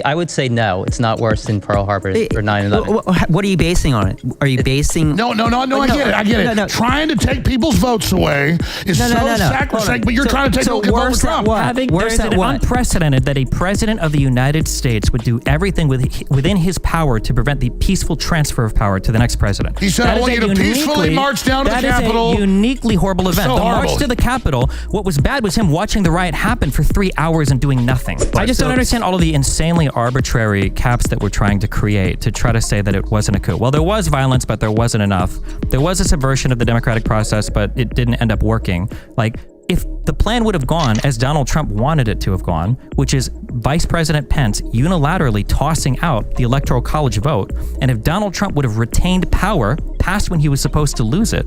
I would say no, it's not worse than Pearl Harbor or 9/11. What are you basing on it? Are you basing... No, I get it. Trying to take people's votes away is sacrosanct, but you're trying to take people vote with Trump. There's it unprecedented that a president of the United States would do everything within his power to prevent the peaceful transfer of power to the next president. He said, I want you to peacefully march down to the Capitol. That is a uniquely horrible event. So the march to the Capitol, what was bad was him watching the riot happen for 3 hours and doing nothing. I just don't understand all of the insanely arbitrary caps that we're trying to create to try to say that it wasn't a coup. Well, there was violence, but there wasn't enough. There was a subversion of the democratic process, but it didn't end up working. Like, if the plan would have gone as Donald Trump wanted it to have gone, which is Vice President Pence unilaterally tossing out the Electoral College vote, and if Donald Trump would have retained power past when he was supposed to lose it,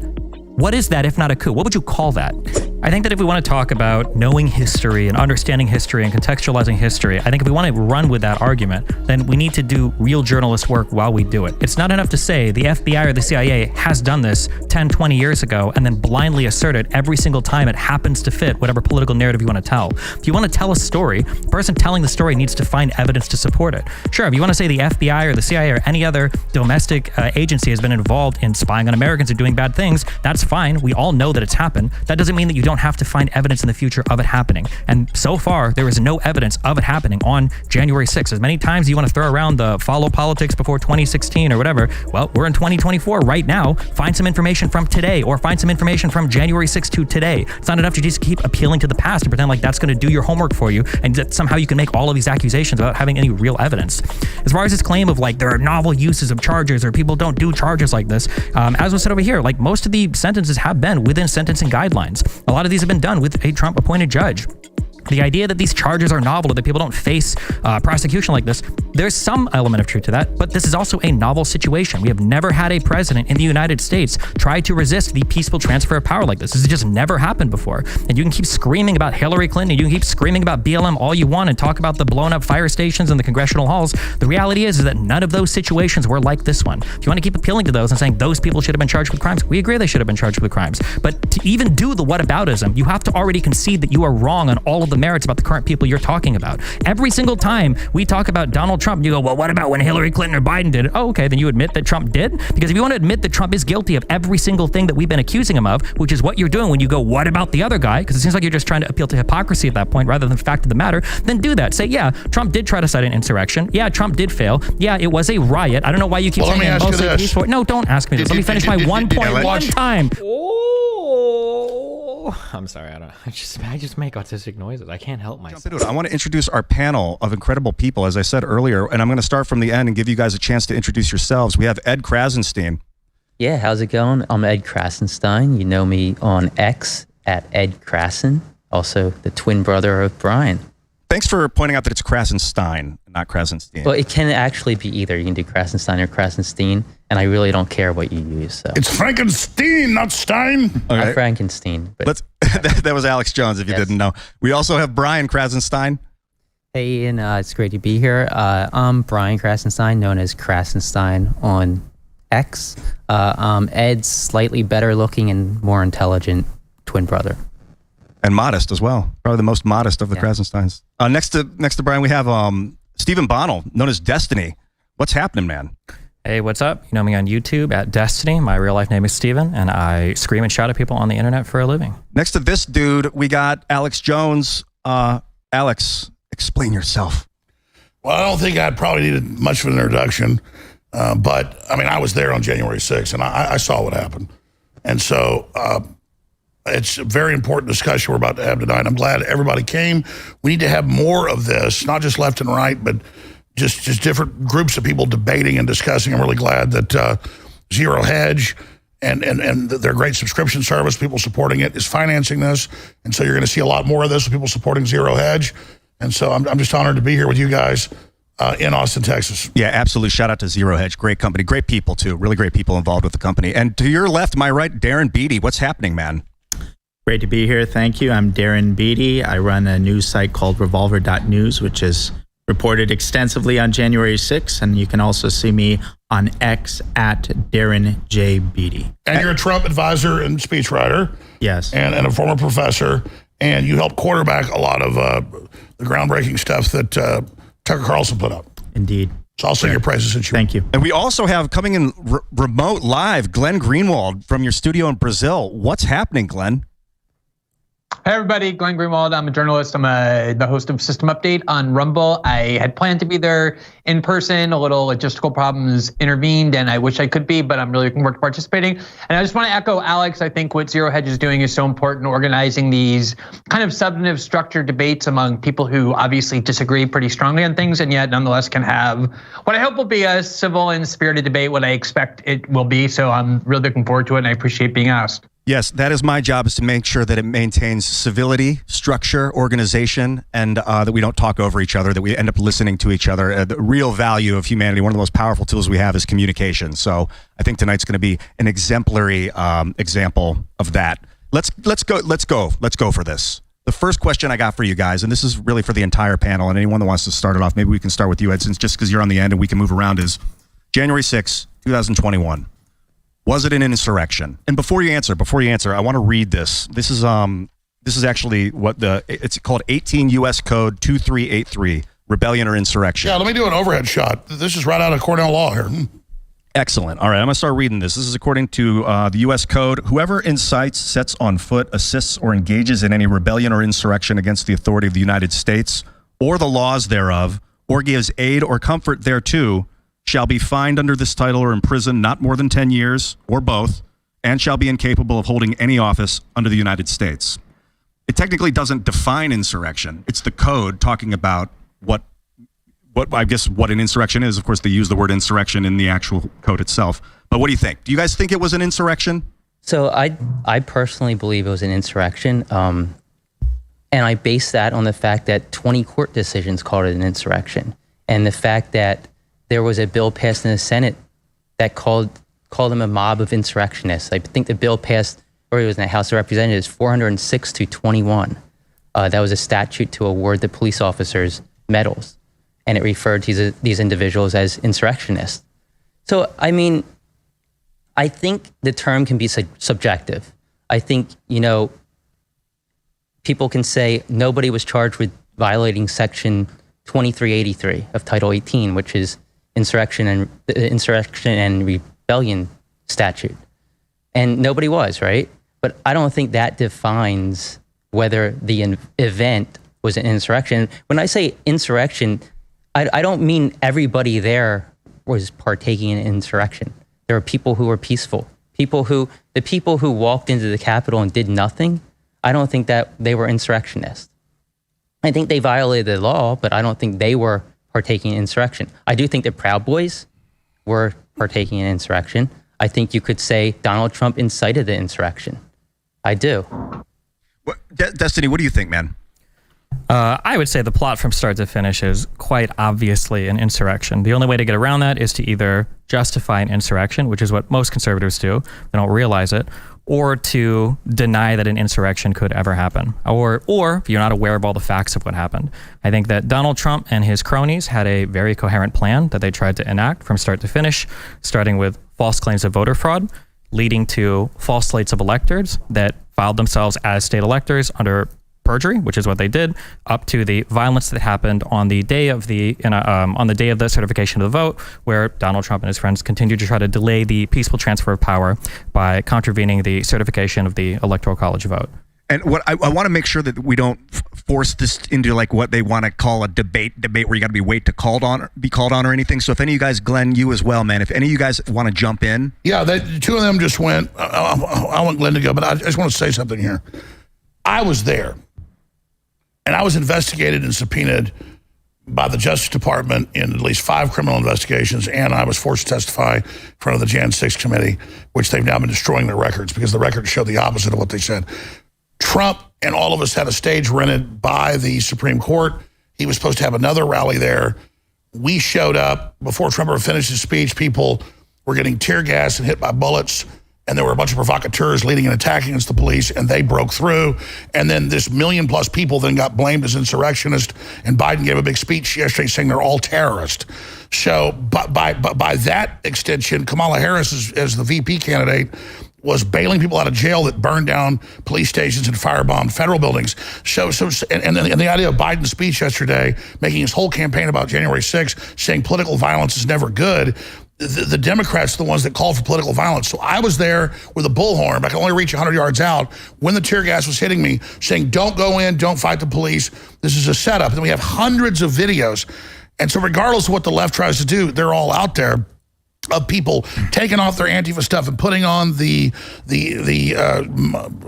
what is that if not a coup? What would you call that? I think that if we want to talk about knowing history and understanding history and contextualizing history, I think if we want to run with that argument, then we need to do real journalist work while we do it. It's not enough to say the FBI or the CIA has done this 10, 20 years ago and then blindly assert it every single time it happens to fit whatever political narrative you want to tell. If you want to tell a story, the person telling the story needs to find evidence to support it. Sure, if you want to say the FBI or the CIA or any other domestic agency has been involved in spying on Americans and doing bad things, that's fine. We all know that it's happened. That doesn't mean that you don't have to find evidence in the future of it happening. And so far, there is no evidence of it happening on January 6th. As many times you want to throw around the follow politics before 2016 or whatever, well, we're in 2024 right now. Find some information from today or find some information from January 6th to today. It's not enough to just keep appealing to the past and pretend like that's going to do your homework for you and that somehow you can make all of these accusations without having any real evidence. As far as this claim of like there are novel uses of charges or people don't do charges like this, as was said over here, like most of the sentences have been within sentencing guidelines. A lot of these have been done with a Trump-appointed judge. The idea that these charges are novel or that people don't face prosecution like this, there's some element of truth to that, but this is also a novel situation. We have never had a president in the United States try to resist the peaceful transfer of power like this. This has just never happened before. And you can keep screaming about Hillary Clinton, and you can keep screaming about BLM all you want and talk about the blown up fire stations and the congressional halls. The reality is that none of those situations were like this one. If you want to keep appealing to those and saying those people should have been charged with crimes, we agree they should have been charged with crimes. But to even do the whataboutism, you have to already concede that you are wrong on all of the merits about the current people you're talking about. Every single time we talk about Donald Trump, you go, well, what about when Hillary Clinton or Biden did it? Oh, okay, then you admit that Trump did? Because if you want to admit that Trump is guilty of every single thing that we've been accusing him of, which is what you're doing when you go, what about the other guy? Because it seems like you're just trying to appeal to hypocrisy at that point rather than the fact of the matter, then do that. Say, yeah, Trump did try to cite an insurrection. Yeah, Trump did fail. Yeah, it was a riot. I don't know why you keep saying it mostly peaceful. No, don't ask me this. Let me finish my one point one time. I'm sorry, I just make autistic noises. I can't help myself. I want to introduce our panel of incredible people, as I said earlier, and I'm going to start from the end and give you guys a chance to introduce yourselves. We have Ed Krassentein. Yeah, how's it going? I'm Ed Krassentein. You know me on X at Ed Krassen, also the twin brother of Brian. Thanks for pointing out that it's Krassenstein, not Krassenstein. Well, it can actually be either. You can do Krassenstein or Krassenstein, and I really don't care what you use. So. It's Frankenstein, not Stein. Okay. Frankenstein. But that was Alex Jones, if you didn't know. We also have Brian Krassentein. Hey, and it's great to be here. I'm Brian Krassentein, known as Krassenstein on X. Ed's slightly better looking and more intelligent twin brother. And modest as well. Probably the most modest of the Krassensteins. Next to Brian, we have Stephen Bonnell, known as Destiny. What's happening, man? Hey, what's up? You know me on YouTube at Destiny. My real life name is Steven, and I scream and shout at people on the internet for a living. Next to this dude, we got Alex Jones. Alex, explain yourself. Well, I don't think I probably needed much of an introduction, but I mean, I was there on January 6th, and I saw what happened. And so it's a very important discussion we're about to have tonight. I'm glad everybody came. We need to have more of this, not just left and right, but just different groups of people debating and discussing. I'm really glad that ZEROHEDGE and their great subscription service, people supporting it, is financing this. And so you're going to see a lot more of this with people supporting ZEROHEDGE. And so I'm just honored to be here with you guys in Austin, Texas. Yeah, absolutely. Shout out to ZEROHEDGE. Great company. Great people, too. Really great people involved with the company. And to your left, my right, Darren Beatty. What's happening, man? Great to be here. Thank you. I'm Darren Beatty. I run a news site called revolver.news, which is reported extensively on January 6th. And you can also see me on X at Darren J. Beatty. And you're a Trump advisor and speechwriter. Yes. And a former professor. And you helped quarterback a lot of the groundbreaking stuff that Tucker Carlson put up. Indeed. So I'll sing your praises since you. Thank you. And we also have coming in remote live, Glen Greenwald from your studio in Brazil. What's happening, Glenn? Hey everybody, Glen Greenwald. I'm a journalist. I'm the host of System Update on Rumble. I had planned to be there in person. A little logistical problems intervened, and I wish I could be, but I'm really looking forward to participating. And I just want to echo Alex. I think what Zero Hedge is doing is so important, organizing these kind of substantive structured debates among people who obviously disagree pretty strongly on things, and yet nonetheless can have what I hope will be a civil and spirited debate, what I expect it will be. So I'm really looking forward to it, and I appreciate being asked. Yes, that is my job, is to make sure that it maintains civility, structure, organization, and that we don't talk over each other, that we end up listening to each other. The real value of humanity, one of the most powerful tools we have, is communication. So I think tonight's going to be an exemplary example of that. Let's go for this. The first question I got for you guys, and this is really for the entire panel, and anyone that wants to start it off, maybe we can start with you, Ed, since just because you're on the end and we can move around, is January 6, 2021. Was it an insurrection? And before you answer, I want to read this. This is actually what it's called 18 U.S. Code 2383, rebellion or insurrection. Yeah, let me do an overhead shot. This is right out of Cornell Law here. Excellent. All right, I'm going to start reading this. This is according to the U.S. Code. Whoever incites, sets on foot, assists, or engages in any rebellion or insurrection against the authority of the United States or the laws thereof, or gives aid or comfort thereto, shall be fined under this title or imprisoned not more than 10 years, or both, and shall be incapable of holding any office under the United States. It technically doesn't define insurrection. It's the code talking about what an insurrection is. Of course, they use the word insurrection in the actual code itself. But what do you think? Do you guys think it was an insurrection? So I personally believe it was an insurrection. And I base that on the fact that 20 court decisions called it an insurrection. And the fact that there was a bill passed in the Senate that called them a mob of insurrectionists. I think the bill passed, or it was in the House of Representatives, 406 to 21. That was a statute to award the police officers medals, and it referred to these individuals as insurrectionists. So, I mean, I think the term can be subjective. I think, people can say nobody was charged with violating Section 2383 of Title 18, which is insurrection and rebellion statute. And nobody was, right? But I don't think that defines whether the event was an insurrection. When I say insurrection, I don't mean everybody there was partaking in insurrection. There are people who were peaceful. The people who walked into the Capitol and did nothing, I don't think that they were insurrectionists. I think they violated the law, but I don't think they were partaking in insurrection. I do think the Proud Boys were partaking in insurrection. I think you could say Donald Trump incited the insurrection. I do. Destiny, what do you think, man? I would say the plot from start to finish is quite obviously an insurrection. The only way to get around that is to either justify an insurrection, which is what most conservatives do, they don't realize it, or to deny that an insurrection could ever happen, or if you're not aware of all the facts of what happened. I think that Donald Trump and his cronies had a very coherent plan that they tried to enact from start to finish, starting with false claims of voter fraud, leading to false slates of electors that filed themselves as state electors under perjury, which is what they did, up to the violence that happened on the day of the certification of the vote, where Donald Trump and his friends continued to try to delay the peaceful transfer of power by contravening the certification of the Electoral College vote. And what I want to make sure that we don't force this into like what they want to call a debate where you got to be called on or anything. So if any of you guys, Glenn, you as well, man, if any of you guys want to jump in. Yeah, two of them just went. I want Glenn to go, but I just want to say something here. I was there. And I was investigated and subpoenaed by the Justice Department in at least 5 criminal investigations, and I was forced to testify in front of the Jan 6 committee, which they've now been destroying their records because the records show the opposite of what they said. Trump and all of us had a stage rented by the Supreme Court. He was supposed to have another rally there. We showed up. Before Trump ever finished his speech, people were getting tear gas and hit by bullets. And there were a bunch of provocateurs leading an attack against the police, and they broke through. And then this 1 million+ people then got blamed as insurrectionists, and Biden gave a big speech yesterday saying they're all terrorists. So by that extension, Kamala Harris, as the VP candidate, was bailing people out of jail that burned down police stations and firebombed federal buildings. And the idea of Biden's speech yesterday, making his whole campaign about January 6th, saying political violence is never good. The Democrats are the ones that called for political violence. So I was there with a bullhorn, but I could only reach 100 yards out when the tear gas was hitting me, saying, don't go in, don't fight the police. This is a setup. And then we have hundreds of videos. And so regardless of what the left tries to do, they're all out there, of people taking off their Antifa stuff and putting on the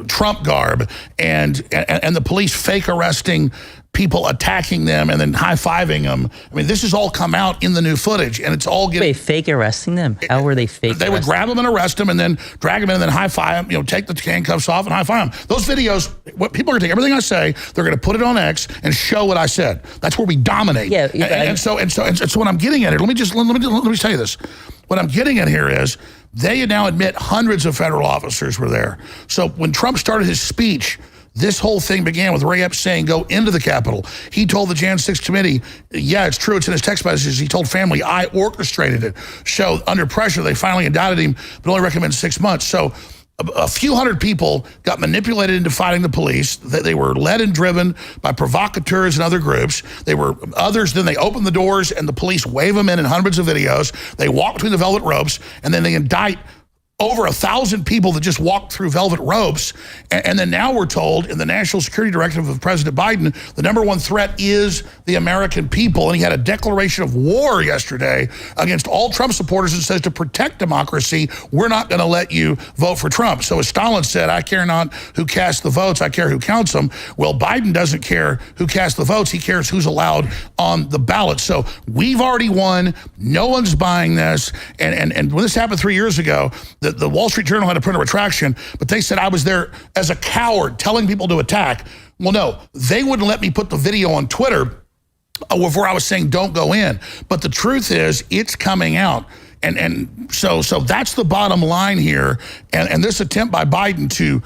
Trump garb, and the police fake arresting people, attacking them, and then high-fiving them. I mean, this has all come out in the new footage, and it's all getting... Wait, fake arresting them? How were they fake They would grab them and arrest them, and then drag them in, and then high-five them, take the handcuffs off and high-five them. Those videos, what people are going to take everything I say, they're going to put it on X and show what I said. That's where we dominate. Yeah, and so what I'm getting at here, let me tell you this. What I'm getting at here is they now admit hundreds of federal officers were there. So when Trump started his speech, this whole thing began with Ray Epps saying, go into the Capitol. He told the Jan 6 committee, yeah, it's true, it's in his text messages. He told family, I orchestrated it. So under pressure, they finally indicted him, but only recommended 6 months. So a few hundred people got manipulated into fighting the police. They were led and driven by provocateurs and other groups. They were others, then they opened the doors and the police wave them in hundreds of videos. They walk between the velvet ropes, and then they indict over 1,000 people that just walked through velvet ropes. And then now we're told in the National Security Directive of President Biden, the #1 threat is the American people. And he had a declaration of war yesterday against all Trump supporters and says, to protect democracy, we're not going to let you vote for Trump. So as Stalin said, I care not who casts the votes, I care who counts them. Well, Biden doesn't care who casts the votes. He cares who's allowed on the ballot. So we've already won. No one's buying this. And when this happened 3 years ago, the Wall Street Journal had to print a retraction, but they said I was there as a coward telling people to attack. Well, no, they wouldn't let me put the video on Twitter where I was saying don't go in. But the truth is it's coming out. And so that's the bottom line here. And this attempt by Biden to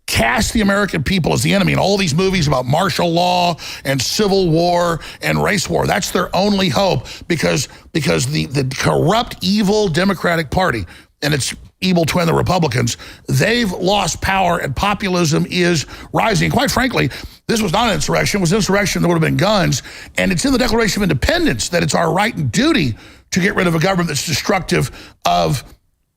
cast the American people as the enemy in all these movies about martial law and civil war and race war, that's their only hope, because the corrupt, evil Democratic Party and its evil twin, the Republicans, they've lost power and populism is rising. Quite frankly, this was not an insurrection. It was an insurrection, there would have been guns. And it's in the Declaration of Independence that it's our right and duty to get rid of a government that's destructive of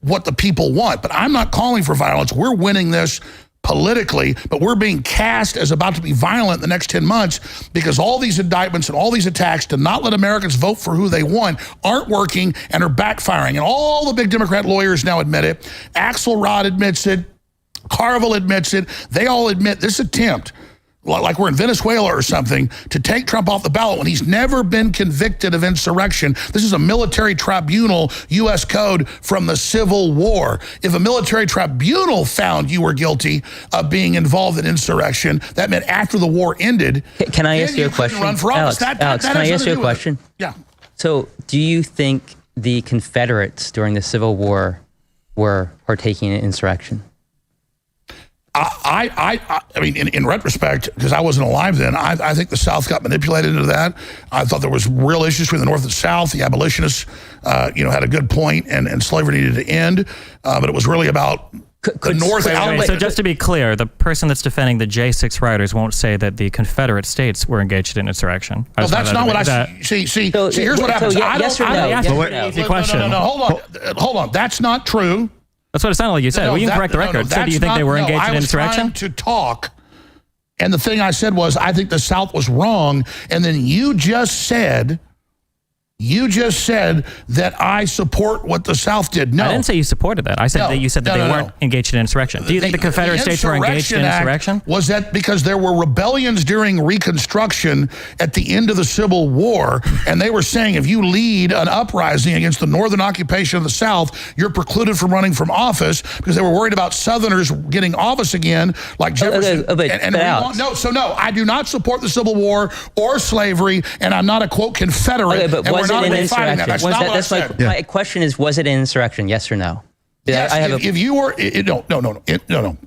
what the people want. But I'm not calling for violence. We're winning this politically, but we're being cast as about to be violent in the next 10 months because all these indictments and all these attacks to not let Americans vote for who they want aren't working and are backfiring. And all the big Democrat lawyers now admit it. Axelrod admits it. Carville admits it. They all admit this attempt, like we're in Venezuela or something, to take Trump off the ballot when he's never been convicted of insurrection. This is a military tribunal, U.S. code from the Civil War. If a military tribunal found you were guilty of being involved in insurrection, that meant after the war ended. Can I ask you a question? Run for office. Alex, can I ask you a question? Yeah. So do you think the Confederates during the Civil War were partaking in insurrection? I mean, in retrospect, because I wasn't alive then, I think the South got manipulated into that. I thought there was real issues between the North and South. The abolitionists, had a good point, and slavery needed to end. But it was really about the North. So just to be clear, the person that's defending the J6 rioters won't say that the Confederate states were engaged in insurrection. No, that's not what I see. See, here's what happens. Yes or no? Easy question. No, hold on. That's not true. That's what it sounded like you said. Well, you can correct the record. So do you think they were engaged in insurrection? I was trying to talk, and the thing I said was, I think the South was wrong, and then you just said that I support what the South did. No. I didn't say you supported that. I said that you said that they weren't engaged in insurrection. Do you think the Confederate states were engaged in insurrection? Was that because there were rebellions during Reconstruction at the end of the Civil War, and they were saying if you lead an uprising against the Northern occupation of the South, you're precluded from running from office because they were worried about Southerners getting office again, like Jefferson. No, I do not support the Civil War or slavery, and I'm not a, quote, Confederate. Okay, but was it an insurrection? That's not what I said. My question is, was it an insurrection? Yes or no? Yes, if you were, no.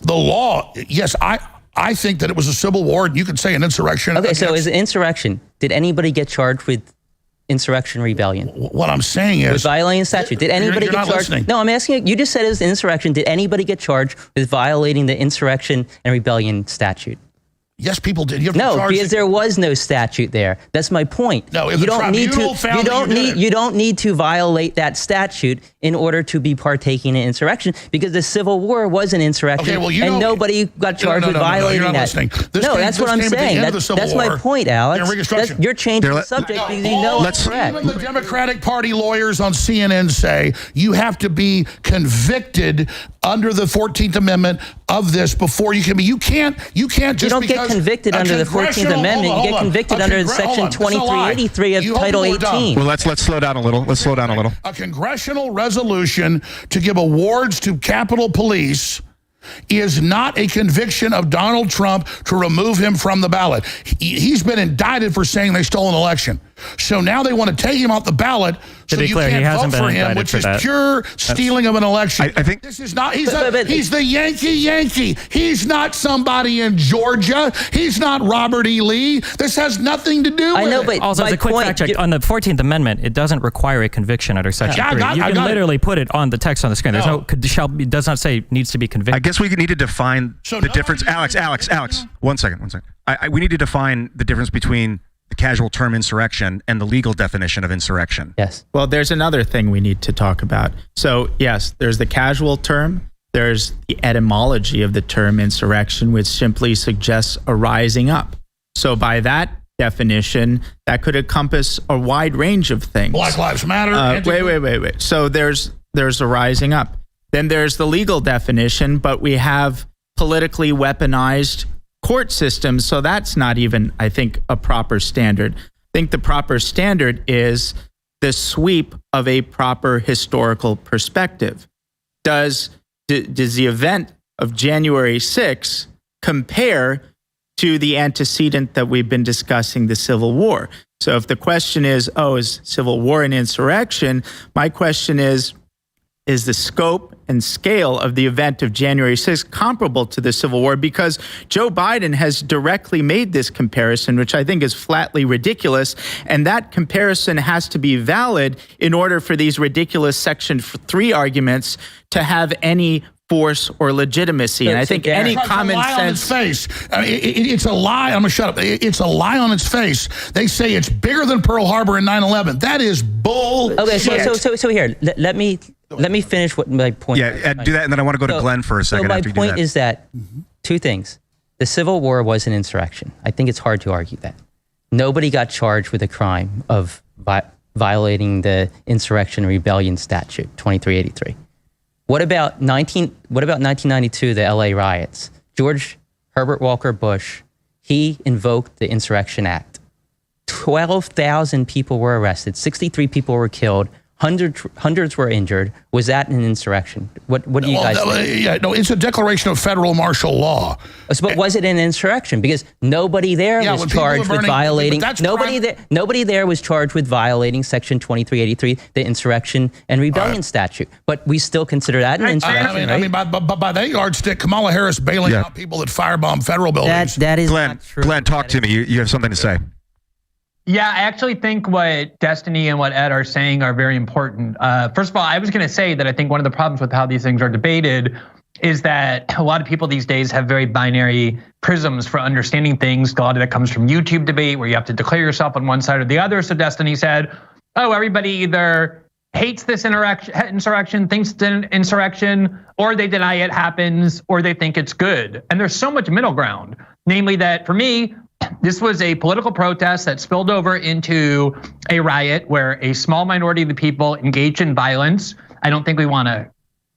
The law, yes, I think that it was a civil war, and you could say an insurrection. Okay, so is it insurrection? Did anybody get charged with insurrection rebellion. What I'm saying is, with violating statute. Did anybody you're get not charged? listening. No, I'm asking you. You just said it was insurrection. Did anybody get charged with violating the insurrection and rebellion statute? yes, people did. You have to No, charge because there was no statute there. That's my point. No, if you the don't need tribunal to. found You that don't you did need. it. You don't need to violate that statute in order to be partaking in insurrection, because the Civil War was an insurrection, Okay, well, you and know, nobody got charged with violating you're not that. listening. This No, came- that's this what I'm came at the saying. end of the Civil That's my War. point, Alex. And Reconstruction. You're changing There- the subject because you know it's correct. Even the Democratic Party lawyers on CNN say you have to be convicted under the 14th Amendment of this before you can be. You can't just You don't get because convicted a under the 14th congressional- Amendment. hold You get on. convicted A under hold Section on. It's a lie. 2383 of You hope Title you were dumb. 18. Well, let's slow down a little. Let's slow down a little. A congressional resolution to give awards to Capitol Police is not a conviction of Donald Trump to remove him from the ballot. He's been indicted for saying they stole an election. So now they want to take him off the ballot so be you clear, he can't hasn't vote been for him, indicted which for is that. pure stealing of an election. I think- this is not, he's But- the Yankee. He's not somebody in Georgia. He's not Robert E. Lee. This has nothing to do with I know, it. but Also, as my a quick point, fact check, you- on the 14th Amendment, it doesn't require a conviction under Section Yeah, I 3. got- You I can got it. literally put it on the text on the screen. There's No. it does not say needs to be I convicted. guess we need to define So the nobody- difference. Alex, 1 second. We need to define the difference between the casual term insurrection and the legal definition of insurrection. Yes. Well, there's another thing we need to talk about. So, yes, there's the casual term. There's the etymology of the term insurrection, which simply suggests a rising up. So, by that definition, that could encompass a wide range of things. Black Lives Matter. Wait. So, there's a rising up. Then there's the legal definition, but we have politically weaponized court systems. So that's not even, I think, a proper standard. I think the proper standard is the sweep of a proper historical perspective. Does the event of January 6th compare to the antecedent that we've been discussing, the Civil War? So if the question is Civil War an insurrection? My question is the scope and scale of the event of January 6th comparable to the Civil War? Because Joe Biden has directly made this comparison, which I think is flatly ridiculous. And that comparison has to be valid in order for these ridiculous Section 3 arguments to have any force or legitimacy. And I think any common sense... It's a lie on its face. I mean, it's a lie. I'm going to shut up. It's a lie on its face. They say it's bigger than Pearl Harbor and 9/11. That is bull. Okay, so here, let me finish what my point. Yeah, do that, and then I want to go to Glenn for a second. So my after you do point that. is that two things: the Civil War was an insurrection. I think it's hard to argue that. Nobody got charged with a crime of violating the Insurrection and Rebellion Statute 2383. What about 1992, the LA riots? George Herbert Walker Bush, he invoked the Insurrection Act. 12,000 people were arrested, 63 people were killed, hundreds were injured. Was that an insurrection? What do you guys think? Yeah, no, it's a declaration of federal martial law. But was it an insurrection? Because nobody there was when people were charged with burning- violating. but that's Nobody there was charged with violating Section 2383, the Insurrection and Rebellion Statute. But we still consider that an insurrection, I mean, by that yardstick, Kamala Harris bailing out people that firebomb federal buildings. That is Glenn, not true. Glenn, talk to me. You have something to say. Yeah, I actually think what Destiny and what Ed are saying are very important. First of all, I was going to say that I think one of the problems with how these things are debated is that a lot of people these days have very binary prisms for understanding things. A lot of that comes from YouTube debate where you have to declare yourself on one side or the other. So Destiny said, everybody either hates this insurrection, thinks it's an insurrection, or they deny it happens, or they think it's good. And there's so much middle ground. Namely that for me, this was a political protest that spilled over into a riot where a small minority of the people engaged in violence. I don't think we want to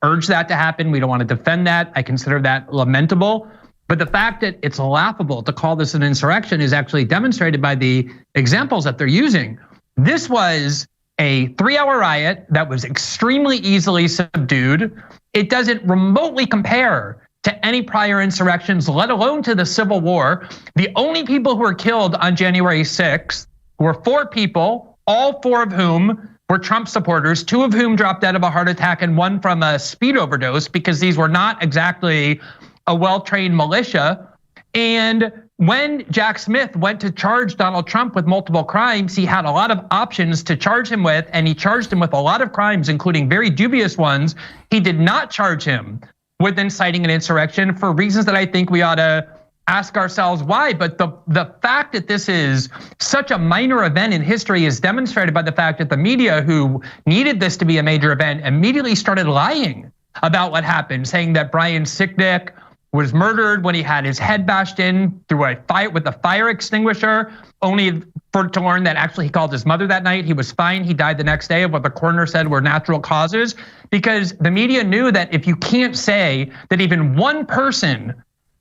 urge that to happen. We don't want to defend that. I consider that lamentable. But the fact that it's laughable to call this an insurrection is actually demonstrated by the examples that they're using. This was a 3-hour riot that was extremely easily subdued. It doesn't remotely compare to any prior insurrections, let alone to the Civil War. The only people who were killed on January 6th were 4 people, all 4 of whom were Trump supporters, 2 of whom dropped dead of a heart attack and 1 from a speed overdose, because these were not exactly a well-trained militia. And when Jack Smith went to charge Donald Trump with multiple crimes, he had a lot of options to charge him with, and he charged him with a lot of crimes, including very dubious ones. He did not charge him with inciting an insurrection for reasons that I think we ought to ask ourselves why. But the fact that this is such a minor event in history is demonstrated by the fact that the media, who needed this to be a major event, immediately started lying about what happened, saying that Brian Sicknick was murdered when he had his head bashed in through a fight with a fire extinguisher, only to learn that actually he called his mother that night. He was fine. He died the next day of what the coroner said were natural causes, because the media knew that if you can't say that even one person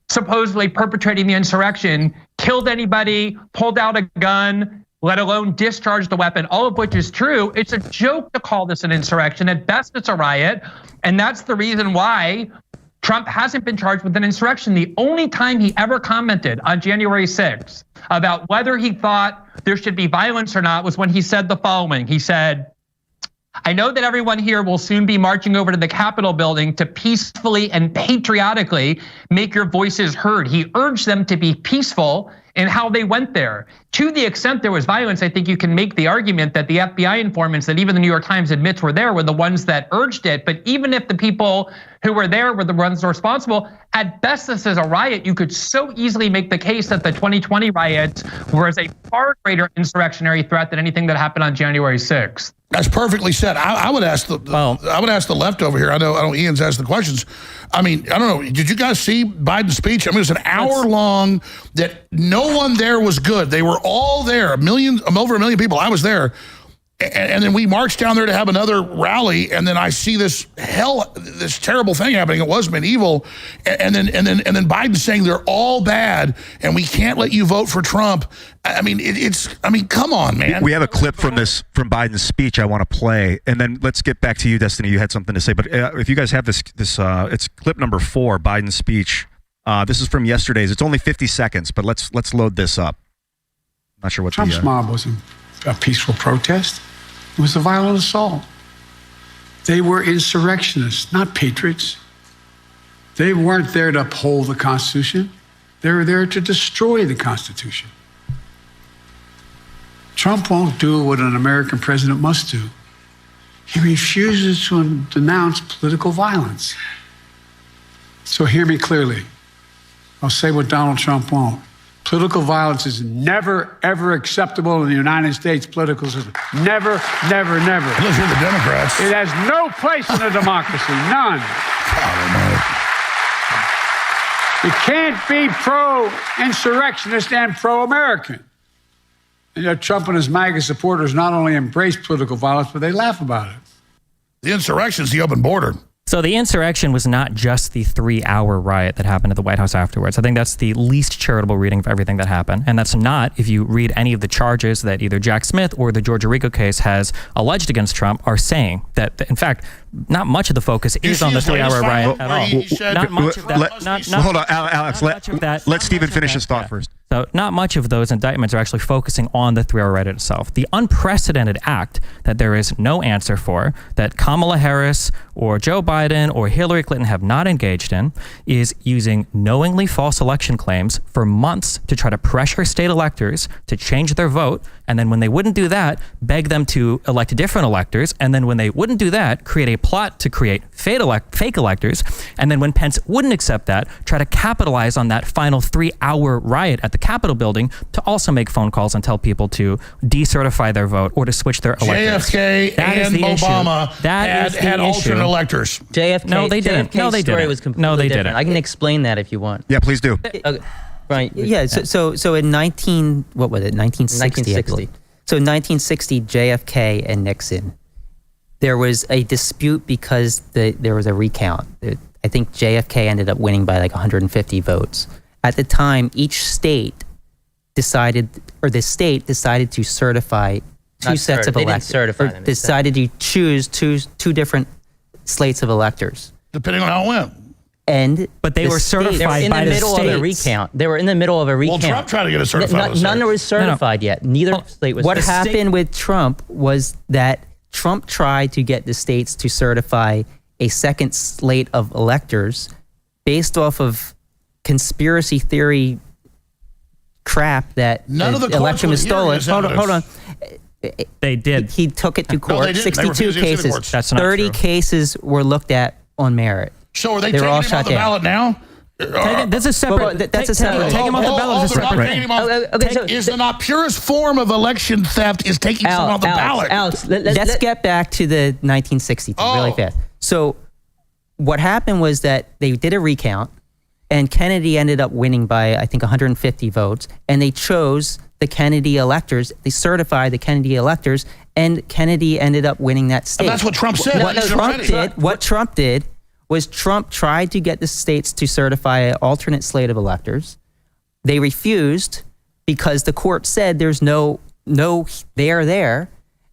supposedly perpetrating the insurrection killed anybody, pulled out a gun, let alone discharged the weapon, all of which is true, it's a joke to call this an insurrection. At best, it's a riot. And that's the reason why Trump hasn't been charged with an insurrection. The only time he ever commented on January 6th about whether he thought there should be violence or not was when he said the following. He said, "I know that everyone here will soon be marching over to the Capitol building to peacefully and patriotically make your voices heard." He urged them to be peaceful in how they went there. To the extent there was violence, I think you can make the argument that the FBI informants that even the New York Times admits were there were the ones that urged it. But even if the people who were there were the ones responsible, at best this is a riot. You could so easily make the case that the 2020 riots were a far greater insurrectionary threat than anything that happened on January 6th. That's perfectly said. I would ask the left over here. I know Ian's asked the questions. I mean, I don't know. Did you guys see Biden's speech? I mean, it was an hour long that no one there was good. They were all there, over a million people. I was there. And then we marched down there to have another rally, and then I see this terrible thing happening. It was medieval, and then Biden saying they're all bad, and we can't let you vote for Trump. I mean, come on, man. We have a clip from Biden's speech I want to play, and then let's get back to you, Destiny. You had something to say, but if you guys have this, it's clip number 4, Biden's speech. This is from yesterday's. It's only 50 seconds, but let's load this up. Not sure what Trump's mob wasn't a peaceful protest. It was a violent assault. They were insurrectionists, not patriots. They weren't there to uphold the Constitution. They were there to destroy the Constitution. Trump won't do what an American president must do. He refuses to denounce political violence. So hear me clearly. I'll say what Donald Trump won't. Political violence is never, ever acceptable in the United States political system. Never, never, never. Unless you're the Democrats. It has no place in a democracy, none. You can't be pro-insurrectionist and pro-American. And yet Trump and his MAGA supporters not only embrace political violence, but they laugh about it. The insurrection is the open border. So the insurrection was not just the 3-hour riot that happened at the White House afterwards. I think that's the least charitable reading of everything that happened. And that's not, if you read any of the charges that either Jack Smith or the Georgia RICO case has alleged against Trump, are saying that, in fact, not much of the focus is on the 3-hour riot at all. Not much of that. Hold on, Alex. Let Stephen finish his thought first. So not much of those indictments are actually focusing on the 3-hour riot itself. The unprecedented act that there is no answer for, that Kamala Harris or Joe Biden or Hillary Clinton have not engaged in, is using knowingly false election claims for months to try to pressure state electors to change their vote. And then when they wouldn't do that, beg them to elect different electors. And then when they wouldn't do that, create a plot to create fake electors. And then when Pence wouldn't accept that, try to capitalize on that final 3-hour riot at the Capitol building to also make phone calls and tell people to decertify their vote or to switch their electors. JFK and Obama had alternate electors. JFK. No, they didn't. JFK's No, they story didn't. was completely No, they different. didn't. I can explain that if you want. Yeah, please do. Okay. Right. Yeah. So in 1960. I believe. So in 1960, JFK and Nixon, there was a dispute because there was a recount. I think JFK ended up winning by like 150 votes. At the time, each state decided to certify two sets of electors. Decided to choose two different slates of electors. Depending on how it went. But they were certified by the states. Of a recount. They were in the middle of a recount. Well, Trump tried to get it certified. None was certified yet. Neither state was. What happened with Trump was that Trump tried to get the states to certify a second slate of electors based off of conspiracy theory crap that None of the courts election would was hear stolen. this Hold on. evidence. They did. He took it to No, court. they didn't. They 62 refused to use the cases. courts. That's not 30 true. cases were looked at on merit. So are they They were taking all him shot off the down. ballot now? That's a separate. Well, that's a separate- Take him off the ballot is a they're not separate taking thing. him off. Okay, so- Is the not purest form of election theft is taking someone off the ballot? Alex, let's get back to the 1960 thing really fast. So what happened was that they did a recount, and Kennedy ended up winning by, I think, 150 votes, and they chose the Kennedy electors. They certified the Kennedy electors, and Kennedy ended up winning that state. And that's what Trump said. What Trump did was Trump tried to get the states to certify an alternate slate of electors. They refused because the court said there's no there.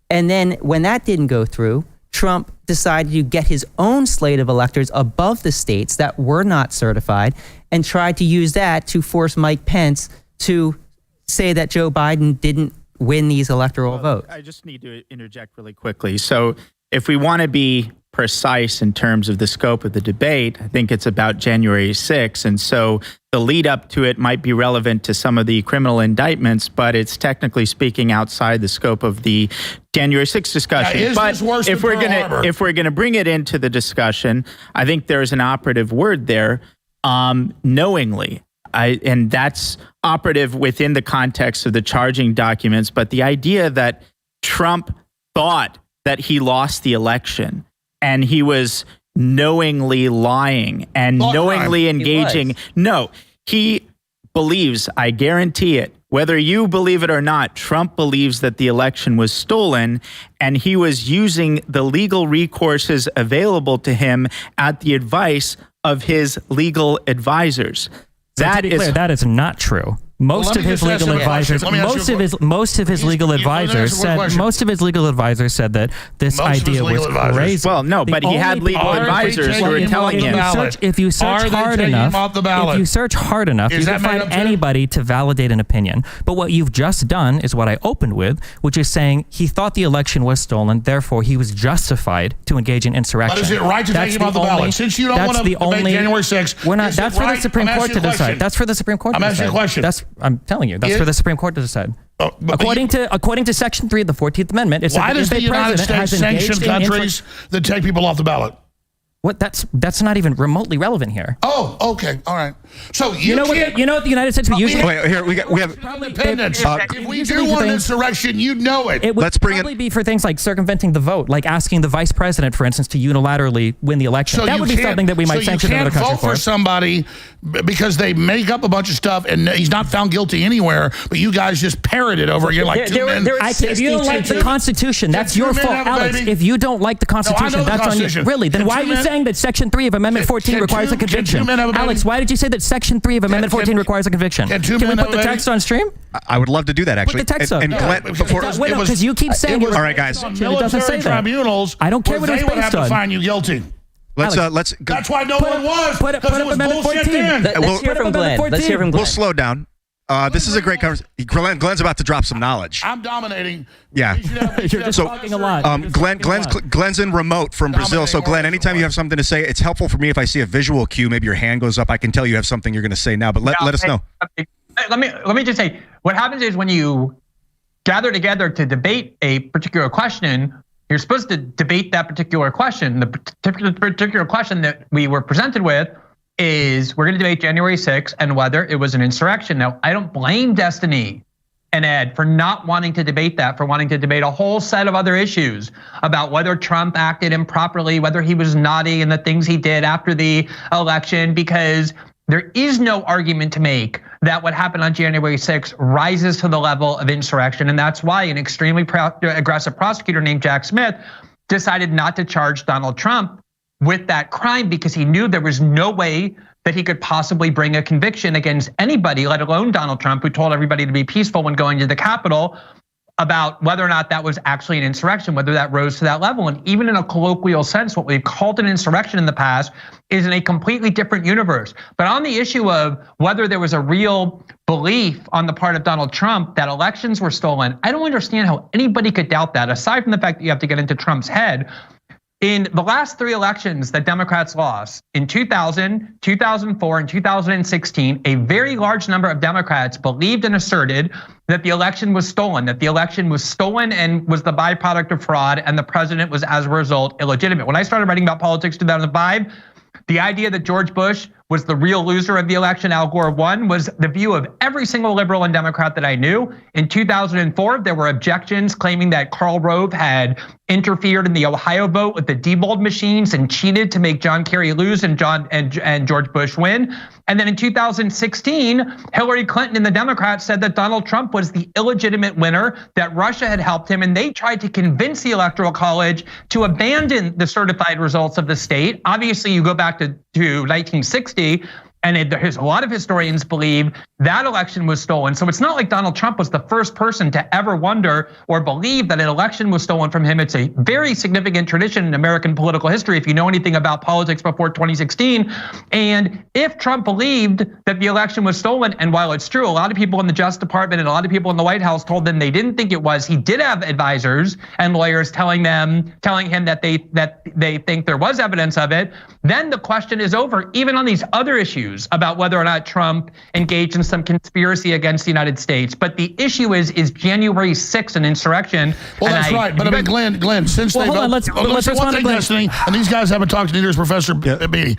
And then when that didn't go through, Trump decided to get his own slate of electors above the states that were not certified and tried to use that to force Mike Pence to say that Joe Biden didn't win these electoral votes. I just need to interject really quickly. So if we want to be precise in terms of the scope of the debate, I think it's about January 6th. And so the lead up to it might be relevant to some of the criminal indictments, but it's technically speaking outside the scope of the January 6th discussion. Yeah, but if we're going to bring it into the discussion, I think there's an operative word there, knowingly. And that's operative within the context of the charging documents. But the idea that Trump thought that he lost the election and he was knowingly lying and knowingly engaging. No, he believes, I guarantee it, whether you believe it or not, Trump believes that the election was stolen, and he was using the legal recourses available to him at the advice of his legal advisors. So to be clear, that is not true. Most of his legal advisors said that this idea was crazy. Well, no, but he had legal advisors who were telling him. If you search hard enough, you can find anybody to validate an opinion. But what you've just done is what I opened with, which is saying he thought the election was stolen, therefore he was justified to engage in insurrection. But is it right to take him off the ballot? Since you don't want to debate January 6th, we're not. That's for the Supreme Court to decide. That's for the Supreme Court to decide. I'm asking a question. I'm telling you, that's for the Supreme Court to decide. According to Section 3 of the 14th Amendment, it's why does the United States sanction countries that take people off the ballot? What? That's not even remotely relevant here. Oh, okay, all right. So you know what the United States usually. Wait, here we have independence. If we do want insurrection, you'd know it. It would probably be for things like circumventing the vote, like asking the vice president, for instance, to unilaterally win the election. So that would be something that we might sanction another country for. You can't vote for somebody because they make up a bunch of stuff and he's not found guilty anywhere, but you guys just parrot it over again like two men. If you don't like the Constitution, that's your fault, Alex. If you don't like the Constitution, that's on you. Really? Then why are you saying that Section 3 of Amendment 14 requires a conviction? Alex, why did you say that Section 3 of Amendment 14 requires a conviction? Can we put the text on stream? I would love to do that, actually. Put the text up. And Glenn, because you keep saying all right, guys. It doesn't say that. I don't care what it's based on. They would have to find you guilty. Let's. That's why no one was. Put up Amendment 14. Let's hear from Glenn. We'll slow down. This is a great conversation. Glenn's about to drop some knowledge. I'm dominating. Yeah. You're just talking a lot. Glenn's in remote from Brazil. So Glenn, anytime you have something to say, it's helpful for me if I see a visual cue. Maybe your hand goes up. I can tell you have something you're going to say now. But let us know. Let me just say, what happens is when you gather together to debate a particular question, you're supposed to debate that particular question. The particular question that we were presented with is we're going to debate January 6th and whether it was an insurrection. Now, I don't blame Destiny and Ed for not wanting to debate that, for wanting to debate a whole set of other issues about whether Trump acted improperly, whether he was naughty in the things he did after the election, because there is no argument to make that what happened on January 6th rises to the level of insurrection. And that's why an extremely aggressive prosecutor named Jack Smith decided not to charge Donald Trump with that crime because he knew there was no way that he could possibly bring a conviction against anybody, let alone Donald Trump, who told everybody to be peaceful when going to the Capitol, about whether or not that was actually an insurrection, whether that rose to that level. And even in a colloquial sense, what we've called an insurrection in the past is in a completely different universe. But on the issue of whether there was a real belief on the part of Donald Trump that elections were stolen, I don't understand how anybody could doubt that, aside from the fact that you have to get into Trump's head. In the last 3 elections that Democrats lost, in 2000, 2004, and 2016, a very large number of Democrats believed and asserted that the election was stolen, and was the byproduct of fraud, and the president was, as a result, illegitimate. When I started writing about politics in 2005, the idea that George Bush was the real loser of the election, Al Gore won, was the view of every single liberal and Democrat that I knew. In 2004, there were objections claiming that Karl Rove had interfered in the Ohio vote with the Diebold machines and cheated to make John Kerry lose and George Bush win. And then in 2016, Hillary Clinton and the Democrats said that Donald Trump was the illegitimate winner, that Russia had helped him, and they tried to convince the Electoral College to abandon the certified results of the state. Obviously, you go back to 1960, and there's a lot of historians believe that election was stolen. So it's not like Donald Trump was the first person to ever wonder or believe that an election was stolen from him. It's a very significant tradition in American political history, if you know anything about politics before 2016. And if Trump believed that the election was stolen, and while it's true, a lot of people in the Justice Department and a lot of people in the White House told them they didn't think it was, he did have advisors and lawyers telling him that they think there was evidence of it. Then the question is over, even on these other issues about whether or not Trump engaged in some conspiracy against the United States. But the issue is January 6th an insurrection? Well, that's right. But I mean, Glenn, since hold on, let's respond to Glenn. Destiny, and these guys haven't talked to neither is Professor Beatty.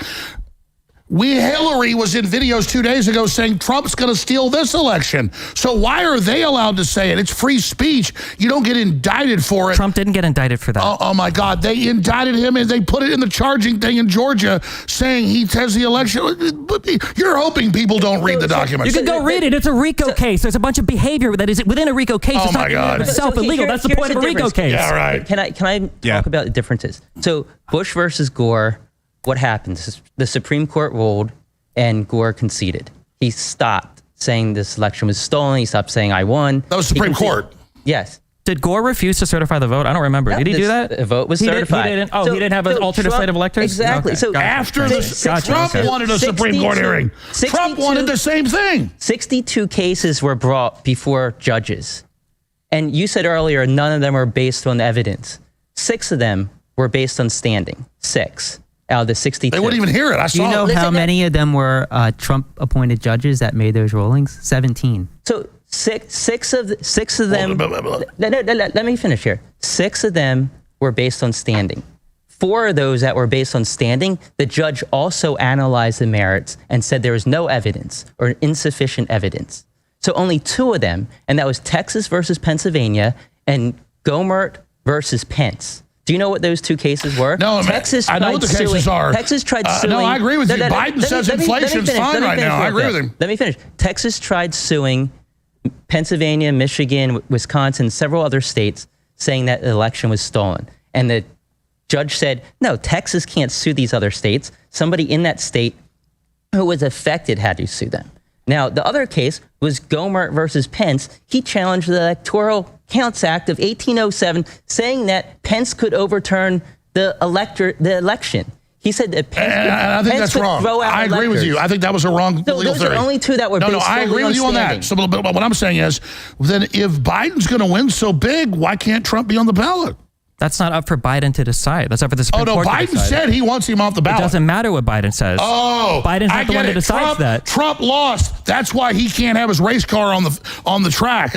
Hillary was in videos 2 days ago saying Trump's going to steal this election. So why are they allowed to say it? It's free speech. You don't get indicted for it. Trump didn't get indicted for that. Oh my God. They indicted him and they put it in the charging thing in Georgia saying he has the election. You're hoping people don't read the documents. You can go read it. It's a RICO case. There's a bunch of behavior that is within a RICO case. Oh my God. It's not illegal. That's the point of a RICO case. Yeah, right. Can I talk about the differences? So Bush versus Gore. What happened? The Supreme Court ruled and Gore conceded. He stopped saying this election was stolen. He stopped saying I won. That was Supreme Court. Yes. Did Gore refuse to certify the vote? I don't remember. No, Did he do that? The vote was certified. He didn't have an alternate slate of electors? Exactly. Okay. So after Trump wanted a Supreme Court hearing. Trump wanted the same thing. 62 cases were brought before judges. And you said earlier, none of them were based on evidence. 6 of them were based on standing. 6. Out of the 62. They wouldn't even hear it. Do you know how many of them were Trump-appointed judges that made those rulings? 17. So six of them. Let me finish here. 6 of them were based on standing. 4 of those that were based on standing, the judge also analyzed the merits and said there was no evidence or insufficient evidence. So only 2 of them, and that was Texas versus Pennsylvania and Gomert versus Pence. Do you know what those 2 cases were? No, Texas I know what the cases are. Texas tried suing. No, I agree with you. Biden says inflation's fine right now. I agree with him. Let me finish. Texas tried suing Pennsylvania, Michigan, Wisconsin, several other states, saying that the election was stolen. And the judge said, no, Texas can't sue these other states. Somebody in that state who was affected had to sue them. Now, the other case was Gomert versus Pence. He challenged the Electoral Counts Act of 1807, saying that Pence could overturn the election. He said that I think that's wrong. I agree with you. I think that was a wrong legal theory. Those are only 2 that were based I agree with you on that. So, but what I'm saying is, then if Biden's going to win so big, why can't Trump be on the ballot? That's not up for Biden to decide. That's up for the Supreme Court to decide. Biden said he wants him off the ballot. It doesn't matter what Biden says. Biden's not the one that decides that. Trump lost. That's why he can't have his race car on the track.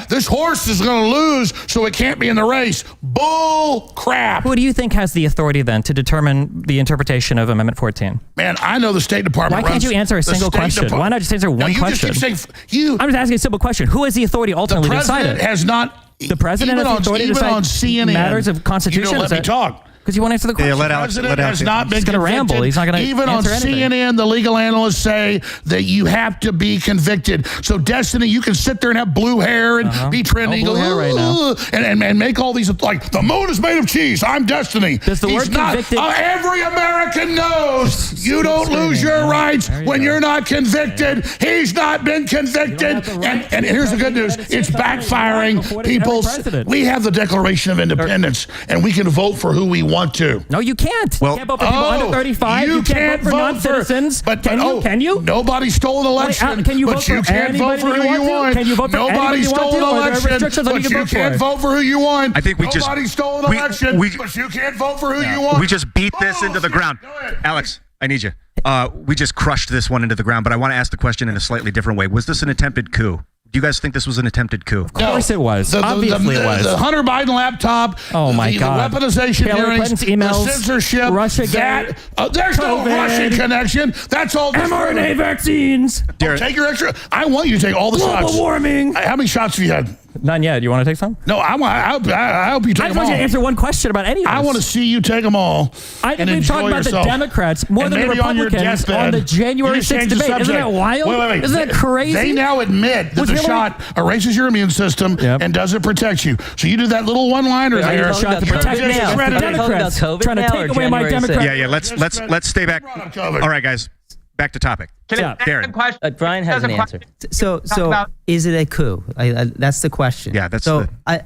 This horse is going to lose, so it can't be in the race. Bull crap. Who do you think has the authority then to determine the interpretation of Amendment 14? Man, I know the State Department. Why can't you answer a single question? Why not just answer one question? Just keep saying, I'm just asking a simple question. Who has the authority ultimately to decide it? The president has not. The president has the authority to decide on CNN, matters of constitution. Let me talk. Because you won't answer the question. The president has not been convicted. He's going to ramble. He's not going to Even on CNN, the legal analysts say that you have to be convicted. So, Destiny, you can sit there and have blue hair and be trending. No blue hair right now. And make all these, like, the moon is made of cheese. I'm Destiny. Does the word convicted? Every American knows you don't lose your rights when you're not convicted. He's not been convicted. And here's the good news. It's backfiring. We have the Declaration of Independence, and we can vote for who we want. want to. No, you can't. Well- You can't vote for people under 35. You can't vote for non-citizens. Can you? Nobody stole an election. Can you but vote you for can't vote anybody for that who you you want want. to? Can you vote for Nobody anybody you want stole to? an Or are there election, restrictions on who but you you vote can't for? vote for who you want. I think we just- Nobody stole an election, but you can't vote for who you want. We just beat this into the ground. Go ahead. Alex, I need you. We just crushed this one into the ground, but I want to ask the question in a slightly different way. Was this an attempted coup? Do you guys think this was an attempted coup? Of course it was. Obviously it was. The Hunter Biden laptop. Oh my God. The weaponization Hillary hearings. Clinton's emails, The censorship. Russiagate, there's no COVID, Russian connection. That's all. mRNA vaccines. Take your extra. I want you to take all the shots. Global warming. How many shots have you had? None yet. You want to take some? No, I hope you take I them just want all. you to answer one question about any of this. I want to see you take them all. I think and we've enjoy talked about yourself. the Democrats more And than the maybe on your Republicans deathbed, on the January you just 6th change the debate. Isn't subject. that wild? Wait. Isn't that crazy? They now admit that Was the Hillary- shot erases your immune system and doesn't protect you. So you do that little one-liner Are you there. talking about protect COVID me. now? It's the Are you talking about Democrats COVID trying to now take or away my January 6th? Democrat. Yeah. Let's stay back. All right, guys. Back to topic. Darren. Brian has an answer. So is it a coup? That's the question. Yeah, that's so. the-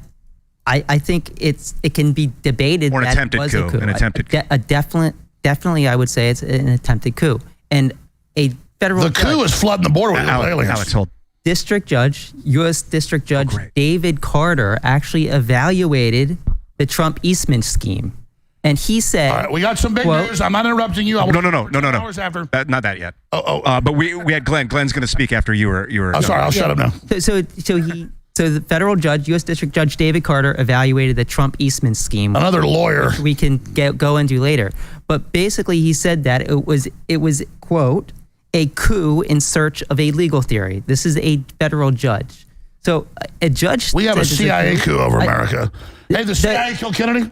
I think it can be debated Or an that attempted it was coup. a coup. An attempted coup. Definitely, I would say it's an attempted coup. And a federal The coup is flooding the border with aliens. Alex, hold. district judge, U.S. District Judge great. David Carter actually evaluated the Trump Eastman scheme, and he said, All right, we got some big news. I'm not interrupting you. No. Hours after. Not that yet. But we had Glenn. Glenn's going to speak after you were. I'm sorry. I'll shut up now. So the federal judge, U.S. District Judge David Carter, evaluated the Trump Eastman scheme. Another lawyer. Which we can go into later. But basically, he said that it was quote a coup in search of a legal theory. This is a federal judge. So a judge. We have a said it's CIA coup over America. Hey, the CIA killed Kennedy?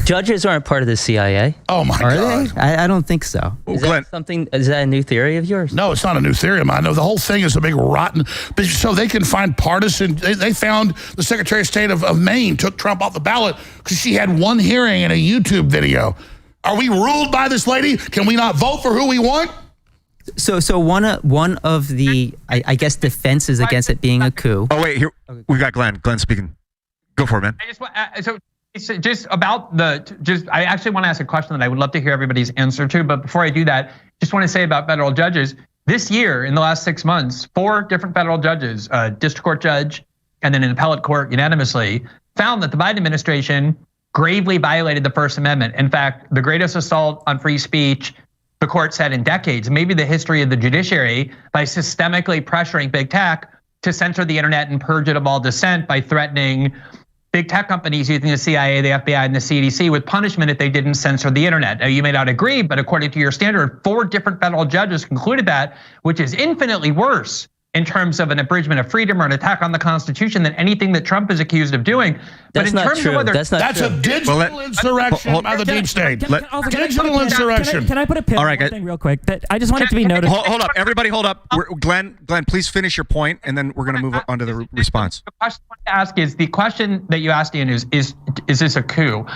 Judges aren't part of the CIA. Oh, my Are God. they? I don't think so. Is that a new theory of yours? No, it's not a new theory of mine. No, the whole thing is a big rotten. So they can find partisan. They found the Secretary of State of Maine took Trump off the ballot because she had one hearing in a YouTube video. Are we ruled by this lady? Can we not vote for who we want? So one of the I guess defenses against it being a coup. Oh wait, here we got Glenn. Glenn speaking. Go for it, man. I just want so it's just about I actually want to ask a question that I would love to hear everybody's answer to. But before I do that, just want to say about federal judges. This year, in the last 6 months, 4 different federal judges, a district court judge, and then an appellate court unanimously found that the Biden administration gravely violated the First Amendment. In fact, the greatest assault on free speech, the court said, in decades, maybe the history of the judiciary, by systemically pressuring big tech to censor the internet and purge it of all dissent by threatening big tech companies using the CIA, the FBI, and the CDC with punishment if they didn't censor the internet. Now, you may not agree, but according to your standard, 4 different federal judges concluded that, which is infinitely worse in terms of an abridgment of freedom or an attack on the Constitution than anything that Trump is accused of doing. That's not true. That's a digital insurrection by the deep state. Digital insurrection. Can I put a pin on one thing real quick? I just want it to be noted. Hold up, everybody, hold up. Glenn, please finish your point, and then we're going to move on to the response. The question I want to ask is the question that you asked, Ian, is this a coup?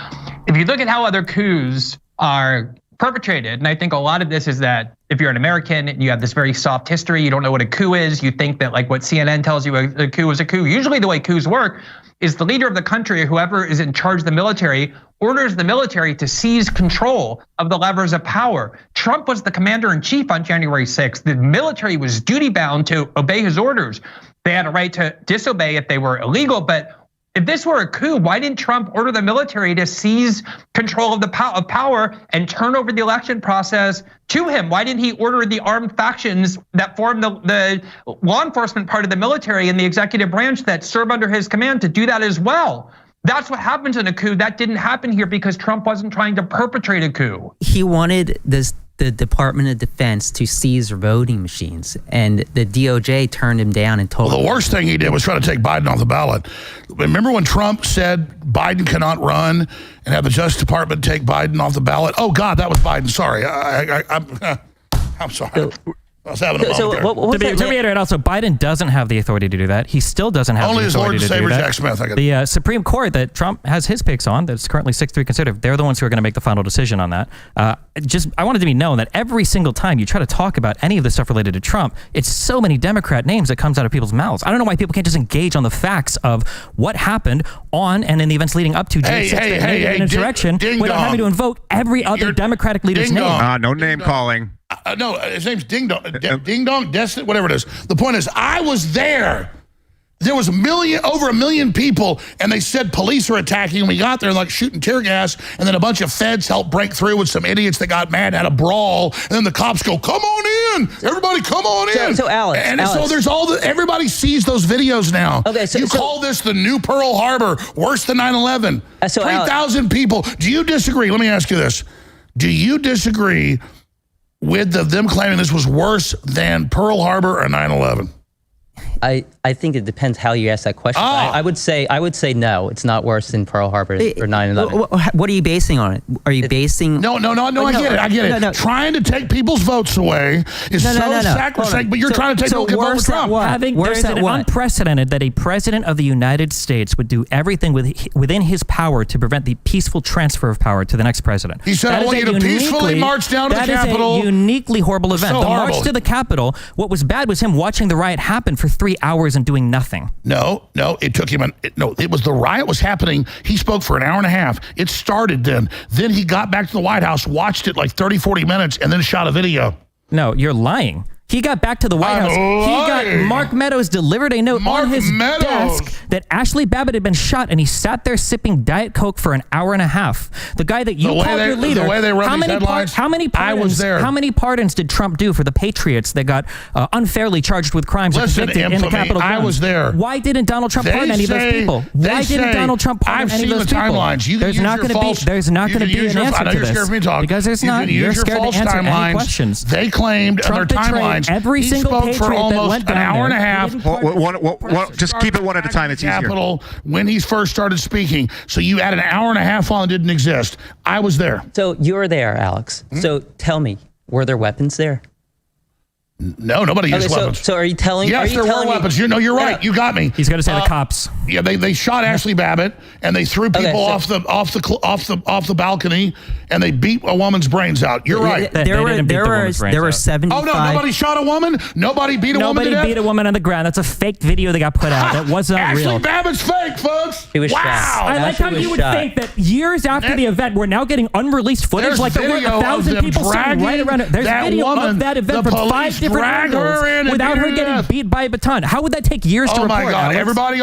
If you look at how other coups are perpetrated, and I think a lot of this is that if you're an American and you have this very soft history, you don't know what a coup is, you think that like what CNN tells you a coup is a coup. Usually the way coups work is the leader of the country or whoever is in charge of the military orders the military to seize control of the levers of power. Trump was the commander-in-chief on January 6th. The military was duty-bound to obey his orders. They had a right to disobey if they were illegal, but if this were a coup, why didn't Trump order the military to seize control of the power and turn over the election process to him? Why didn't he order the armed factions that form the law enforcement part of the military and the executive branch that serve under his command to do that as well? That's what happens in a coup. That didn't happen here because Trump wasn't trying to perpetrate a coup. He wanted the Department of Defense to seize voting machines, and the DOJ turned him down and told him. The worst thing he did was try to take Biden off the ballot. Remember when Trump said Biden cannot run and have the Justice Department take Biden off the ballot? Oh God, that was Biden. Sorry, I'm sorry. I was having a moment there. To reiterate, also, Biden doesn't have the authority to do that. He still doesn't have Only the his Lord authority and to do Savior that. Jack Smith. The Supreme Court that Trump has his picks on, that's currently 6-3 conservative, they're the ones who are going to make the final decision on that. I wanted to be known that every single time you try to talk about any of the stuff related to Trump, it's so many Democrat names that comes out of people's mouths. I don't know why people can't just engage on the facts of what happened on and in the events leading up to June 6th and insurrection without having to invoke every other Democratic leader's name. No name calling. No, his name's Ding Dong, Destin, whatever it is. The point is, I was there. There was over a million people, and they said police are attacking, and we got there like shooting tear gas, and then a bunch of feds helped break through with some idiots that got mad, had a brawl, and then the cops go, "Come on in, everybody, come on in." So Alex, so there's everybody sees those videos now. Okay, so call this the new Pearl Harbor, worse than 9/11. 3,000 people. Do you disagree? Let me ask you this: do you disagree with them claiming this was worse than Pearl Harbor or 9/11? I think it depends how you ask that question. I would say no, it's not worse than Pearl Harbor or 9/11. What are you basing on it? Are you basing? No, I get it. No. Trying to take people's votes away is sacrosanct, but you're trying to take people votes from Trump. There's an unprecedented that a president of the United States would do everything within his power to prevent the peaceful transfer of power to the next president. He said, "I want you to peacefully march down to the Capitol." That is a uniquely horrible event. The horrible. march to the Capitol, what was bad was him watching the riot happen for 3 hours and doing nothing. No, it took him. It was the riot was happening. He spoke for an hour and a half. It started then. Then he got back to the White House, watched it like 30, 40 minutes, and then shot a video. No, you're lying. He got back to the White House. He got Mark Meadows delivered a note on his desk that Ashley Babbitt had been shot, and he sat there sipping Diet Coke for an hour and a half. The guy that you called your leader. The way they run these headlines, I was there. How many pardons did Trump do for the patriots that got unfairly charged with crimes and convicted in the Capitol grounds? I was there. Why didn't Donald Trump pardon any of those people? Why didn't Donald Trump pardon any of those people? I've seen the timelines. There's not going to be an answer to this. Because there's not. You're scared to answer any questions. They claimed in their timelines. Every single for almost an hour and a half. Just keep it one at a time. It's easier. When he first started speaking. So you added an hour and a half on that didn't exist. I was there. So you're there, Alex. So tell me, were there weapons there? No, nobody used weapons. So are you telling? Yes, there were weapons. You're right. You got me. He's going to say the cops. Yeah, they shot Ashley Babbitt and they threw people off the balcony and they beat a woman's brains out. You're right. There were 75. Oh no, nobody shot a woman. Nobody beat a woman to death. Nobody beat a woman on the ground. That's a fake video that got put out. That was not real. Ashley Babbitt's fake, folks. He was shot. I like how you would think that years after the event, we're now getting unreleased footage. Like there were 1,000 people sitting right around it. There's video of that event from 5 different angles without her getting beat by a baton. How would that take years to report? Oh my God! Everybody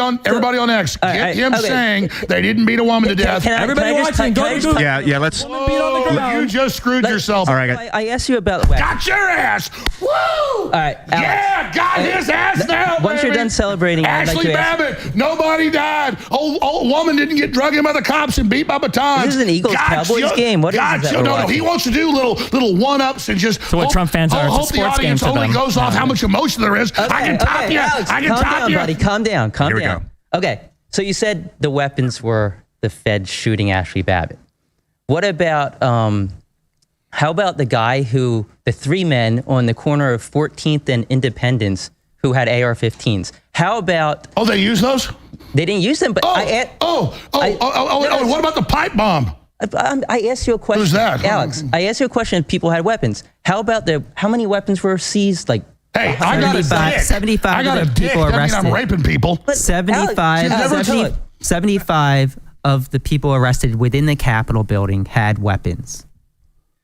on X, get him saying they didn't beat a woman to death. Everybody watching, go to Google. Yeah. Let's. You just screwed yourself. All right. I asked you about weapons. Got your ass. Woo! All right, Alex. Yeah, got his ass now. Once you're done celebrating, Ashley Babbitt, nobody died. Old woman didn't get drugged in by the cops and beat by batons. This is an Eagles-Cowboys game. What is that? No, he wants to do little one-ups and just. So what Trump fans are, it's a sports game to them. The audience only goes off how much emotion there is. I can top you. Alex, I can top you. Buddy. Calm down. Here we go. Okay, so you said the weapons were the Fed shooting Ashley Babbitt. What about how about the the 3 men on the corner of 14th and Independence who had AR-15s? How about? Oh, they use those? They didn't use them, but what about the pipe bomb? I asked you a question. Who's that? Alex, I asked you a question if people had weapons. How about how many weapons were seized? Like, hey, I got a dick. 75 I got a dick. people That means arrested. I'm raping people. 75 of the people arrested within the Capitol building had weapons.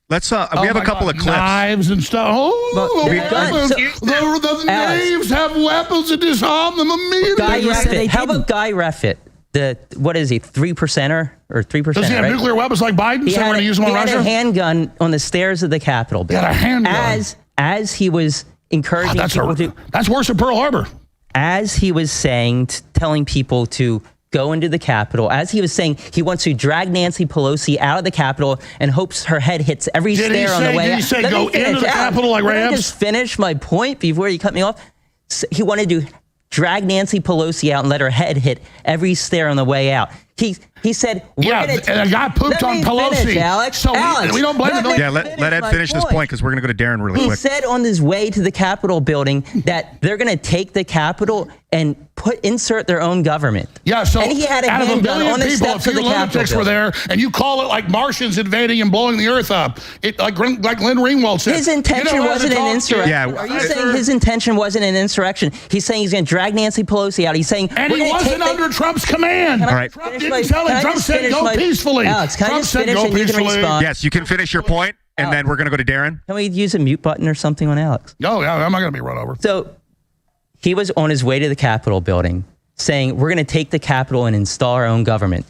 Let's. We have a couple of clips. Knives and stuff. The knaves have weapons and disarm them immediately. How about Guy Reffitt? What is he, 3%er or 3%? Does he have nuclear weapons like Biden? So we're going to use them on Russia? He had a handgun on the stairs of the Capitol building. He had a handgun. As he was encouraging people to. That's worse than Pearl Harbor. As he was telling people to go into the Capitol, as he was saying he wants to drag Nancy Pelosi out of the Capitol and hopes her head hits every stair on the way out. Did he say go into the Capitol like Rams? Let me just finish my point before you cut me off. He wanted to drag Nancy Pelosi out and let her head hit every stair on the way out. He said, and a guy pooped on Pelosi. Finish, Alex. So we don't blame the Yeah, let Ed finish this point because we're going to go to Darren really quick. He said on his way to the Capitol building that they're going to take the Capitol and insert their own government. Yeah, so and he had a out of a handgun billion on the people, steps a of few the Capitol lunatics were there, and you call it like Martians invading and blowing the earth up. Like Glen Greenwald said. His intention wasn't an insurrection. Yeah. Are you saying his intention wasn't an insurrection? He's saying he's going to drag Nancy Pelosi out. He's saying, and he wasn't under Trump's command. All right. Trump didn't tell him. Trump said go peacefully. Alex, can I Trump just said finish go and you can peacefully. respond? Yes, you can finish your point, and then we're going to go to Darren. Can we use a mute button or something on Alex? No, I'm not going to be run over. So he was on his way to the Capitol building saying, we're going to take the Capitol and install our own government.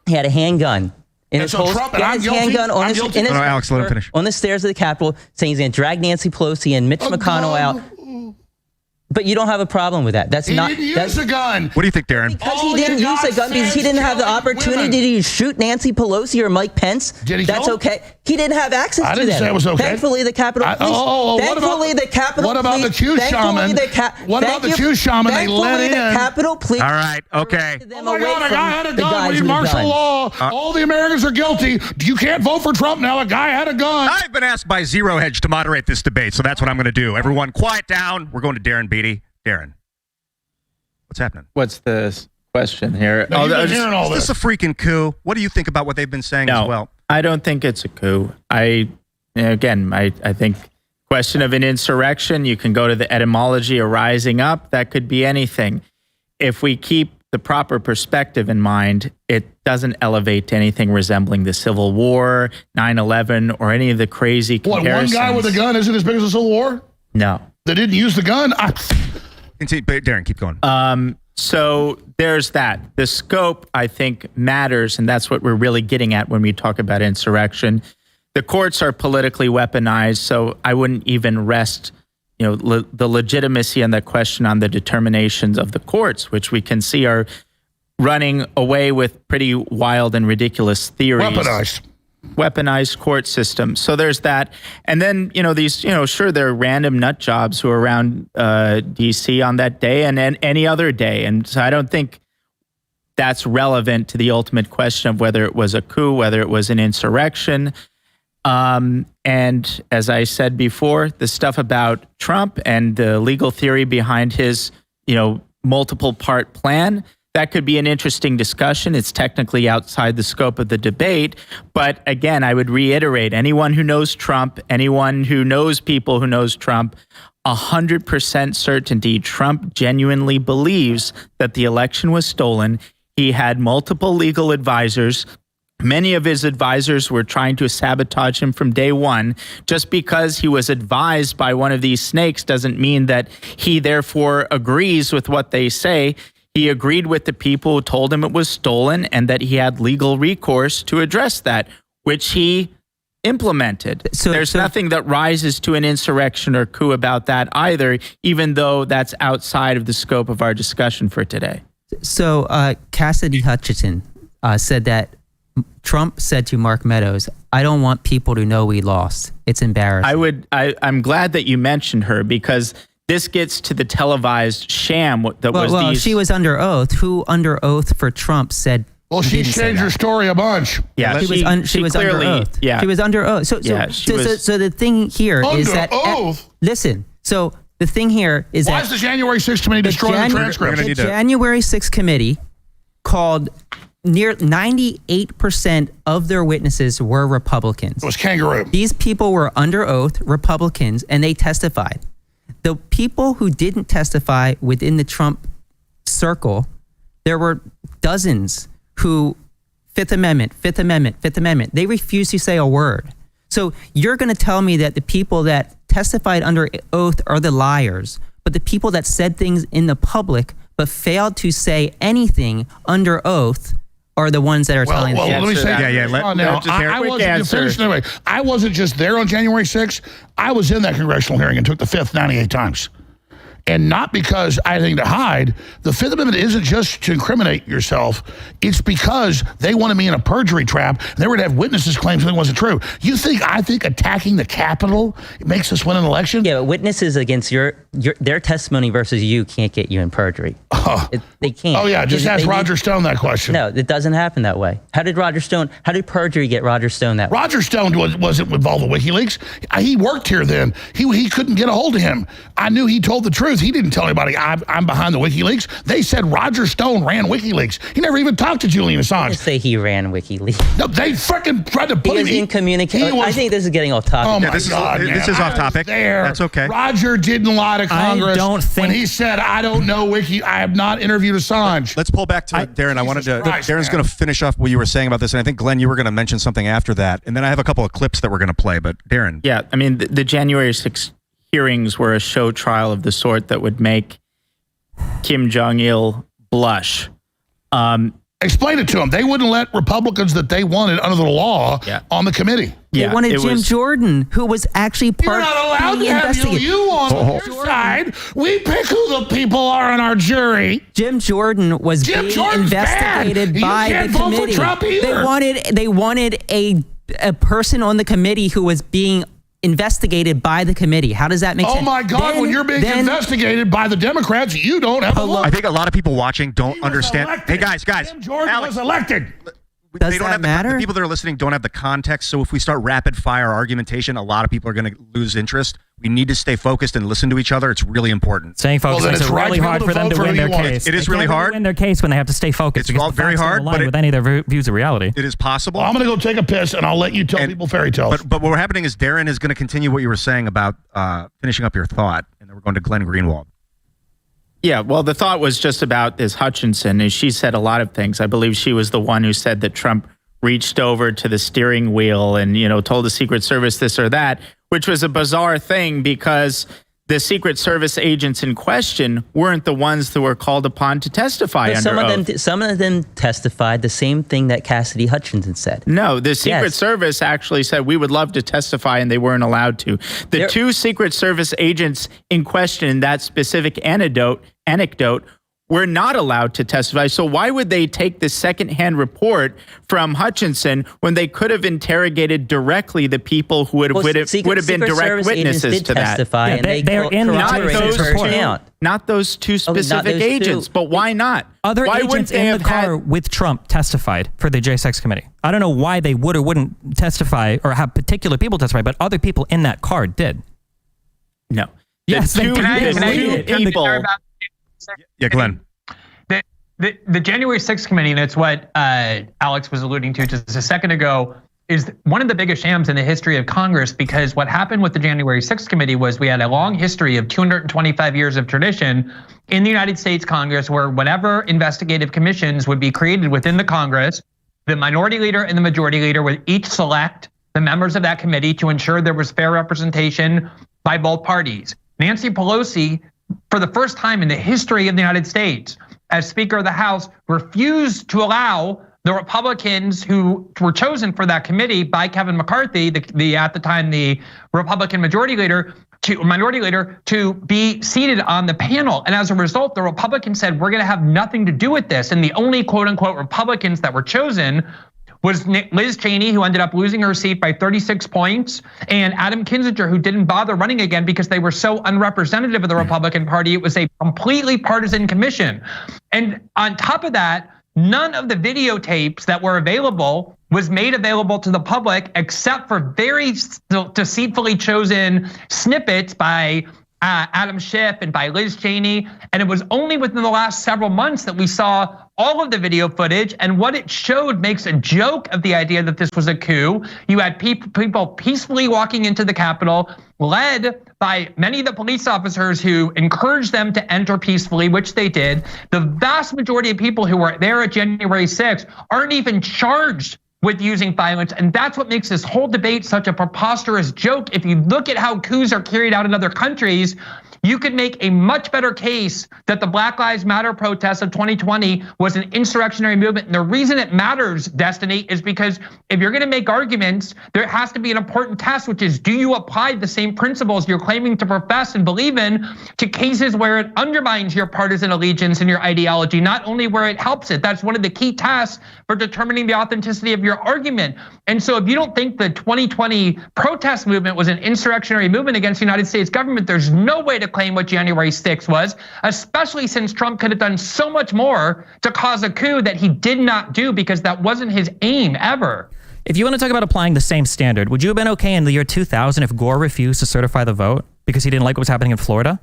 He had a handgun. In his Trump, and I'm guilty. Handgun on Alex, let him finish. On the stairs of the Capitol, saying he's going to drag Nancy Pelosi and Mitch McConnell out. But you don't have a problem with that. He didn't use a gun. What do you think, Darren? Because he didn't use a gun because he didn't have the opportunity to shoot Nancy Pelosi or Mike Pence. Did he That's kill him? okay. He didn't have access to them. I didn't say it was okay. Thankfully, the Capitol Police. What about the Q shaman? What about the Q shaman they let in? The Capitol Police. All right, okay. Oh my God, a guy had a gun. We martial law. All the Americans are guilty. You can't vote for Trump now. A guy had a gun. I've been asked by Zero Hedge to moderate this debate, so that's what I'm going to do. Everyone, quiet down. We're going to Darren Beatty. Darren, what's happening? What's the question here? No, you've been hearing all Is this a freaking coup? What do you think about what they've been saying as well? I don't think it's a coup. I think question of an insurrection, you can go to the etymology of rising up. That could be anything. If we keep the proper perspective in mind, it doesn't elevate to anything resembling the Civil War, 9/11, or any of the crazy comparisons. What, one guy with a gun isn't as big as the Civil War? No. They didn't use the gun? Darren, keep going. So there's that. The scope, I think, matters, and that's what we're really getting at when we talk about insurrection. The courts are politically weaponized, so I wouldn't even rest, the legitimacy and the question on the determinations of the courts, which we can see are running away with pretty wild and ridiculous theories. Weaponized court system. So there's that. And then, these, sure, there are random nut jobs who are around D.C. on that day and any other day. And so I don't think that's relevant to the ultimate question of whether it was a coup, whether it was an insurrection. And as I said before, the stuff about Trump and the legal theory behind his, multiple part plan, that could be an interesting discussion. It's technically outside the scope of the debate. But again, I would reiterate, anyone who knows Trump, anyone who knows people who knows Trump, 100% certainty Trump genuinely believes that the election was stolen. He had multiple legal advisors. Many of his advisors were trying to sabotage him from day one. Just because he was advised by one of these snakes doesn't mean that he therefore agrees with what they say. He agreed with the people who told him it was stolen and that he had legal recourse to address that, which he implemented. So there's nothing that rises to an insurrection or coup about that either, even though that's outside of the scope of our discussion for today. So Cassidy Hutchinson said that Trump said to Mark Meadows, "I don't want people to know we lost. It's embarrassing." I'm glad that you mentioned her because this gets to the televised sham that was these. She was under oath. Who under oath for Trump said? Well, she changed her story a bunch. Yeah, she was clearly, under oath. Yeah, she was under oath. So the thing here is that listen. So the thing here is why is the January 6th committee destroying the transcript? The January 6th committee called near 98% of their witnesses were Republicans. It was kangaroo. These people were under oath, Republicans, and they testified. The people who didn't testify within the Trump circle, there were dozens who Fifth Amendment. They refused to say a word. So you're going to tell me that the people that testified under oath are the liars, but the people that said things in the public but failed to say anything under oath are the ones that are telling the truth. Let me say, I wasn't just there on January 6th. I was in that congressional hearing and took the Fifth 98 times. And not because I had anything to hide. The Fifth Amendment isn't just to incriminate yourself. It's because they wanted me in a perjury trap. And they were to have witnesses claim something wasn't true. I think attacking the Capitol makes us win an election? Yeah, but witnesses against your their testimony versus you can't get you in perjury. They can't. Oh yeah, just ask Roger Stone that question. No, it doesn't happen that way. How did perjury get Roger Stone that way? Roger Stone wasn't involved with WikiLeaks. He worked here then. He couldn't get a hold of him. I knew he told the truth. He didn't tell anybody I'm behind the WikiLeaks. They said Roger Stone ran WikiLeaks. He never even talked to Julian Assange. They say he ran WikiLeaks. No, they freaking tried to put him in communication. I think this is getting off topic. Oh my God, this is off topic. That's okay. Roger didn't lie to Congress when he said, I don't know I have not interviewed Assange. Let's pull back to Darren. Darren's going to finish off what you were saying about this, and I think, Glenn, you were going to mention something after that, and then I have a couple of clips that we're going to play, but Darren. Yeah, I mean, the January 6th hearings were a show trial of the sort that would make Kim Jong-il blush. Explain it to them. They wouldn't let Republicans that they wanted under the law on the committee. They wanted Jim Jordan, who was actually part of the You're not allowed to have you on your side. We pick who the people are on our jury. Jim Jordan was being investigated by the committee. They wanted a person on the committee who was being investigated by the committee. How does that make sense? Oh my God, when you're being investigated by the Democrats, you don't have a vote. I think a lot of people watching don't understand. Elected. Hey, guys. Jim Jordan was elected. Does that matter? The people that are listening don't have the context, so if we start rapid fire argumentation, a lot of people are going to lose interest. We need to stay focused and listen to each other. It's really important. Staying focused makes it really hard for them to win their case. It is really hard. Win their case when they have to stay focused. It's all very hard, but with any of their views of reality. It is possible. Well, I'm going to go take a piss, and I'll let you tell people fairy tales. But what's happening is Darren is going to continue what you were saying about finishing up your thought, and then we're going to Glen Greenwald. Yeah, well, the thought was just about this Hutchinson, and she said a lot of things. I believe she was the one who said that Trump reached over to the steering wheel and, told the Secret Service this or that, which was a bizarre thing because the Secret Service agents in question weren't the ones that were called upon to testify under oath. Some of them testified the same thing that Cassidy Hutchinson said. No, the Secret Service actually said we would love to testify, and they weren't allowed to. The two Secret Service agents in question in that specific anecdote were not allowed to testify. So why would they take the secondhand report from Hutchinson when they could have interrogated directly the people who would have been direct witnesses to that? They're in not those two specific agents. But why not? Other agents in the car with Trump testified for the J6 committee. I don't know why they would or wouldn't testify or have particular people testify, but other people in that car did. No. Yes, Can I people. Yeah, Glenn. The January 6th committee, and it's what Alex was alluding to just a second ago, is one of the biggest shams in the history of Congress, because what happened with the January 6th committee was we had a long history of 225 years of tradition in the United States Congress where whatever investigative commissions would be created within the Congress, the minority leader and the majority leader would each select the members of that committee to ensure there was fair representation by both parties. Nancy Pelosi, for the first time in the history of the United States, as Speaker of the House, refused to allow the Republicans who were chosen for that committee by Kevin McCarthy, at the time the Republican minority leader, to be seated on the panel. And as a result, the Republicans said, we're going to have nothing to do with this. And the only quote unquote Republicans that were chosen was Liz Cheney, who ended up losing her seat by 36 points, and Adam Kinzinger, who didn't bother running again because they were so unrepresentative of the Republican Party. It was a completely partisan commission. And on top of that, none of the videotapes that were available was made available to the public except for very deceitfully chosen snippets by Adam Schiff and by Liz Cheney. And it was only within the last several months that we saw all of the video footage, and what it showed makes a joke of the idea that this was a coup. You had people peacefully walking into the Capitol, led by many of the police officers who encouraged them to enter peacefully, which they did. The vast majority of people who were there at January 6th aren't even charged with using violence. And that's what makes this whole debate such a preposterous joke. If you look at how coups are carried out in other countries, you could make a much better case that the Black Lives Matter protests of 2020 was an insurrectionary movement. And the reason it matters, Destiny, is because if you're gonna make arguments, there has to be an important test, which is, do you apply the same principles you're claiming to profess and believe in to cases where it undermines your partisan allegiance and your ideology, not only where it helps it. That's one of the key tests for determining the authenticity of your argument. And so if you don't think the 2020 protest movement was an insurrectionary movement against the United States government, there's no way to claim what January 6th was, especially since Trump could have done so much more to cause a coup that he did not do because that wasn't his aim ever. If you want to talk about applying the same standard, would you have been okay in the year 2000 if Gore refused to certify the vote because he didn't like what was happening in Florida?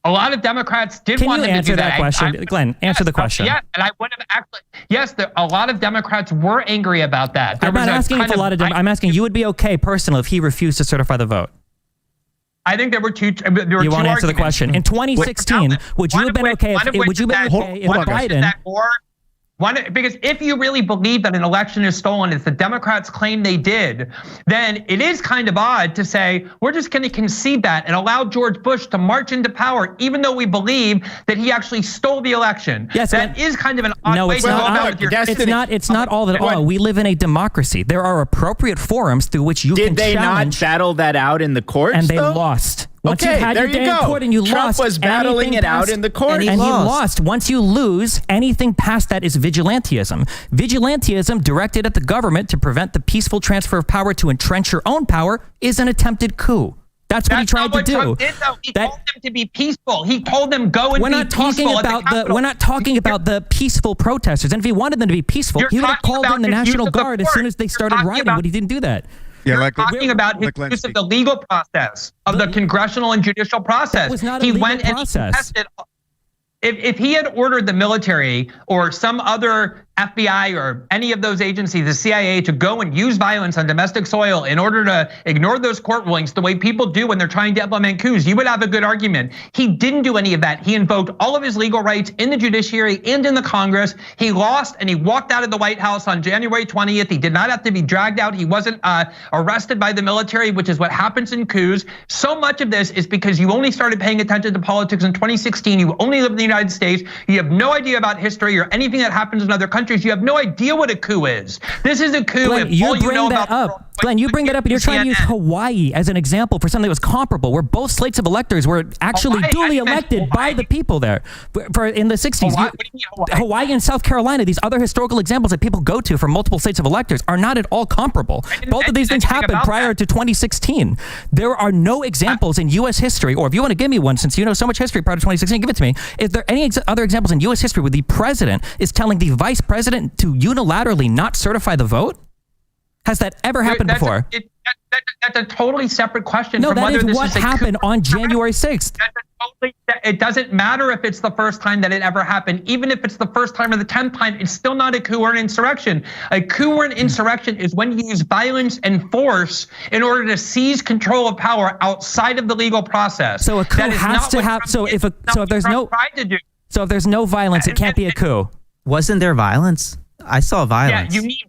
A lot of Democrats did Can want you him to answer do that question? Glenn, answer the question. Yeah, and I would have actually. Yes, a lot of Democrats were angry about that. I'm not asking if a lot of I'm asking you would be okay personally if he refused to certify the vote. I think there were two. You won't answer the question. In 2016, would you have been okay if Biden? Because if you really believe that an election is stolen, as the Democrats claim they did, then it is kind of odd to say, we're just going to concede that and allow George Bush to march into power, even though we believe that he actually stole the election. Yes, that is kind of an odd way to go about it. It's not all that all. We live in a democracy. There are appropriate forums through which you can challenge. Did they not battle that out in the courts, and they lost. Once you had your day in court and you lost, Trump was battling it out in the court, and he lost. Once you lose, anything past that is vigilantism. Vigilantism directed at the government to prevent the peaceful transfer of power to entrench your own power is an attempted coup. That's what he tried to do. Trump did, though. He told them to be peaceful. He told them go and be peaceful. We're not talking about the peaceful protesters. And if he wanted them to be peaceful, he would have called in the National Guard as soon as they started rioting, but he didn't do that. Yeah, You're talking about his use of the legal process, of the congressional and judicial process. It was not a legal process. And he contested. If he had ordered the military or some other FBI or any of those agencies, the CIA, to go and use violence on domestic soil in order to ignore those court rulings the way people do when they're trying to implement coups, you would have a good argument. He didn't do any of that. He invoked all of his legal rights in the judiciary and in the Congress. He lost and he walked out of the White House on January 20th. He did not have to be dragged out. He wasn't arrested by the military, which is what happens in coups. So much of this is because you only started paying attention to politics in 2016. You only live in the United States. You have no idea about history or anything that happens in other countries. You have no idea what a coup is. This is a coup. Glenn, you bring that up. Glenn, you bring that up, and you're trying to use Hawaii as an example for something that was comparable, where both slates of electors were actually duly elected by the people there. In the 60s, Hawaii and South Carolina, these other historical examples that people go to for multiple slates of electors are not at all comparable. Both of these things happened prior to 2016. There are no examples in U.S. history, or if you want to give me one, since you know so much history prior to 2016, give it to me. Is there any other examples in U.S. history where the president is telling the vice president to unilaterally not certify the vote? Has that ever happened before? That's a totally separate question. No, that is what happened on January 6th. It doesn't matter if it's the first time that it ever happened. Even if it's the first time or the 10th time, it's still not a coup or an insurrection. A coup or an insurrection is when you use violence and force in order to seize control of power outside of the legal process. So a coup has to have. So if there's no violence, it can't be a coup. Wasn't there violence? I saw violence. Yeah, you need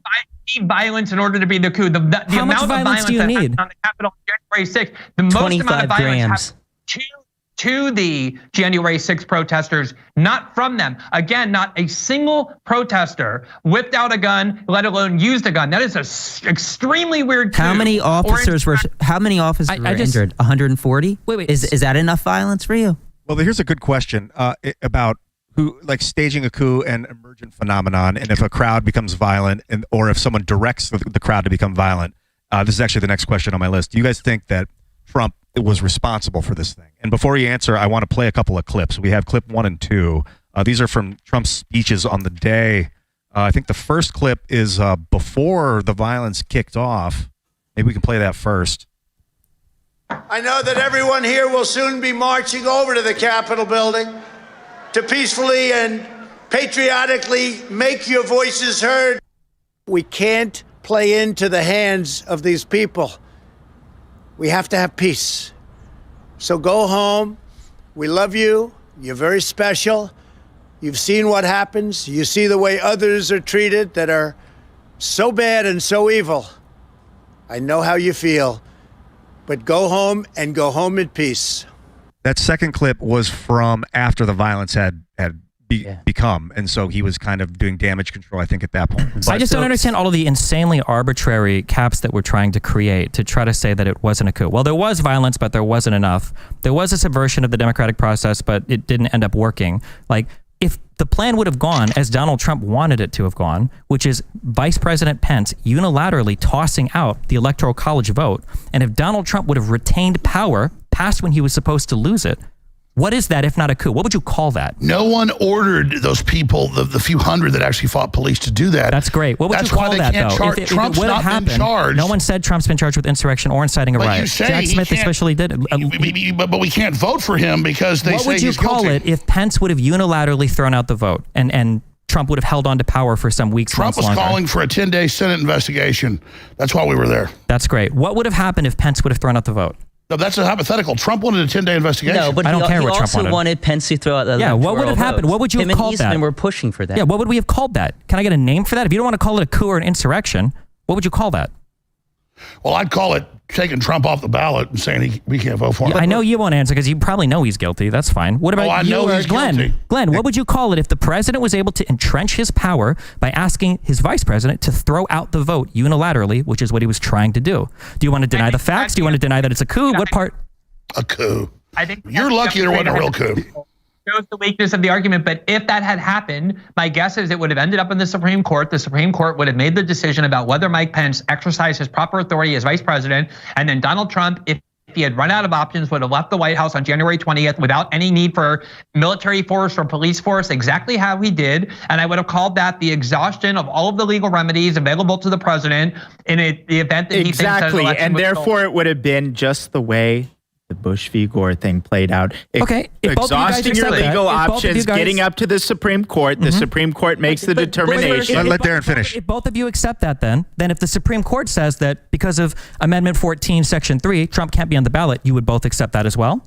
violence in order to be the coup. The How amount much of violence do you need? On the Capitol on January 6th, the most amount of violence to the January 6th protesters, not from them. Again, not a single protester whipped out a gun, let alone used a gun. That is an extremely weird coup. How many officers were injured? 140? Wait. Is that enough violence for you? Well, here's a good question about who, like, staging a coup and emergent phenomenon, and if a crowd becomes violent, or if someone directs the crowd to become violent. This is actually the next question on my list. Do you guys think that Trump was responsible for this thing? And before you answer, I want to play a couple of clips. We have clip 1 and 2. These are from Trump's speeches on the day. I think the first clip is before the violence kicked off. Maybe we can play that first. I know that everyone here will soon be marching over to the Capitol building to peacefully and patriotically make your voices heard. We can't play into the hands of these people. We have to have peace. So go home. We love you. You're very special. You've seen what happens. You see the way others are treated that are so bad and so evil. I know how you feel. But go home and go home in peace. That second clip was from after the violence had become, and so he was kind of doing damage control, I think, at that point. I just don't understand all of the insanely arbitrary caps that we're trying to create to try to say that it wasn't a coup. Well, there was violence, but there wasn't enough. There was a subversion of the democratic process, but it didn't end up working. Like, if the plan would have gone as Donald Trump wanted it to have gone, which is Vice President Pence unilaterally tossing out the Electoral College vote, and if Donald Trump would have retained power past when he was supposed to lose it. What is that if not a coup? What would you call that? No one ordered those people, the few hundred that actually fought police, to do that. That's great. What would you call that, though? If Trump's not been charged. No one said Trump's been charged with insurrection or inciting a riot. Jack Smith especially did it. But we can't vote for him because they say he's guilty. What would you call it if Pence would have unilaterally thrown out the vote and Trump would have held on to power for some weeks, Trump was longer? calling for a 10-day Senate investigation. That's why we were there. That's great. What would have happened if Pence would have thrown out the vote? No, that's a hypothetical. Trump wanted a 10-day investigation. No, but I don't care what he Trump also wanted Pence to throw out the what would have happened? What would you have called that? Him and Eastman were pushing for that. Yeah, what would we have called that? Can I get a name for that? If you don't want to call it a coup or an insurrection, what would you call that? Well, I'd call it taking Trump off the ballot and saying we can't vote for him. I know you won't answer because you probably know he's guilty. That's fine. What about you or Glenn? Guilty. Glenn, what would you call it if the president was able to entrench his power by asking his vice president to throw out the vote unilaterally, which is what he was trying to do? Do you want to deny the facts? Do you want to deny that it's a coup? What part? A coup. I think you're lucky there wasn't a real coup. Shows the weakness of the argument, but if that had happened, my guess is it would have ended up in the Supreme Court. The Supreme Court would have made the decision about whether Mike Pence exercised his proper authority as vice president, and then Donald Trump, if he had run out of options, would have left the White House on January 20th without any need for military force or police force, exactly how he did. And I would have called that the exhaustion of all of the legal remedies available to the president in the event that he thinks that an election and was therefore stolen. it would have been just the way the Bush v. Gore thing played out. Okay, Exhausting your legal options, getting up to the Supreme Court. The Supreme Court makes the determination. Let Darren finish. If both of you accept that, then if the Supreme Court says that because of Amendment 14, Section 3, Trump can't be on the ballot, you would both accept that as well?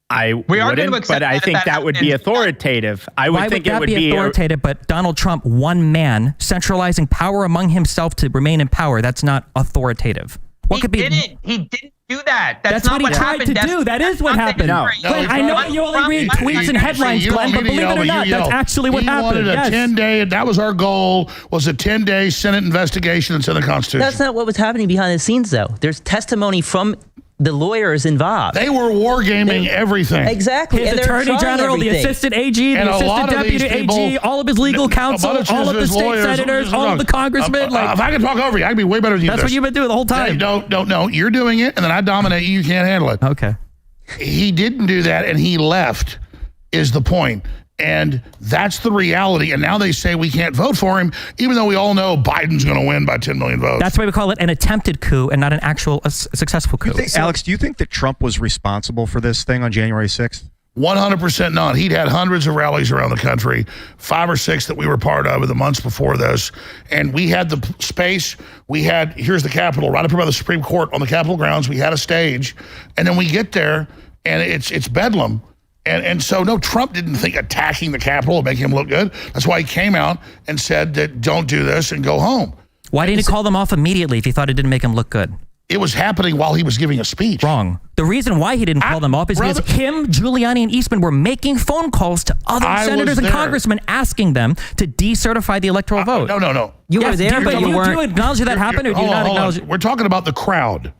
I wouldn't, but I think that would be authoritative. I would think it would be authoritative, but Donald Trump, one man, centralizing power among himself to remain in power, that's not authoritative. What could be? He didn't do that. That's what not he what tried happened. to do. That is what happened. No. Glenn, I know you only read tweets and headlines, Glenn, but believe it or not, that's actually what happened. He wanted a 10-day, that was our goal, was a 10-day Senate investigation into the Constitution. That's not what was happening behind the scenes, though. There's testimony from the lawyers involved. They were wargaming everything. Exactly. His attorney general, everything. the assistant AG, the assistant deputy AG, all of his legal counsel, all of the state senators, all of the congressmen. If I can talk over you, I can be way better than you. That's what you've been doing the whole time. No. You're doing it, and then I dominate you. You can't handle it. Okay. He didn't do that, and he left, is the point. And that's the reality. And now they say we can't vote for him, even though we all know Biden's going to win by 10 million votes. That's why we call it an attempted coup and not an actual successful coup. Alex, do you think that Trump was responsible for this thing on January 6th? 100% not. He'd had hundreds of rallies around the country, 5 or 6 that we were part of in the months before this. And we had the space. Here's the Capitol, right up here by the Supreme Court on the Capitol grounds. We had a stage. And then we get there, and it's bedlam. And so, no, Trump didn't think attacking the Capitol would make him look good. That's why he came out and said that don't do this and go home. Why didn't he call them off immediately if he thought it didn't make him look good? It was happening while he was giving a speech. Wrong. The reason why he didn't call them off is because him, Giuliani, and Eastman were making phone calls to other senators and congressmen asking them to decertify the electoral vote. No. You were there, but you weren't. Do you acknowledge that happened, or do you not acknowledge it? We're talking about the crowd.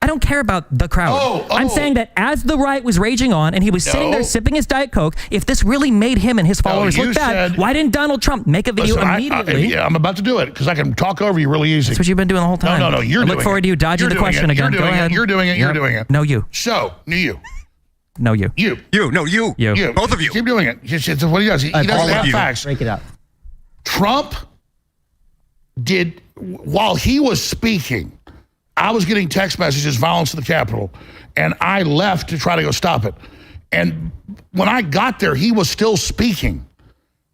I don't care about the crowd. I'm saying that as the riot was raging on and he was sitting there sipping his Diet Coke, if this really made him and his followers look bad, why didn't Donald Trump make a video immediately? I'm about to do it because I can talk over you really easy. That's what you've been doing the whole time. No, you're doing it. I look forward to you dodging the question again. Go ahead. You're doing it. You're doing it. No, you. So, you. No, you. You. No, you. Both of you. Keep doing it. It's what he does. He doesn't have facts. Break it up. Trump did, while he was speaking, I was getting text messages, violence in the Capitol, and I left to try to go stop it. And when I got there, he was still speaking.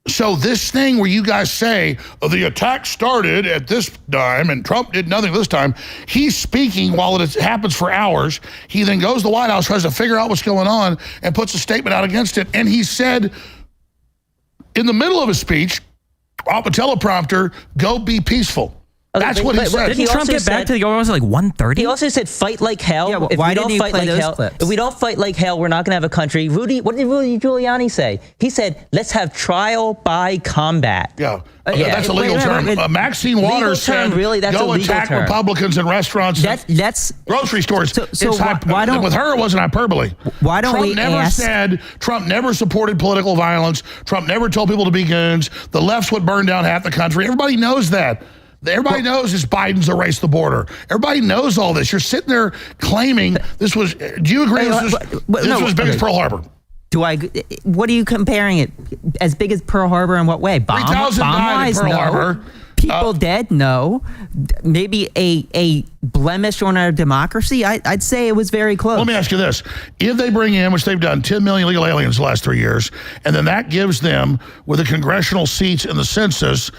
So this thing where you guys say, the attack started at this time and Trump did nothing this time, he's speaking while it happens for hours. He then goes to the White House, tries to figure out what's going on, and puts a statement out against it. And he said, in the middle of his speech, off a teleprompter, go be peaceful. That's what he said. Didn't Trump get back to the was like 1:30? He also said, "Fight like hell." Yeah, if why we didn't don't you fight play like those hell, clips? if we don't fight like hell, we're not going to have a country. What did Rudy Giuliani say? He said, "Let's have trial by combat." Yeah. That's a legal term. Maxine Waters said, go attack Republicans in restaurants, that's grocery stores. So why don't, with her, it wasn't hyperbole. Why don't we ask? Trump never supported political violence. Trump never told people to be goons. The left's would burn down half the country. Everybody knows that. Everybody knows it's Biden's erased the border. Everybody knows all this. You're sitting there claiming this was. Do you agree this was big as Pearl Harbor? What are you comparing it? As big as Pearl Harbor in what way? 3,000 died in Pearl Harbor. People dead? No. Maybe a blemish on our democracy? I'd say it was very close. Let me ask you this. If they bring in, which they've done, 10 million illegal aliens the last 3 years, and then that gives them, with the congressional seats in the census,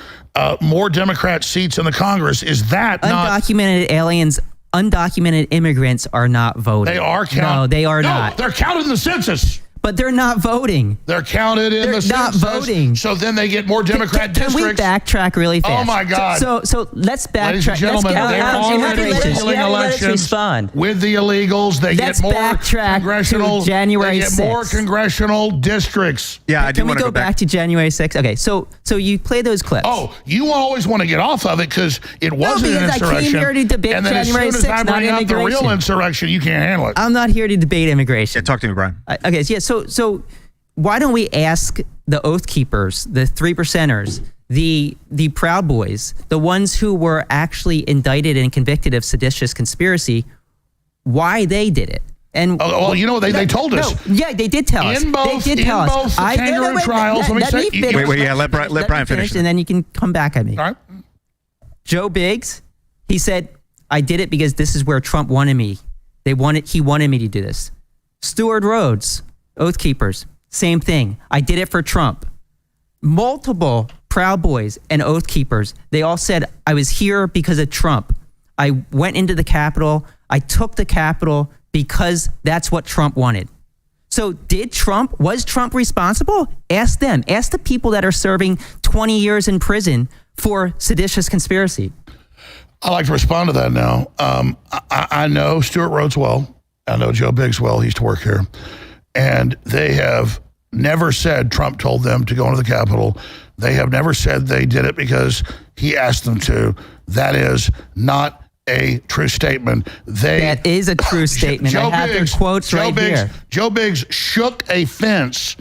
more Democrat seats in the Congress, is that undocumented aliens, undocumented immigrants are not voting. They are counted. No, they are not. They're counted in the census. But they're not voting. They're counted in the census. They're not voting. So then they get more Democrat districts. Can we backtrack really fast? Oh, my God. So let's backtrack. Ladies and gentlemen, they're already stealing elections with the illegals. They get more congressional. January 6th. They get more congressional districts. Yeah, I do want to go back to January 6th? Okay, so you play those clips. Oh, you always want to get off of it because it wasn't an insurrection. I came here to debate and then January 6th, as soon as I bring up the real insurrection, you can't handle it. I'm not here to debate immigration. Yeah, talk to me, Brian. Okay, yeah, so why don't we ask the Oath Keepers, the 3%ers, the Proud Boys, the ones who were actually indicted and convicted of seditious conspiracy, why they did it? And well, you know, they told us. No, yeah, they did tell us. In both the kangaroo trials. Let Brian finish. And then you can come back at me. All right. Joe Biggs, he said, I did it because this is where Trump wanted me. He wanted me to do this. Stuart Rhodes, Oath Keepers, same thing. I did it for Trump. Multiple Proud Boys and Oath Keepers, they all said, I was here because of Trump. I went into the Capitol. I took the Capitol because that's what Trump wanted. So was Trump responsible? Ask them. Ask the people that are serving 20 years in prison for seditious conspiracy. I'd like to respond to that now. I know Stuart Rhodes well. I know Joe Biggs well. He used to work here. And they have never said Trump told them to go into the Capitol. They have never said they did it because he asked them to. That is not a true statement. That is a true statement. I have their quotes right here. Joe Biggs shook a fence.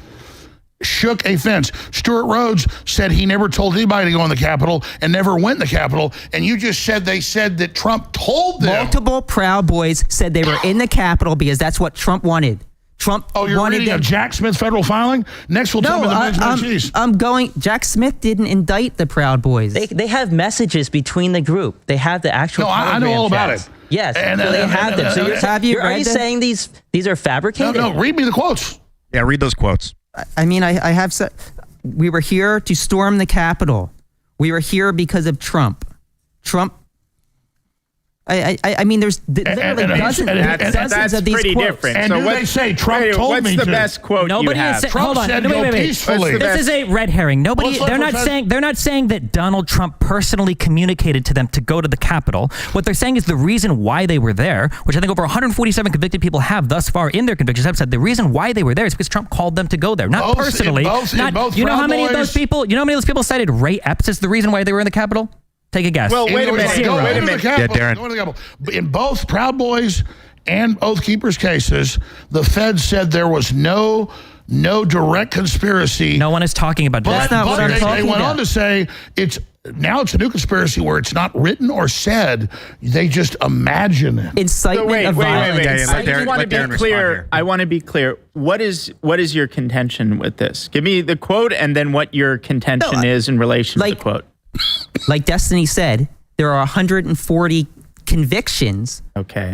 Stuart Rhodes said he never told anybody to go in the Capitol and never went in the Capitol. And you just said they said that Trump told them. Multiple Proud Boys said they were in the Capitol because that's what Trump wanted. You're reading a Jack Smith federal filing? Next we'll tell me the cheese. Jack Smith didn't indict the Proud Boys. They have messages between the group. They have the actual I know all about it. Yes, so they have them. So are you saying these are fabricated? No, read me the quotes. Yeah, read those quotes. I mean, I have said, we were here to storm the Capitol. We were here because of Trump. I mean, there's literally dozens of these pretty quotes. Different. And so they say Trump told me to? What's the best quote Nobody you have? Trump said go peacefully. This is a red herring. They're not saying that Donald Trump personally communicated to them to go to the Capitol. What they're saying is the reason why they were there, which I think over 147 convicted people have thus far in their convictions, have said the reason why they were there is because Trump called them to go there, not personally. You know how many of those people cited Ray Epps as the reason why they were in the Capitol? Take a guess. Well, wait a minute. Yeah, Darren. In both Proud Boys and Oath Keepers cases, the Fed said there was no direct conspiracy. No one is talking about that. That's not what I'm talking about. They went on to say it's a new conspiracy where it's not written or said. They just imagine it. Incitement of violence. I want to be clear. What is your contention with this? Give me the quote and then what your contention is in relation to the quote. Like Destiny said, there are 140 convictions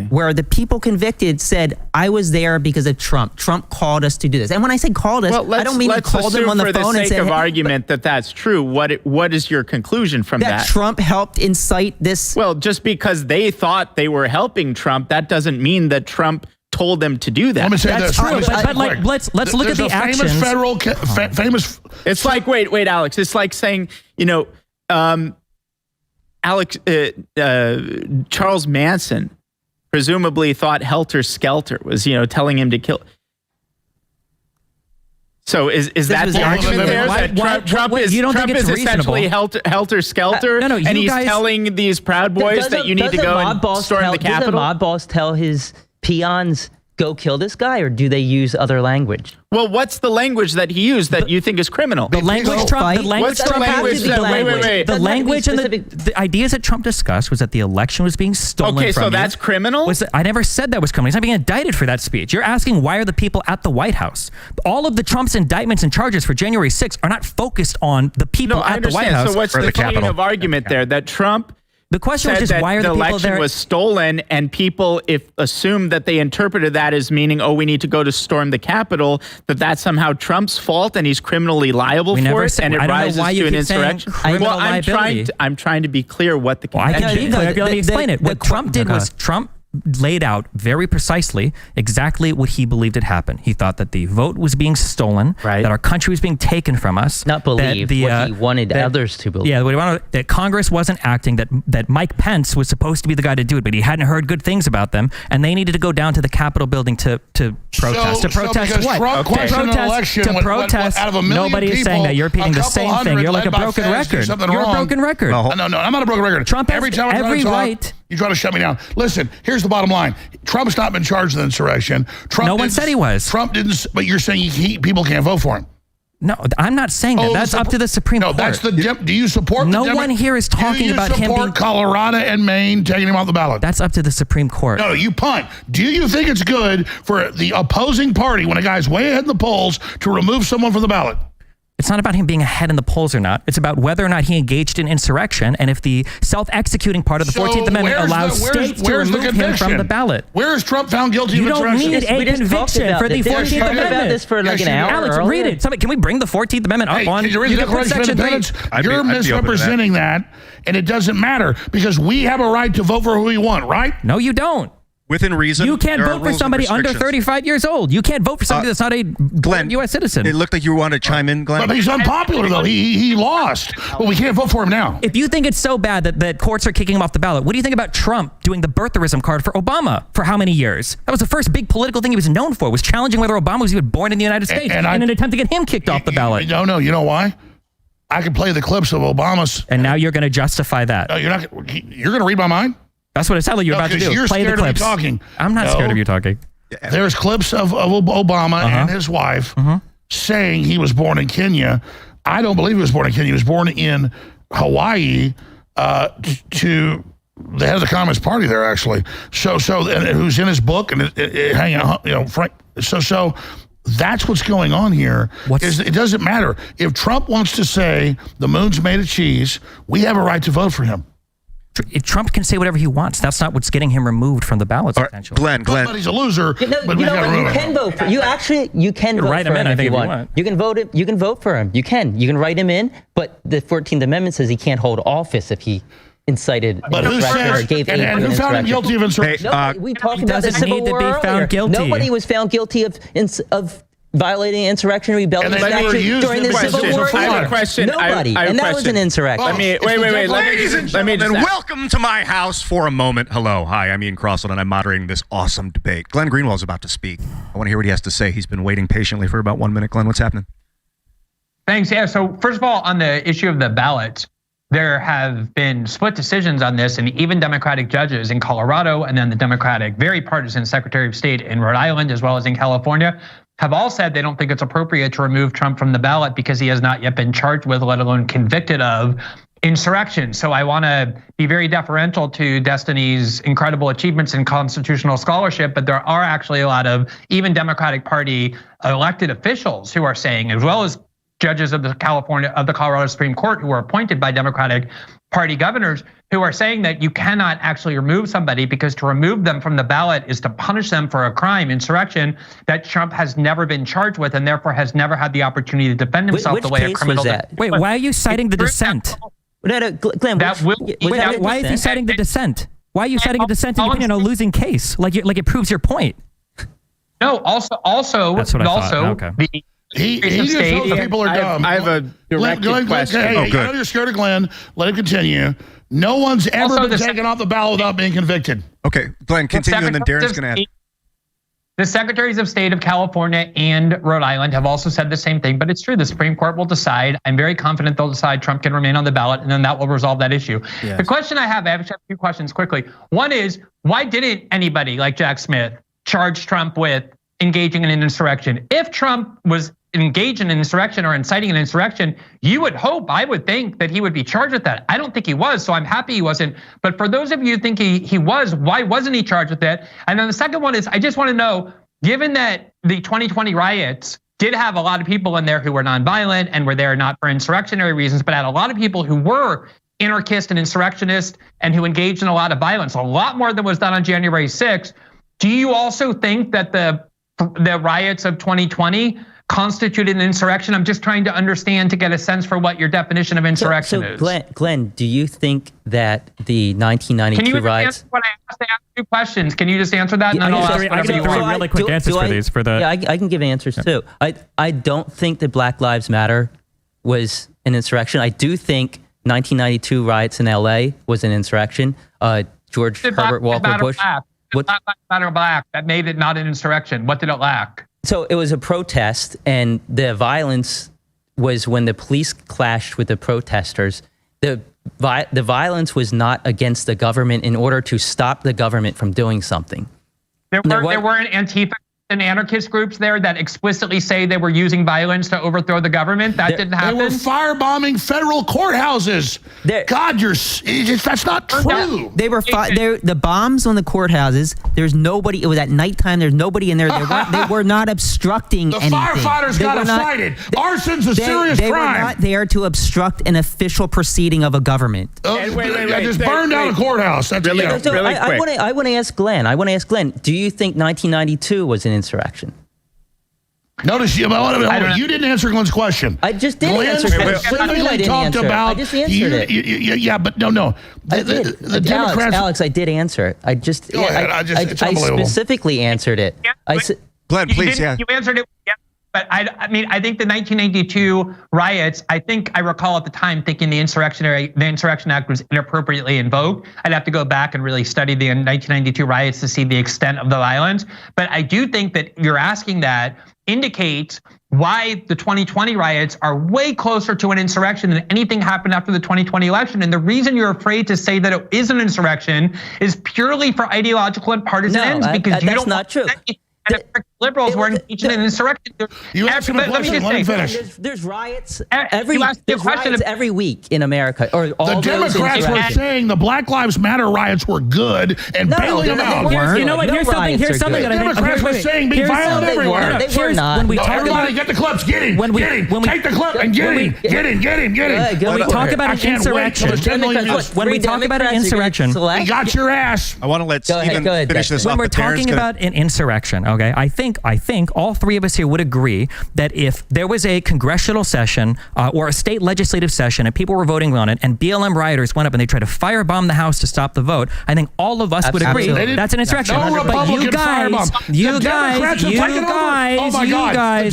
where the people convicted said, I was there because of Trump. Trump called us to do this. And when I say called us, I don't mean to call them on the phone and say, for the sake of argument that that's true, what is your conclusion from that? That Trump helped incite this? Well, just because they thought they were helping Trump, that doesn't mean that Trump told them to do that. Let me say that's true. But let's look at the actions. Famous. It's like wait, Alex. It's like saying, Charles Manson presumably thought Helter Skelter was, telling him to kill. So is that the argument there? Trump is essentially Helter Skelter, and he's telling these Proud Boys that you need to go and storm the Capitol? Doesn't mob boss tell his peons go kill this guy, or do they use other language? Well, what's the language that he used that you think is criminal? The language Trump, What's the language that, wait. The language and the ideas that Trump discussed was that the election was being stolen Okay, from so you. that's criminal? I never said that was criminal. He's not being indicted for that speech. You're asking why are the people at the White House? All of the Trump's indictments and charges for January 6th are not focused on the people at the White House. So what's the chain of argument there? That Trump the question was said just that why are the people election there? was stolen, and people assumed that they interpreted that as meaning, oh, we need to go to storm the Capitol, that somehow Trump's fault and he's criminally liable for it, and it rises to an insurrection. Well, I'm trying to be clear what the I contention can is. let me explain it. What Trump did was Trump laid out very precisely exactly what he believed had happened. He thought that the vote was being stolen, that our country was being taken from us. Not believe, what he wanted others to believe. Yeah, what he wanted, that Congress wasn't acting, that Mike Pence was supposed to be the guy to do it, but he hadn't heard good things about them, and they needed to go down to the Capitol building to protest. To protest what? Trump To protest. Out of a million Nobody is saying that. You're repeating the same thing. You're like a broken record. You're a broken record. No, I'm not a broken record. Trump has every right. You try to shut me down. Listen, here's the bottom line. Trump's not been charged with insurrection. No one said he was. Trump didn't, but you're saying people can't vote for him. No, I'm not saying that. That's up to the Supreme Court. No, that's the. Do you support? No one here is talking about him being. Do you support Colorado and Maine taking him off the ballot? That's up to the Supreme Court. No, you punt. Do you think it's good for the opposing party, when a guy's way ahead in the polls, to remove someone from the ballot? It's not about him being ahead in the polls or not. It's about whether or not he engaged in insurrection, and if the self-executing part of the 14th Amendment allows states to remove him from the ballot. Where is Trump found guilty of insurrection? You don't need a conviction for the 14th Amendment. About this for like an hour. Alex, read it. Can we bring the 14th Amendment up on? Can you read the Declaration of Independence? You're misrepresenting that, and it doesn't matter because we have a right to vote for who we want, right? No, you don't. Within reason. You can't vote for somebody under 35 years old. You can't vote for somebody that's not a Glenn, U.S. citizen. It looked like you wanted to chime in, Glenn. But he's unpopular, though. He lost. But we can't vote for him now. If you think it's so bad that courts are kicking him off the ballot, what do you think about Trump doing the birtherism card for Obama for how many years? That was the first big political thing he was known for, was challenging whether Obama was even born in the United States in an attempt to get him kicked off the ballot. No, you know why? I can play the clips of Obama's. And now you're going to justify that. No, you're not. You're going to read my mind? That's what it sounded like you're about to do. You're Play the scared of me clips. talking. I'm not scared of you talking. There's clips of Obama and his wife saying he was born in Kenya. I don't believe he was born in Kenya. He was born in Hawaii to the head of the Communist Party there, actually. So and who's in his book and hanging out, Frank. So that's what's going on here. It doesn't matter. If Trump wants to say the moon's made of cheese, we have a right to vote for him. Trump can say whatever he wants. That's not what's getting him removed from the ballots, potentially. Glenn. But he's a loser. You can vote for. You can vote for him if you want. You can vote it. You can vote for him. You can write him in. But the 14th Amendment says he can't hold office if he incited insurrection or gave aid and who found him guilty of insurrection? We talked about the Civil War earlier. Nobody was found guilty of violating insurrection and rebellion statute during the Civil War. I have a question. Nobody. And that was an insurrection. Wait. Ladies and gentlemen, welcome to my house for a moment. Hello. Hi, I'm Ian Crossland, and I'm moderating this awesome debate. Glen Greenwald is about to speak. I want to hear what he has to say. He's been waiting patiently for about 1 minute. Glenn, what's happening? Thanks. Yeah, so first of all, on the issue of the ballots, there have been split decisions on this, and even Democratic judges in Colorado and then the Democratic, very partisan Secretary of State in Rhode Island, as well as in California, have all said they don't think it's appropriate to remove Trump from the ballot because he has not yet been charged with, let alone convicted of, insurrection. So I want to be very deferential to Destiny's incredible achievements in constitutional scholarship, but there are actually a lot of even Democratic Party elected officials who are saying, as well as judges of the Colorado Supreme Court who were appointed by Democratic Party governors, who are saying that you cannot actually remove somebody because to remove them from the ballot is to punish them for a crime, insurrection, that Trump has never been charged with and therefore has never had the opportunity to defend himself the way a criminal did. Wait, why are you citing the dissent? Glenn, why is he citing the dissent? Why are you citing a dissenting opinion on a losing case? Like it proves your point. No, also, that's what I thought. Okay. He just knows that people are dumb. I have a direct question. I know you're scared of Glenn. Let it continue. No one's ever been taken off the ballot without being convicted. Okay, Glenn, continue, and then Darren's going to add. The Secretaries of State of California and Rhode Island have also said the same thing, but it's true. The Supreme Court will decide. I'm very confident they'll decide Trump can remain on the ballot, and then that will resolve that issue. Yes. The question I have actually a few questions quickly. One is, why didn't anybody like Jack Smith charge Trump with engaging in an insurrection. If Trump was engaged in an insurrection or inciting an insurrection, you would hope, I would think, that he would be charged with that. I don't think he was, so I'm happy he wasn't. But for those of you who think he was, why wasn't he charged with it? And then the second one is, I just want to know, given that the 2020 riots did have a lot of people in there who were nonviolent and were there not for insurrectionary reasons, but had a lot of people who were anarchist and insurrectionist and who engaged in a lot of violence, a lot more than was done on January 6th. Do you also think that the riots of 2020 constituted an insurrection? I'm just trying to understand, to get a sense for what your definition of insurrection is. Glenn, do you think that the 1992 riots? Answer what I asked? I asked 2 questions. Can you just answer that? And then I'll ask whatever you want. Really quick answers for these. Yeah, I can give answers too. I don't think that Black Lives Matter was an insurrection. I do think 1992 riots in LA was an insurrection. George Herbert Walker Bush. What Black Lives Matter black that made it not an insurrection? What did it lack? So it was a protest, and the violence was when the police clashed with the protesters. The violence was not against the government in order to stop the government from doing something. There weren't Antifa and anarchist groups there that explicitly say they were using violence to overthrow the government. That didn't happen. They were firebombing federal courthouses. God, that's not true. They were the bombs on the courthouses. There's nobody. It was at nighttime. There's nobody in there. They were not obstructing anything. The firefighters got to fight it. Arson's a serious crime. They were not there to obstruct an official proceeding of a government. Wait, just burn down a courthouse. That's really quick. I want to ask Glenn. Do you think 1992 was an insurrection? Notice you didn't answer Glenn's question. I just did answer it. Specifically talked about. I just answered it. Yeah, but no. The Democrats. Alex, I did answer it. I specifically answered it. Glenn, please, You answered it. Yeah. But I think the 1982 riots, I recall at the time thinking the Insurrection Act was inappropriately invoked. I'd have to go back and really study the 1992 riots to see the extent of the violence. But I do think that you're asking that indicates why the 2020 riots are way closer to an insurrection than anything happened after the 2020 election. And the reason you're afraid to say that it is an insurrection is purely for ideological and partisan ends, because you that's don't not true. Liberals were engaged in an insurrection. You asked him a question. Let him finish. There's riots every week in America. Or all the Democrats were saying the Black Lives Matter riots were good and bailing them out. You know what? Here's something that I think. Democrats were saying be violent everywhere. They were not. Everybody get the clips. Get him. Take the clip and get him. When we talk about an insurrection, he got your ass. I want to let Stephen finish this up. When we're talking about an insurrection, okay, I think all 3 of us here would agree that if there was a congressional session or a state legislative session and people were voting on it and BLM rioters went up and they tried to firebomb the House to stop the vote, I think all of us would agree that's an insurrection. But you guys,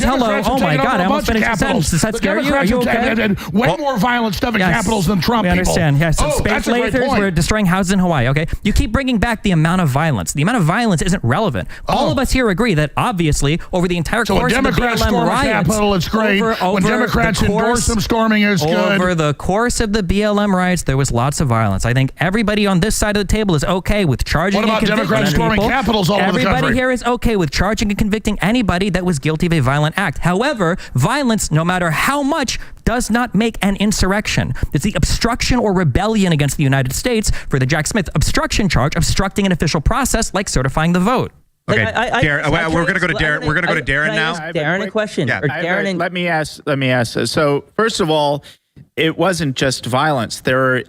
hello, oh my God, I almost finished the sentence. Does that scare you? Are you okay? Way more violent stuff in capitals than Trump people. We understand, yes. Space lasers, we're destroying houses in Hawaii, okay? You keep bringing back the amount of violence. The amount of violence isn't relevant. All of us here agree that obviously over the entire course of the BLM riots, it's great. When Democrats endorse them storming, it's good. Over the course of the BLM riots, there was lots of violence. I think everybody on this side of the table is okay with charging and convicting Democrats storming people. capitals all over the country? Everybody here is okay with charging and convicting anybody that was guilty of a violent act. However, violence, no matter how much, does not make an insurrection. It's the obstruction or rebellion against the United States for the Jack Smith obstruction charge, obstructing an official process like certifying the vote. Okay, Darren, we're going to go to Darren. We're going to go to Darren now. Darren, a question. Yeah. Let me ask. So first of all, it wasn't just violence. There are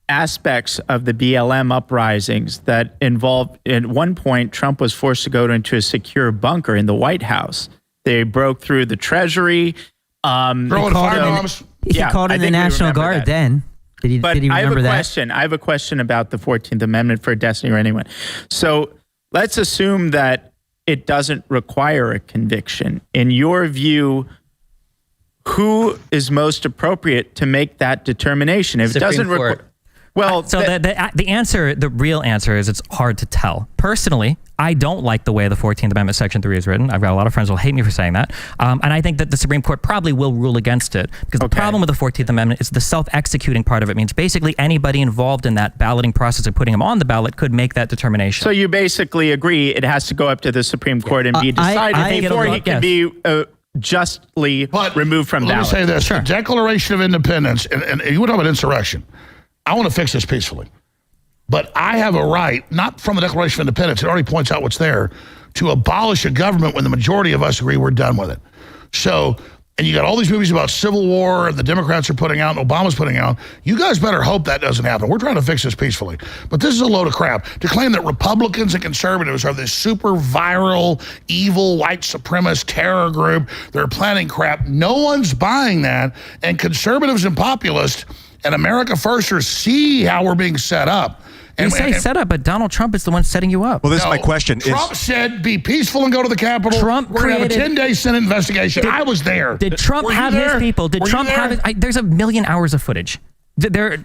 aspects of the BLM uprisings that involved. At one point, Trump was forced to go into a secure bunker in the White House. They broke through the Treasury. He called in the National Guard then. Did he remember that? I have a question about the 14th Amendment for Destiny or anyone. So let's assume that it doesn't require a conviction. In your view, who is most appropriate to make that determination? If it doesn't require, Well, So the answer, the real answer is it's hard to tell. Personally, I don't like the way the 14th Amendment Section 3 is written. I've got a lot of friends who will hate me for saying that. And I think that the Supreme Court probably will rule against it because the problem with the 14th Amendment is the self-executing part of it means basically anybody involved in that balloting process of putting him on the ballot could make that determination. So you basically agree it has to go up to the Supreme Court and be decided before he can be justly removed from ballot. Let me say this. The Declaration of Independence, and you were talking about insurrection. I want to fix this peacefully. But I have a right, not from the Declaration of Independence, it already points out what's there, to abolish a government when the majority of us agree we're done with it. So, and you got all these movies about Civil War the Democrats are putting out and Obama's putting out. You guys better hope that doesn't happen. We're trying to fix this peacefully. But this is a load of crap. To claim that Republicans and conservatives are this super viral, evil, white supremacist terror group, they're planning crap. No one's buying that. And conservatives and populists and America Firsters see how we're being set up. You say set up, but Donald Trump is the one setting you up. Well, this is my question. Trump said, be peaceful and go to the Capitol. Trump We're going to have a 10-day Senate investigation. I was there. Did Trump have his people? Did Trump have there's a million hours of footage.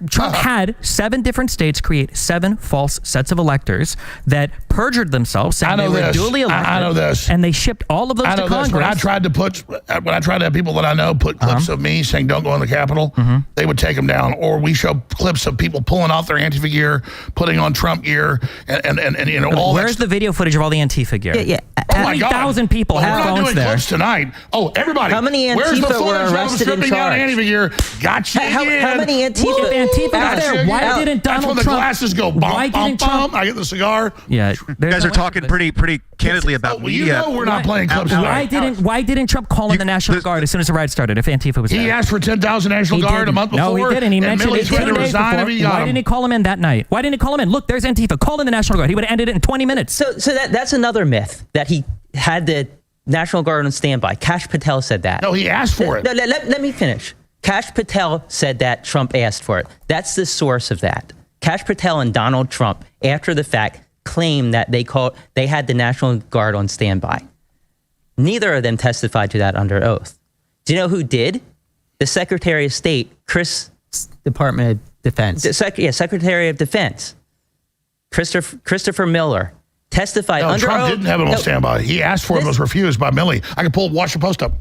Trump had 7 different states create 7 false sets of electors that perjured themselves, saying they were duly elected. I know this. And they shipped all of those to Congress. When I tried to have people that I know put clips of me saying don't go in the Capitol, they would take them down. Or we show clips of people pulling off their Antifa gear, putting on Trump gear, and you know, all Where's the video footage of all the Antifa gear? Oh my God. 3,000 people have phones we're not doing there. clips tonight. Oh, everybody. How many Where's the Antifa were arrested and charged? Antifa gear? Gotcha again. How many Antifa? If Antifa got there, why didn't Donald That's when the Trump? glasses go bum, bum, bum. I get the cigar. Yeah, you guys are talking pretty candidly about media. You know we're not playing clips tonight. Why didn't Trump call in the National Guard as soon as the riot started if Antifa was there? He asked for 10,000 National Guard a month before. No, he didn't. He mentioned it 2 days before. Why didn't he call him in that night? Why didn't he call him in? Look, there's Antifa. Call in the National Guard. He would have ended it in 20 minutes. So that's another myth that he had the National Guard on standby. Kash Patel said that. No, he asked for it. No, let me finish. Kash Patel said that Trump asked for it. That's the source of that. Kash Patel and Donald Trump, after the fact, claimed that they had the National Guard on standby. Neither of them testified to that under oath. Do you know who did? The Secretary of State, Department of Defense. Secretary of Defense, Christopher Miller, testified under Trump oath. didn't have it on standby. He asked for it, was refused by Milley. I can watch the post up.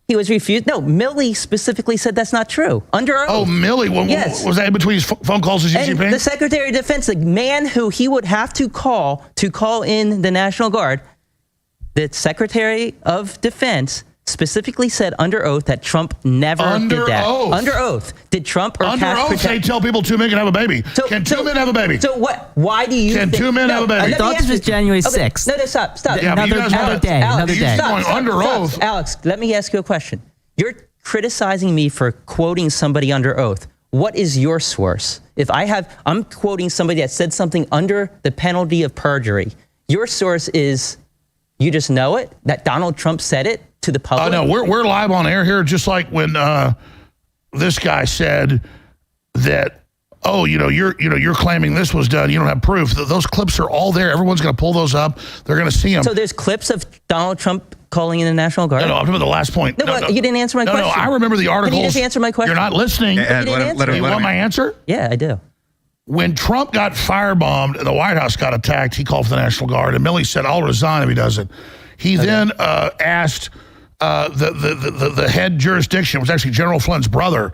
He was refused. No, Milley specifically said that's not true. Under oath. Oh, Milley. Yes. Was that in between his phone calls to Xi Jinping? And the Secretary of Defense, the man who he would have to call in the National Guard, the Secretary of Defense specifically said under oath that Trump never did that. Under oath. Did Trump or Under Kash oath, Patel? they tell people 2 men can have a baby. Can 2 men have a baby? So what? Why do you Can 2 men have a baby? I thought this was January 6th. No, stop. Yeah, Another day. oath. Alex, let me ask you a question. You're criticizing me for quoting somebody under oath. What is your source? I'm quoting somebody that said something under the penalty of perjury. Your source is, you just know it, that Donald Trump said it to the public? No, we're live on air here, just like when this guy said that, you're claiming this was done. You don't have proof. Those clips are all there. Everyone's going to pull those up. They're going to see them. So there's clips of Donald Trump calling in the National Guard? No, I'm talking about the last point. No, you didn't answer my question. No, I remember the articles. Can you just answer my question? You're not listening. You want my answer? Yeah, I do. When Trump got firebombed and the White House got attacked, he called for the National Guard. And Milley said, I'll resign if he doesn't. He then asked the head jurisdiction, was actually General Flynn's brother,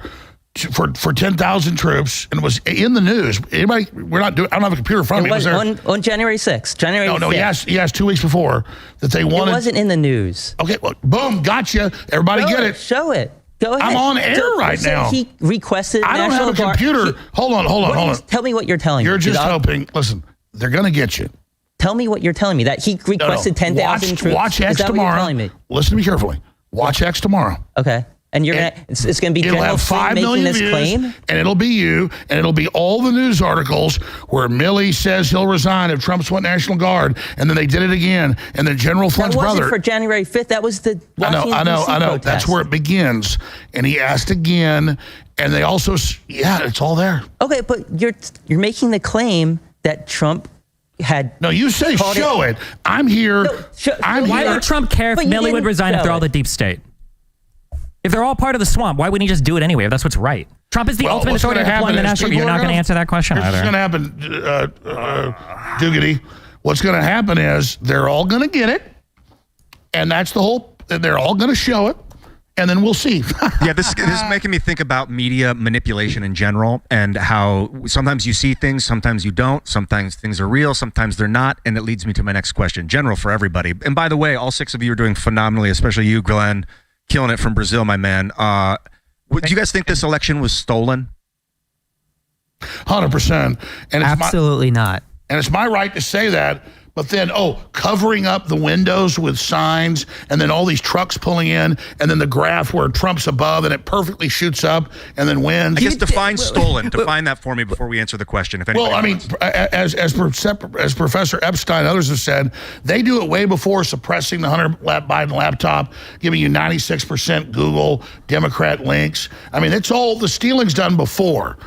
for 10,000 troops, and it was in the news. Anybody? I don't have a computer in front of me. Was there on January 6th? January 5th. He asked 2 weeks before that they wanted. It wasn't in the news. Okay, well, boom, gotcha. Everybody get it. Show it. Go ahead. I'm on air right now. He requested. I don't have a computer. Hold on. Tell me what you're telling me. You're just hoping. Listen, they're going to get you. Tell me what you're telling me. That he requested 10,000 troops. Watch X tomorrow. Listen to me carefully. Watch X tomorrow. Okay. And you're it's going to be It'll General have 5 Flynn million making this views, claim? and it'll be you, and it'll be all the news articles where Milley says he'll resign if Trump's went National Guard, and then they did it again, and then General Flynn's brother. That wasn't for January 5th. That was the Washington, I know. protest. That's where it begins. And he asked again, and they also, it's all there. Okay, but you're making the claim that Trump had. No, you say show it. I'm here. Why would Trump care if Milley would resign if they're all the deep state? If they're all part of the swamp, why wouldn't he just do it anyway if that's what's right? Trump is the Well, ultimate what's authority gonna deploying the happen is national. people You're not are going to gonna- answer that question Here's either. what's going to happen, Dougherty. What's going to happen is they're all going to get it, and that's the whole. They're all going to show it, and then we'll see. Yeah, this is making me think about media manipulation in general and how sometimes you see things, sometimes you don't, sometimes things are real, sometimes they're not, and it leads me to my next question. General for everybody. And by the way, all 6 of you are doing phenomenally, especially you, Glenn, killing it from Brazil, my man. Do you guys think this election was stolen? 100%. And Absolutely not. And it's my right to say that, but then, covering up the windows with signs and then all these trucks pulling in and then the graph where Trump's above and it perfectly shoots up and then wins. I guess define stolen. Define that for me before we answer the question. If anybody wants. As Professor Epstein and others have said, they do it way before suppressing the Hunter Biden laptop, giving you 96% Google Democrat links. I mean, it's all, the stealing's done before.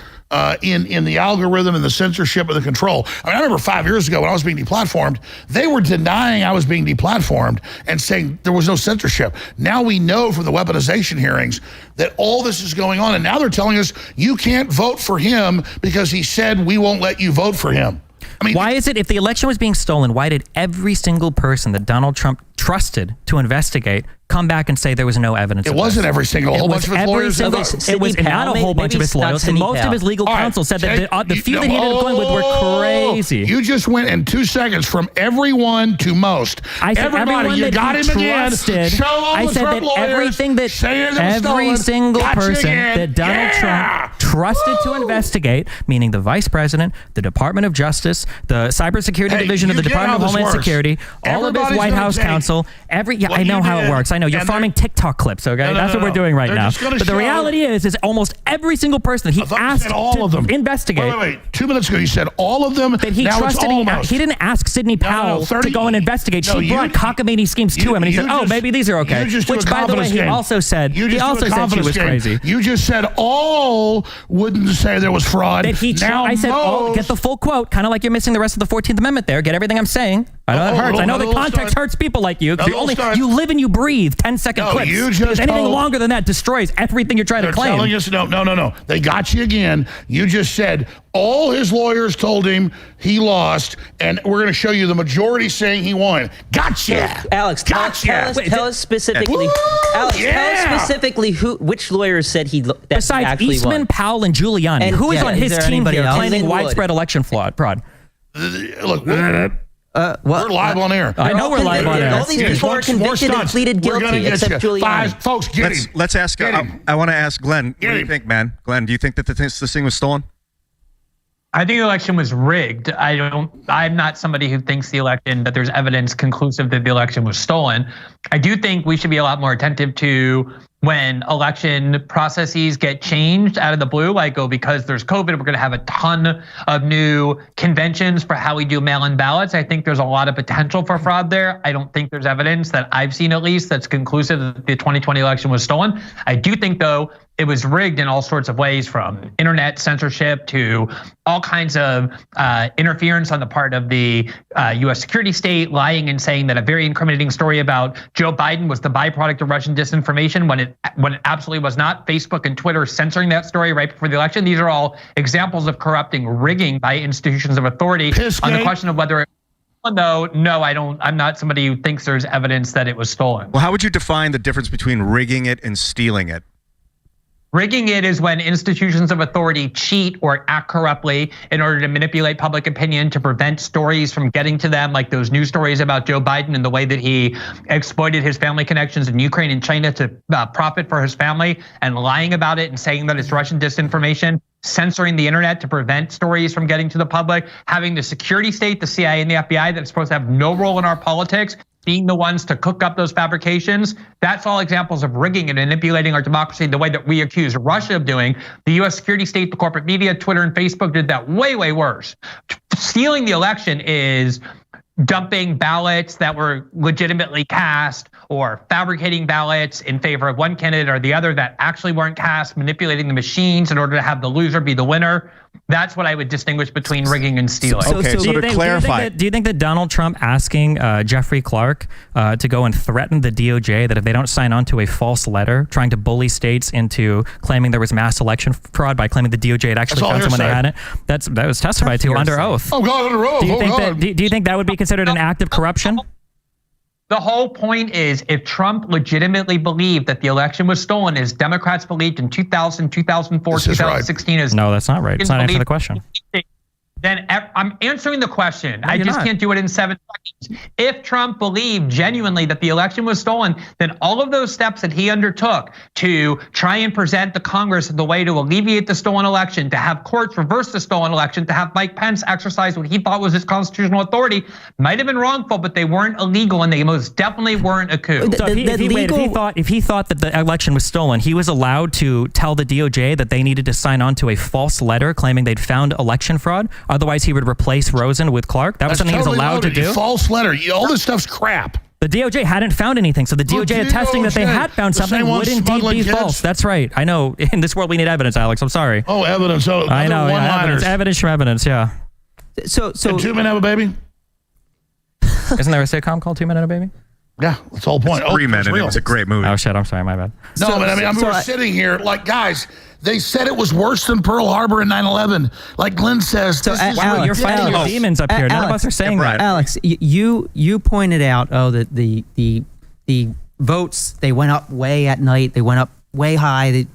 In the algorithm and the censorship and the control. I mean, I remember 5 years ago when I was being deplatformed, they were denying I was being deplatformed and saying there was no censorship. Now we know from the weaponization hearings that all this is going on, and now they're telling us you can't vote for him because he said we won't let you vote for him. I mean, why is it, if the election was being stolen, why did every single person that Donald Trump trusted to investigate come back and say there was no evidence? It wasn't every single, a whole bunch of his lawyers. It was not a whole bunch of his lawyers. Most of his legal counsel said that the few that he ended up going with were crazy. You just went in 2 seconds from everyone to most. I said everybody, you got him again. Show all the Trump lawyers everything that every single person that Donald Trump trusted to investigate, meaning the vice president, the Department of Justice, the cybersecurity division of the Department of Homeland Security, all of his White House counsel, I know how it works. I know you're farming TikTok clips, okay? That's what we're doing right now. But the reality is almost every single person that he asked to investigate. Wait. 2 minutes ago, you said all of them. That he trusted. He didn't ask Sidney Powell to go and investigate. She brought cockamamie schemes to him, and he said, maybe these are okay. Which, by the way, he also said she was crazy. You just said all wouldn't say there was fraud. I said, get the full quote, kind of like you're missing the rest of the 14th Amendment there. Get everything I'm saying. I know that hurts. I know the context hurts people like you. You live and you breathe 10-second clips. Anything longer than that destroys everything you're trying to claim. Telling us, no. They got you again. You just said all his lawyers told him he lost, and we're going to show you the majority saying he won. Gotcha. Alex, tell us specifically. Tell us specifically which lawyers said he that besides actually Eastman, won. Powell, and Giuliani. Who is on his team here claiming widespread election fraud? Look. We're live on air. I know we're live on air. All these people are convicted and pleaded guilty, except Giuliani. Folks, get him. Let's ask. I want to ask Glenn. What do you think, man? Glenn, do you think that this thing was stolen? I think the election was rigged. I'm not somebody who thinks that there's evidence conclusive that the election was stolen. I do think we should be a lot more attentive to when election processes get changed out of the blue, like, because there's COVID, we're going to have a ton of new conventions for how we do mail-in ballots. I think there's a lot of potential for fraud there. I don't think there's evidence that I've seen, at least, that's conclusive that the 2020 election was stolen. I do think, though, it was rigged in all sorts of ways, from internet censorship to all kinds of interference on the part of the U.S. security state, lying and saying that a very incriminating story about Joe Biden was the byproduct of Russian disinformation when it absolutely was not. Facebook and Twitter censoring that story right before the election. These are all examples of corrupting rigging by institutions of authority. On the question of whether no, I don't. I'm not somebody who thinks there's evidence that it was stolen. Well, how would you define the difference between rigging it and stealing it? Rigging it is when institutions of authority cheat or act corruptly in order to manipulate public opinion to prevent stories from getting to them, like those news stories about Joe Biden and the way that he exploited his family connections in Ukraine and China to profit for his family, and lying about it and saying that it's Russian disinformation, censoring the internet to prevent stories from getting to the public, having the security state, the CIA and the FBI, that's supposed to have no role in our politics, being the ones to cook up those fabrications. That's all examples of rigging and manipulating our democracy the way that we accuse Russia of doing. The US security state, the corporate media, Twitter and Facebook did that way, way worse. Stealing the election is dumping ballots that were legitimately cast, or fabricating ballots in favor of one candidate or the other that actually weren't cast, manipulating the machines in order to have the loser be the winner. That's what I would distinguish between rigging and stealing. Okay, so to clarify. Do you think that Donald Trump asking Jeffrey Clark to go and threaten the DOJ that if they don't sign on to a false letter trying to bully states into claiming there was mass election fraud by claiming the DOJ had actually found someone they hadn't, that was testified to under oath. Oh, God, under oath. Do you think that would be considered an act of corruption? The whole point is, if Trump legitimately believed that the election was stolen, as Democrats believed in 2000, 2004, 2016, as no, that's not right. It's not answering the question. Then I'm answering the question. I just can't do it in 7 seconds. If Trump believed genuinely that the election was stolen, then all of those steps that he undertook to try and present the Congress the way to alleviate the stolen election, to have courts reverse the stolen election, to have Mike Pence exercise what he thought was his constitutional authority, might have been wrongful, but they weren't illegal, and they most definitely weren't a coup. So if he thought that the election was stolen, he was allowed to tell the DOJ that they needed to sign on to a false letter claiming they'd found election fraud. Otherwise, he would replace Rosen with Clark. That was something he was allowed to do. False letter. All this stuff's crap. The DOJ hadn't found anything, so the DOJ attesting that they had found something would indeed be false. That's right. I know. In this world, we need evidence, Alex. I'm sorry. Oh, evidence. Oh, I know. Yeah, evidence from evidence. Yeah. So Did 2 Men Have a Baby? Isn't there a sitcom called 2 Men and a Baby? Yeah, that's the whole point. It's 3 Men, and it was a great movie. Oh shit! I'm sorry. My bad. No, but I mean, we're sitting here like, guys, they said it was worse than Pearl Harbor and 9/11. Like Glenn says, you're fighting your demons up here. None of us are saying that. Alex, you pointed out, that the votes, they went up way at night. They went up way high.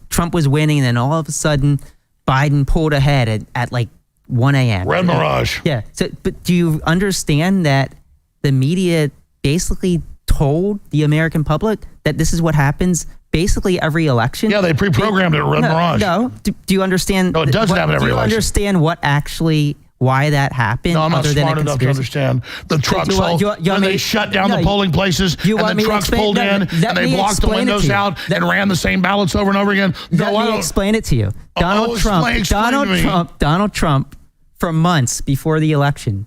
Trump was winning, and then all of a sudden, Biden pulled ahead at like 1 a.m. Red Mirage. Yeah. So, but do you understand that the media basically told the American public that this is what happens basically every election? Yeah, they pre-programmed it at Red Mirage. No. Do you understand? No, it doesn't happen every election. Do you understand why that happened? No, I'm not smart enough to understand. The trucks, when they shut down the polling places, and the trucks pulled in, and they blocked the windows out, and ran the same ballots over and over again. Let me explain it to you. Donald Trump, for months before the election,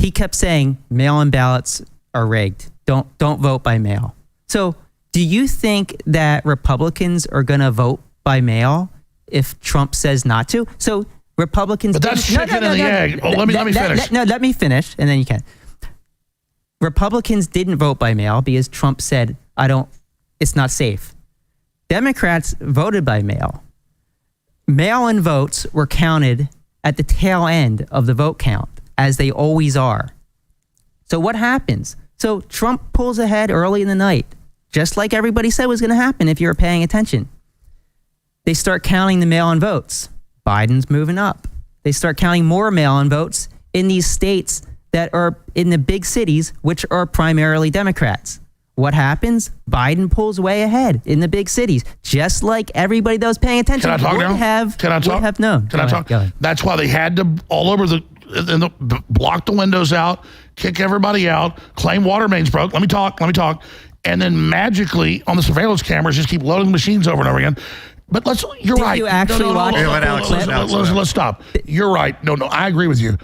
he kept saying mail-in ballots are rigged. Don't vote by mail. So do you think that Republicans are going to vote by mail if Trump says not to? So Republicans... But that's chicken and the egg. Oh, let me finish. Let me finish, and then you can. Republicans didn't vote by mail because Trump said, it's not safe. Democrats voted by mail. Mail-in votes were counted at the tail end of the vote count, as they always are. So what happens? So Trump pulls ahead early in the night, just like everybody said was going to happen if you were paying attention. They start counting the mail-in votes. Biden's moving up. They start counting more mail-in votes in these states that are in the big cities, which are primarily Democrats. What happens? Biden pulls way ahead in the big cities, just like everybody that was paying attention would have known. Can I talk? That's why they had to all over block the windows out, kick everybody out, claim water mains broke. Let me talk. And then magically on the surveillance cameras, just keep loading machines over and over again. But you're right. You actually watch let's stop. You're right. No, I agree with you.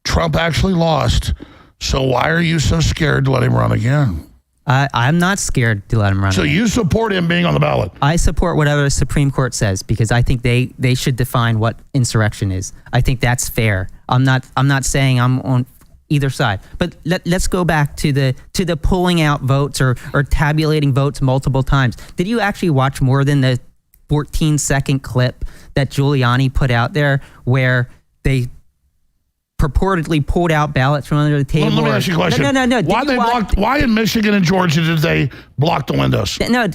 Trump actually lost. So why are you so scared to let him run again? I'm not scared to let him run again. So you support him being on the ballot? I support whatever the Supreme Court says because I think they should define what insurrection is. I think that's fair. I'm not saying I'm on either side. But let's go back to the pulling out votes or tabulating votes multiple times. Did you actually watch more than the 14-second clip that Giuliani put out there where they purportedly pulled out ballots from under the table? Let me ask you a question. No. Why in Michigan and Georgia did they block the windows? No. I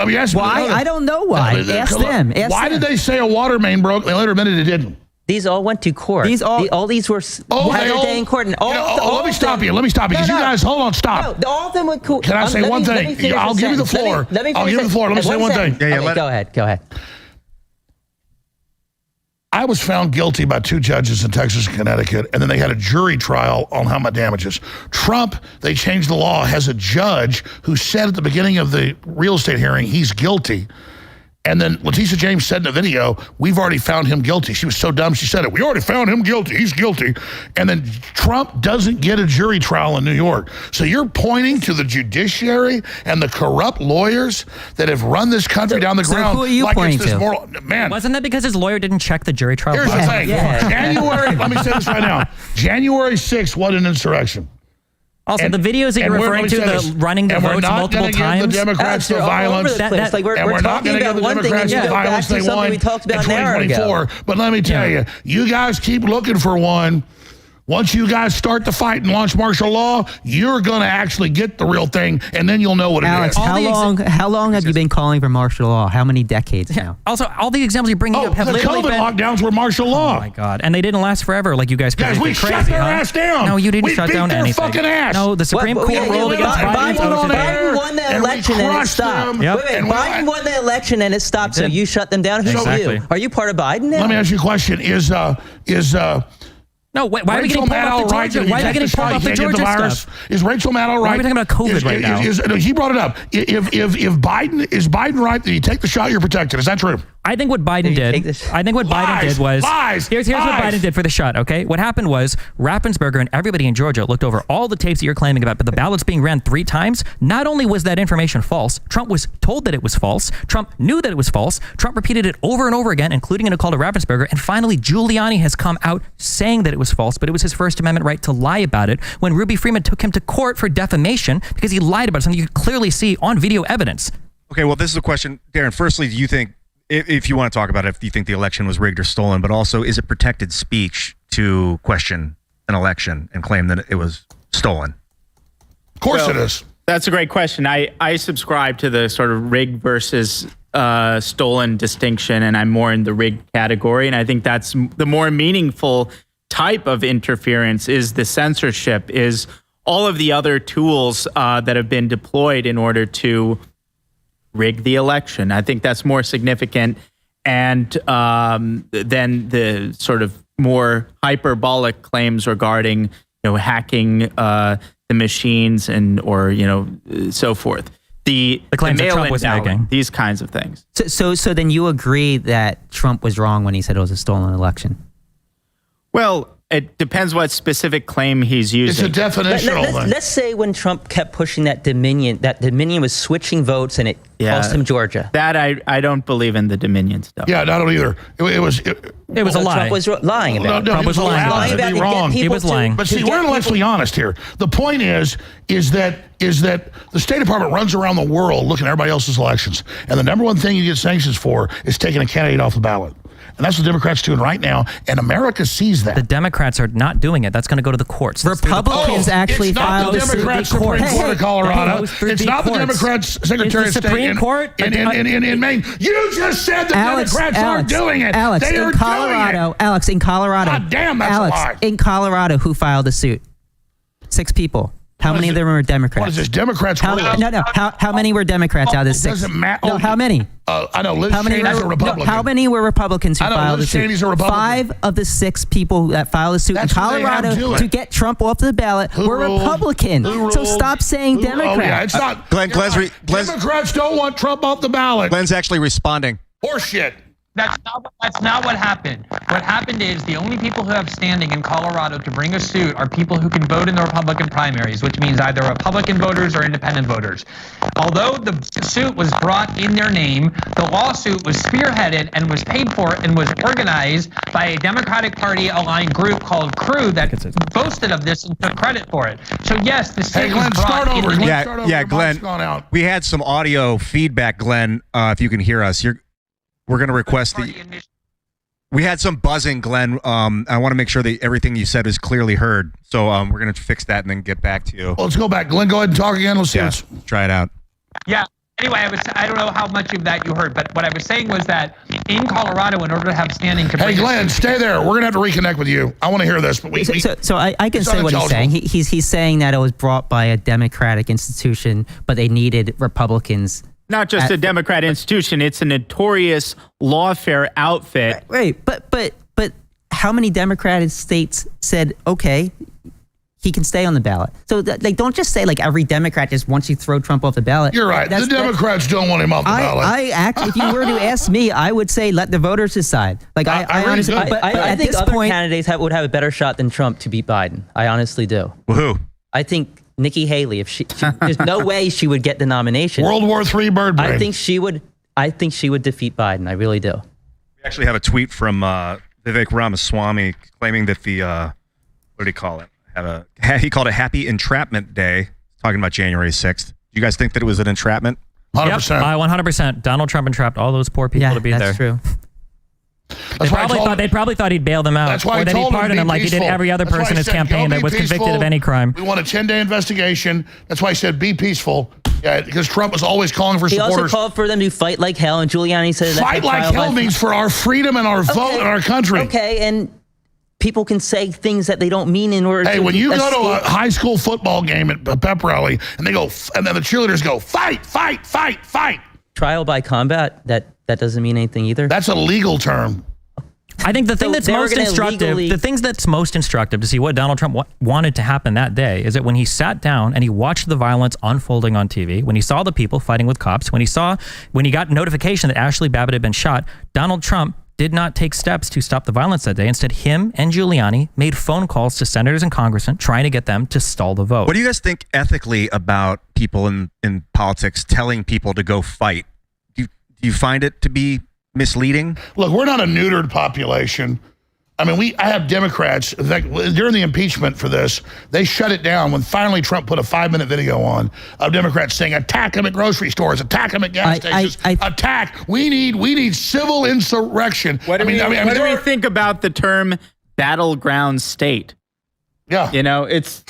mean, why? I don't know why. Ask them. Why did they say a water main broke? They later admitted it didn't. These all went to court. All these were day in court. And let me stop you. Because you guys, hold on, stop. No, all of them went court. Can I say one thing? I'll give you the floor. I'll give you the floor. Let me say one thing. Go ahead. I was found guilty by 2 judges in Texas and Connecticut, and then they had a jury trial on how much damages. Trump, they changed the law, has a judge who said at the beginning of the real estate hearing he's guilty. And then Letitia James said in the video, we've already found him guilty. She was so dumb, she said it. We already found him guilty. He's guilty. And then Trump doesn't get a jury trial in New York. So you're pointing to the judiciary and the corrupt lawyers that have run this country down the ground. Who are you pointing to? Man. Wasn't that because his lawyer didn't check the jury trial? Here's the thing. January, let me say this right now. January 6th, what an insurrection. Also, the videos that you're referring to, the running the votes multiple times. The Democrats the violence. And we're not going to give the Democrats the violence they won in 2024. But let me tell you, you guys keep looking for one. Once you guys start the fight and launch martial law, you're going to actually get the real thing, and then you'll know what it is. Alex, how long have you been calling for martial law? How many decades now? Also, all the examples you're bringing up have literally been... COVID lockdowns were martial law. Oh, my God. And they didn't last forever like you guys crazy. We shut their ass down. No, you didn't shut down anything. We beat their fucking ass. No, the Supreme Court ruled against Biden. Biden won the election and it stopped. Biden won the election and it stopped, so you shut them down? Who's you? Are you part of Biden now? Let me ask you a question. No, why are we getting pulled off the Georgia? Why are we getting pulled off the Georgia stuff? Is Rachel Maddow right? Why are we talking about COVID right now? He brought it up. If Biden is Biden right that you take the shot, you're protected. Is that true? I think what Biden did. I think what Biden did was. Here's what Biden did for the shot. Okay, what happened was Raffensperger and everybody in Georgia looked over all the tapes that you're claiming about, but the ballots being ran 3 times. Not only was that information false, Trump was told that it was false. Trump knew that it was false. Trump repeated it over and over again, including in a call to Raffensperger. And finally, Giuliani has come out saying that it was false, but it was his First Amendment right to lie about it. When Ruby Freeman took him to court for defamation because he lied about something you could clearly see on video evidence. Okay, well, this is a question, Darren. Firstly, do you think, if you want to talk about it, if you think the election was rigged or stolen, but also is it protected speech to question an election and claim that it was stolen? Of course it is. That's a great question. I subscribe to the sort of rigged versus stolen distinction, and I'm more in the rigged category. And I think that's the more meaningful type of interference is the censorship, is all of the other tools that have been deployed in order to rig the election. I think that's more significant and than the sort of more hyperbolic claims regarding hacking the machines and or so forth. The claims that Trump was making, these kinds of things. So then you agree that Trump was wrong when he said it was a stolen election? Well, it depends what specific claim he's using. It's a definitional thing. Let's say when Trump kept pushing that Dominion was switching votes and it cost him Georgia. That I don't believe in the Dominion stuff. Yeah, I don't either. It was a lie. Trump was lying about it. Trump was lying about it. Wrong. He was lying. But see, we're intellectually honest here. The point is that the State Department runs around the world looking at everybody else's elections, and the number one thing you get sanctions for is taking a candidate off the ballot. And that's what the Democrats are doing right now, and America sees that. The Democrats are not doing it. That's going to go to the courts. Republicans actually filed the Democrats Supreme Court of Colorado. It's not the Democrats Secretary of State in Maine. You just said the Democrats aren't doing it. Alex, they are in Colorado. doing it. Alex, in Colorado. God damn, that's a lie. In Colorado, who filed the suit? 6 people. How many of them were Democrats? What is this? Democrats? How many were Democrats out of the 6? Doesn't matter. No, how many? I know Liz Cheney's a Republican. How many were Republicans who filed the suit? Cheney's a Republican. 5 of the 6 people that filed the suit in Colorado to get Trump off the ballot were Republican. So stop saying Democrat. Oh yeah, it's not. Democrats don't want Trump off the ballot. Glenn's actually responding. Horseshit. That's not what happened. What happened is the only people who have standing in Colorado to bring a suit are people who can vote in the Republican primaries, which means either Republican voters or independent voters. Although the suit was brought in their name, the lawsuit was spearheaded and was paid for and was organized by a Democratic Party aligned group called Crew that boasted of this and took credit for it. So yes, the suit was brought in the name. Yeah, Glenn. We had some audio feedback, Glenn. If you can hear us, we're going to request we had some buzzing, Glenn. I want to make sure that everything you said is clearly heard. So we're going to fix that and then get back to you. Well, let's go back. Glenn, go ahead and talk again. Let's see. Yeah, try it out. Yeah. Anyway, I don't know how much of that you heard, but what I was saying was that in Colorado, in order to have standing to Hey, Glenn, stay there. We're going to have to reconnect with you. I want to hear this. But I can say what he's saying. He's saying that it was brought by a Democratic institution, but they needed Republicans. Not just a Democrat institution; it's a notorious lawfare outfit. Right, but how many Democratic states said, okay, he can stay on the ballot. So like, don't just say like every Democrat just wants you to throw Trump off the ballot. You're right. The Democrats don't want him off the ballot. If you were to ask me, I would say let the voters decide. Like I honestly, I think other candidates would have a better shot than Trump to beat Biden. I honestly do. Well, who? I think Nikki Haley. If there's no way she would get the nomination. World War III bird brain. I think she would defeat Biden. I really do. We actually have a tweet from Vivek Ramaswamy claiming that the what did he call it? He called it Happy Entrapment Day, talking about January 6th. Do you guys think that it was an entrapment? 100%. Yep, 100%. Donald Trump entrapped all those poor people to be there. That's true. They probably thought he'd bail them out. That's why or that he'd pardon them like he did every other person in his campaign that was convicted of any crime. We want a 10-day investigation. That's why I said be peaceful. Yeah, because Trump was always calling for supporters. He also called for them to fight like hell, and Giuliani said that fight like hell means for our freedom and our vote and our country. Okay, and people can say things that they don't mean in order to... Hey, when you go to a high school football game at a pep rally, and they go, and then the cheerleaders go, fight, fight, fight, fight. Trial by combat, that doesn't mean anything either. That's a legal term. I think the thing that's most instructive, the things that's most instructive to see what Donald Trump wanted to happen that day is that when he sat down and he watched the violence unfolding on TV, when he saw the people fighting with cops, when he got notification that Ashley Babbitt had been shot, Donald Trump did not take steps to stop the violence that day. Instead, him and Giuliani made phone calls to senators and congressmen trying to get them to stall the vote. What do you guys think ethically about people in politics telling people to go fight? Do you find it to be misleading? Look, we're not a neutered population. I mean, I have Democrats, in fact, during the impeachment for this, they shut it down when finally Trump put a 5-minute video on of Democrats saying, attack them at grocery stores, attack them at gas stations, attack. We need civil insurrection. What do we think about the term battleground state? Yeah. You know, it's...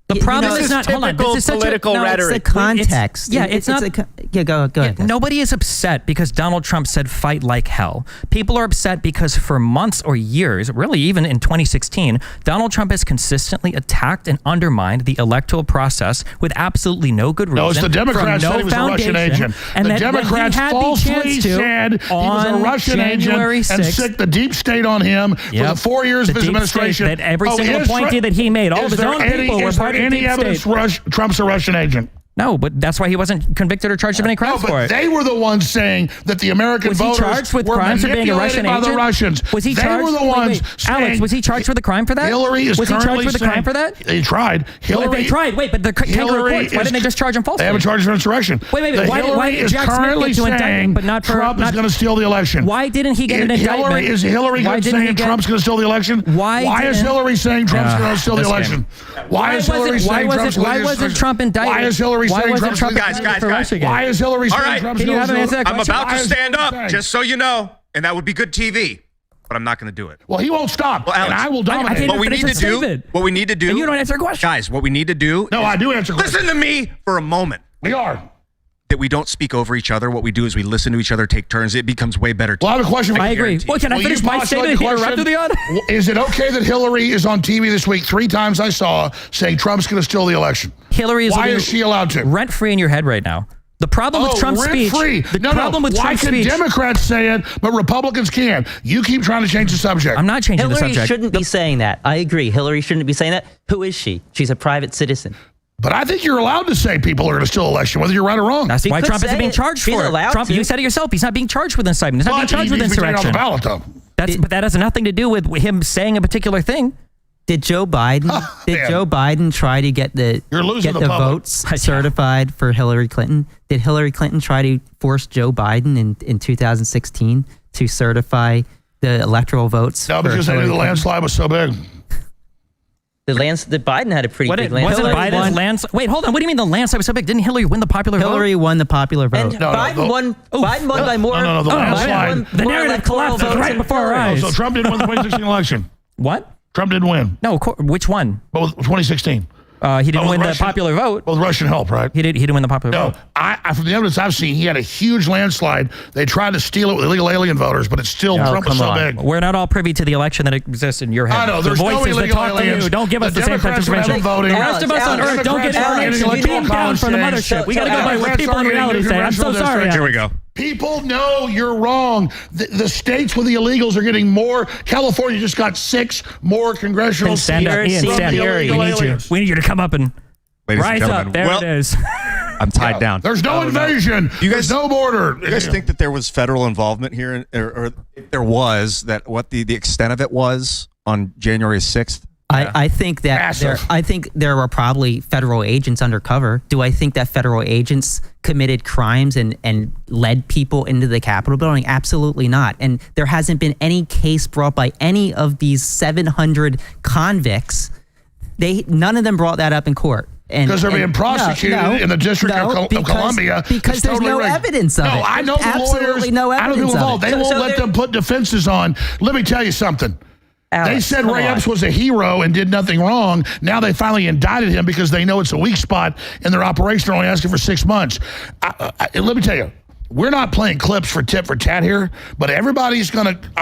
The problem is not typical political rhetoric. It's the context. Go ahead. Nobody is upset because Donald Trump said fight like hell. People are upset because for months or years, really even in 2016, Donald Trump has consistently attacked and undermined the electoral process with absolutely no good reason. No, it's the Democrats said he was a Russian agent. And the Democrats falsely said he was a Russian agent and sick the deep state on him for the 4 years of his administration. That every single appointee that he made, all of his own people were part of any evidence Trump's a Russian agent? No, but that's why he wasn't convicted or charged of any crimes for it. They were the ones saying that the American voters were manipulated by the Russians. Was he charged? They were the ones saying, Alex, was he charged with a crime for that? Hillary is currently saying... Was he charged with a crime for that? They tried. They tried. Wait, but the kangaroo courts, why didn't they just charge him falsely? They haven't charged him for insurrection. Wait. Why did Jack Smith get to indict but not for... Trump is going to steal the election. Why didn't he get an indictment? Is Hillary saying Trump's going to steal the election? Why is Hillary saying Trump's going to steal the election? Why is Hillary saying Trump's going to steal the election? Why wasn't Trump indicted? Why is Hillary saying Trump's going to... Guys. Why is Hillary saying Trump's going to steal the election? I'm about to stand up, just so you know, and that would be good TV, but I'm not going to do it. Well, he won't stop, and I will dominate. What we need to do, and you don't answer a question. Guys, what we need to do... No, I do answer questions. Listen to me for a moment. We are. That we don't speak over each other. What we do is we listen to each other, take turns. It becomes way better. Well, I have a question for you. I agree. Well, can I finish my statement? Is it okay that Hillary is on TV this week 3 times I saw saying Trump's going to steal the election? Why is she allowed to? Rent free in your head right now. The problem with Trump's speech... Why can Democrats say it, but Republicans can't? You keep trying to change the subject. I'm not changing the subject. Hillary shouldn't be saying that. I agree. Hillary shouldn't be saying that. Who is she? She's a private citizen. But I think you're allowed to say people are going to steal the election, whether you're right or wrong. That's why Trump isn't being charged for it. Trump, you said it yourself. He's not being charged with incitement. He's not being charged with insurrection. On the ballot, though. But that has nothing to do with him saying a particular thing. Did Joe Biden try to get the votes certified for Hillary Clinton? Did Hillary Clinton try to force Joe Biden in 2016 to certify the electoral votes? No, because they knew the landslide was so big. The Biden had a pretty big landslide. Wasn't Biden's landslide? Wait, hold on. What do you mean the landslide was so big? Didn't Hillary win the popular vote? Hillary won the popular vote. And Biden won by more. No, the landslide. The narrative collapsed right before our eyes. So Trump didn't win the 2016 election. What? Trump didn't win. No, which one? Both 2016. He didn't win the popular vote. Well, with Russian help, right? He didn't win the popular vote. No, from the evidence I've seen, he had a huge landslide. They tried to steal it with illegal alien voters, but it's still Trump was so big. We're not all privy to the election that exists in your head. I know. There's the voices no illegal that talk aliens. To you don't give us the same type of information. The rest of us on Earth don't get information. We beam down from the mothership. We got to go by what people in reality say. I'm so sorry. Here we go. People know you're wrong. The states with the illegals are getting more. California just got 6 more congressional Stand up, Ian. Stand up. We need you to come up and rise up. There it is. I'm tied down. There's no invasion. There's no border. You guys think that there was federal involvement here, or if there was, that what the extent of it was on January 6th? I think that there were probably federal agents undercover. Do I think that federal agents committed crimes and led people into the Capitol building? Absolutely not. And there hasn't been any case brought by any of these 700 convicts. None of them brought that up in court. Because they're being prosecuted in the District of Columbia. Because there's no evidence of it. No, I know the lawyers. Absolutely no evidence of it. They won't let them put defenses on. Let me tell you something. Alex, they said Ray Epps was a hero and did nothing wrong. Now they finally indicted him because they know it's a weak spot in their operation. They're only asking for 6 months. Let me tell you, we're not playing clips for tit for tat here, but I want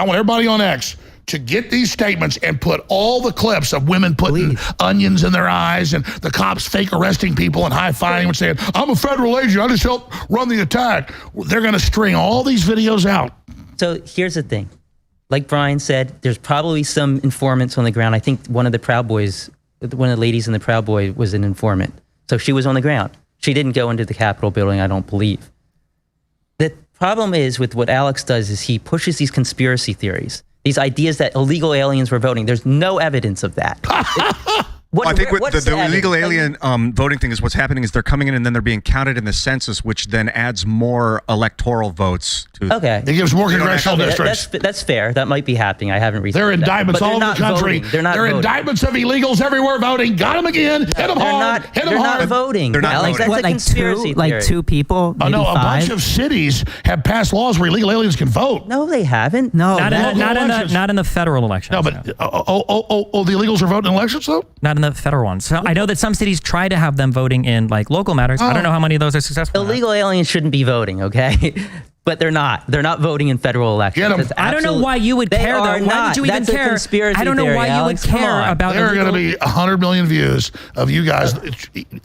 everybody on X to get these statements and put all the clips of women putting onions in their eyes and the cops fake arresting people and high-fiving and saying, I'm a federal agent, I just helped run the attack. They're going to string all these videos out. So here's the thing. Like Brian said, there's probably some informants on the ground. I think one of the Proud Boys, one of the ladies in the Proud Boy was an informant. So she was on the ground. She didn't go into the Capitol building, I don't believe. The problem is with what Alex does is he pushes these conspiracy theories. These ideas that illegal aliens were voting. There's no evidence of that. I think the illegal alien voting thing is what's happening is they're coming in and then they're being counted in the census, which then adds more electoral votes. Okay. It gives more congressional districts. That's fair. That might be happening. I haven't researched There are indictments all over the country. They're not voting. Indictments of illegals everywhere voting. Got them again. Hit them hard. Hit them hard. They're not voting. They're not voting. What, like two people? Maybe no, a five? bunch of cities have passed laws where illegal aliens can vote. No, they haven't. No, not in the federal elections. No, but the illegals are voting in elections though? Not in the federal ones. So I know that some cities try to have them voting in like local matters. I don't know how many of those are successful. Illegal aliens shouldn't be voting, okay? But they're not. They're not voting in federal elections. I don't know why you would care, though. Why would you even care? I don't know why you would care about There are going to be 100 million views of you guys.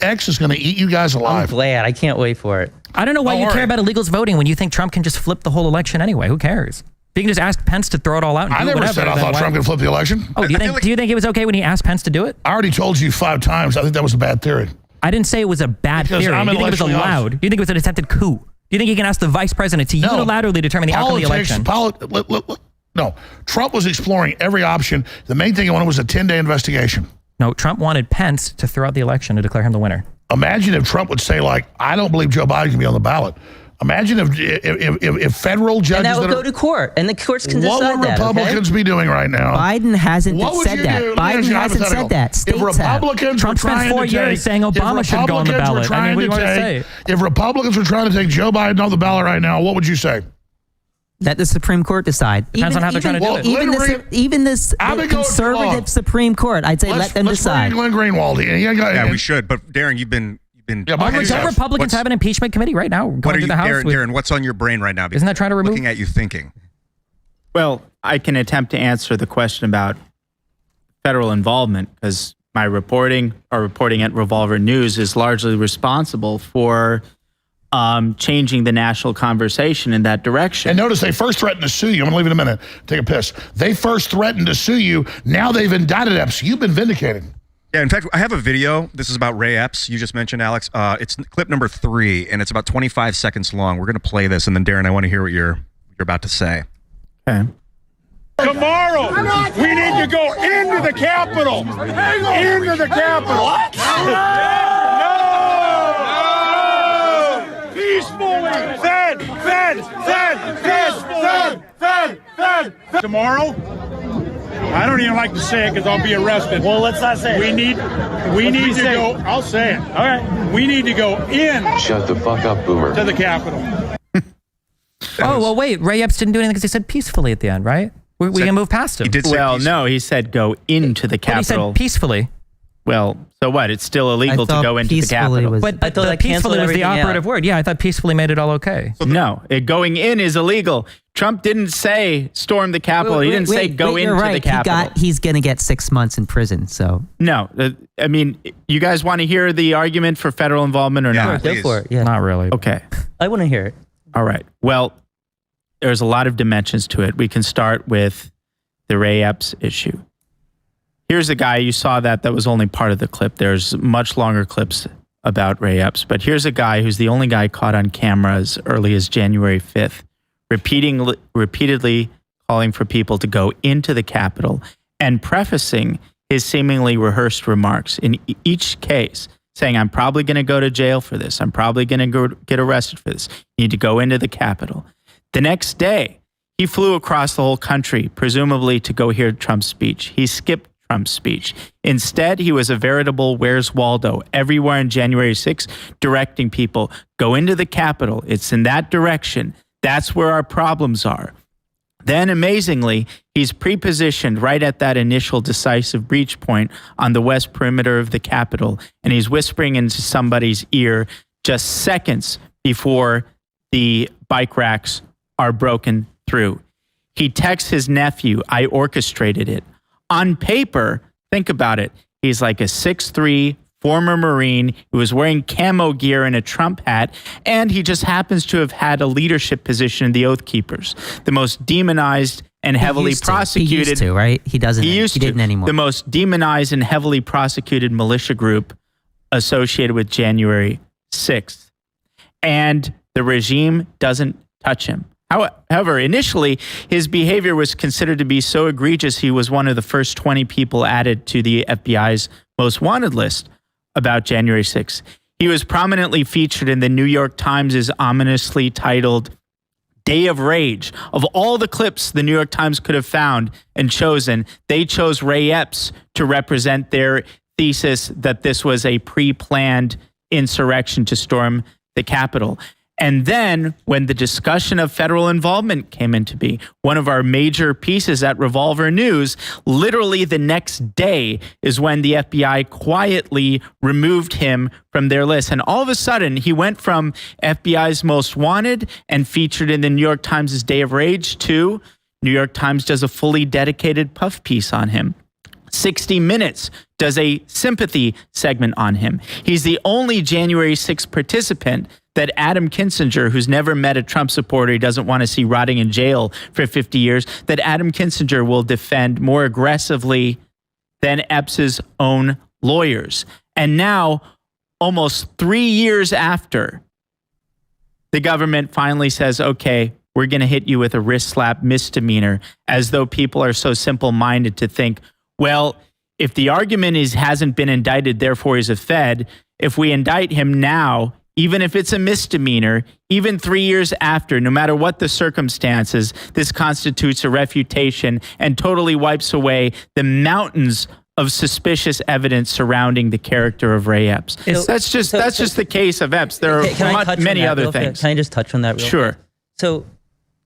X is going to eat you guys alive. I'm glad. I can't wait for it. I don't know why you care about illegals voting when you think Trump can just flip the whole election anyway. Who cares? You can just ask Pence to throw it all out. And I never said I thought Trump could flip the election. Oh, do you think it was okay when he asked Pence to do it? I already told you 5 times. I think that was a bad theory. I didn't say it was a bad theory. Do you think it was allowed? Do you think it was an attempted coup? Do you think you can ask the vice president to unilaterally determine the outcome of the election? No. Trump was exploring every option. The main thing he wanted was a 10-day investigation. No, Trump wanted Pence to throw out the election to declare him the winner. Imagine if Trump would say, like, I don't believe Joe Biden can be on the ballot. Imagine if federal judges... And that would go to court, and the courts can decide that. What would Republicans be doing right now? Biden hasn't said that. Biden hasn't said that. States if Republicans Trump spent 4 years saying Obama should go on the ballot. I mean, what do you want to say? If Republicans were trying to take Joe Biden off the ballot right now, what would you say? Let the Supreme Court decide. Depends on how they're trying to do it. Even this conservative Supreme Court, I'd say let them decide. Let's bring Glen Greenwald. Yeah, we should. But Darren, you've been don't Republicans have an impeachment committee right now? What are you, Darren, what's on your brain right now? Isn't that trying to remove? Looking at you thinking. Well, I can attempt to answer the question about federal involvement because my reporting at Revolver News is largely responsible for changing the national conversation in that direction. And notice they first threatened to sue you. I'm going to leave it a minute. Take a piss. They first threatened to sue you. Now they've indicted Epps. You've been vindicated. Yeah, in fact, I have a video. This is about Ray Epps. You just mentioned, Alex. It's clip number 3, and it's about 25 seconds long. We're going to play this, and then, Darren, I want to hear what you're about to say. Okay. Tomorrow, we need to go into the Capitol. Into the Capitol. What? No! Peacefully. Fed. Tomorrow? I don't even like to say it because I'll be arrested. Well, let's not say it. We need to go. I'll say it. All right. We need to go in. Shut the fuck up, Boomer. To the Capitol. Oh, well, wait. Ray Epps didn't do anything because he said peacefully at the end, right? We can move past him. He did say no, he said go into the Capitol. He said peacefully. Well, so what? It's still illegal to go into the Capitol. But peacefully was the operative word. Yeah, I thought peacefully made it all okay. No, going in is illegal. Trump didn't say storm the Capitol. He didn't say go into the Capitol. He's going to get 6 months in prison. So no, I mean, you guys want to hear the argument for federal involvement or not? Go for it. Yeah. Not really. Okay. I want to hear it. All right. Well, there's a lot of dimensions to it. We can start with the Ray Epps issue. Here's a guy, you saw that was only part of the clip. There's much longer clips about Ray Epps, but here's a guy who's the only guy caught on camera as early as January 5th, repeatedly calling for people to go into the Capitol and prefacing his seemingly rehearsed remarks in each case, saying, I'm probably going to go to jail for this. I'm probably going to go get arrested for this. You need to go into the Capitol. The next day, he flew across the whole country, presumably to go hear Trump's speech. He skipped Trump's speech. Instead, he was a veritable Where's Waldo everywhere on January 6th, directing people, go into the Capitol. It's in that direction. That's where our problems are. Then, amazingly, he's pre-positioned right at that initial decisive breach point on the west perimeter of the Capitol, and he's whispering into somebody's ear just seconds before the bike racks are broken through. He texts his nephew, I orchestrated it. On paper, think about it, he's like a 6'3", former Marine who was wearing camo gear and a Trump hat, and he just happens to have had a leadership position in the Oath Keepers, the most demonized and heavily prosecuted. He used to, right? He doesn't. He didn't anymore. The most demonized and heavily prosecuted militia group associated with January 6th. And the regime doesn't touch him. However, initially, his behavior was considered to be so egregious, he was one of the first 20 people added to the FBI's most wanted list about January 6th. He was prominently featured in the New York Times' ominously titled Day of Rage. Of all the clips the New York Times could have found and chosen, they chose Ray Epps to represent their thesis that this was a pre-planned insurrection to storm the Capitol. And then when the discussion of federal involvement came into being, one of our major pieces at Revolver News, literally the next day is when the FBI quietly removed him from their list. And all of a sudden, he went from FBI's most wanted and featured in the New York Times' Day of Rage to New York Times does a fully dedicated puff piece on him. 60 Minutes does a sympathy segment on him. He's the only January 6th participant that Adam Kinzinger, who's never met a Trump supporter he doesn't want to see rotting in jail for 50 years, that Adam Kinzinger will defend more aggressively than Epps' own lawyers. And now, almost 3 years after, the government finally says, okay, we're going to hit you with a wrist slap misdemeanor, as though people are so simple-minded to think, well, if the argument is hasn't been indicted, therefore he's a Fed, if we indict him now, even if it's a misdemeanor, even 3 years after, no matter what the circumstances, this constitutes a refutation and totally wipes away the mountains of suspicious evidence surrounding the character of Ray Epps. That's just the case of Epps. There are many other things. Can I just touch on that real quick? Sure. So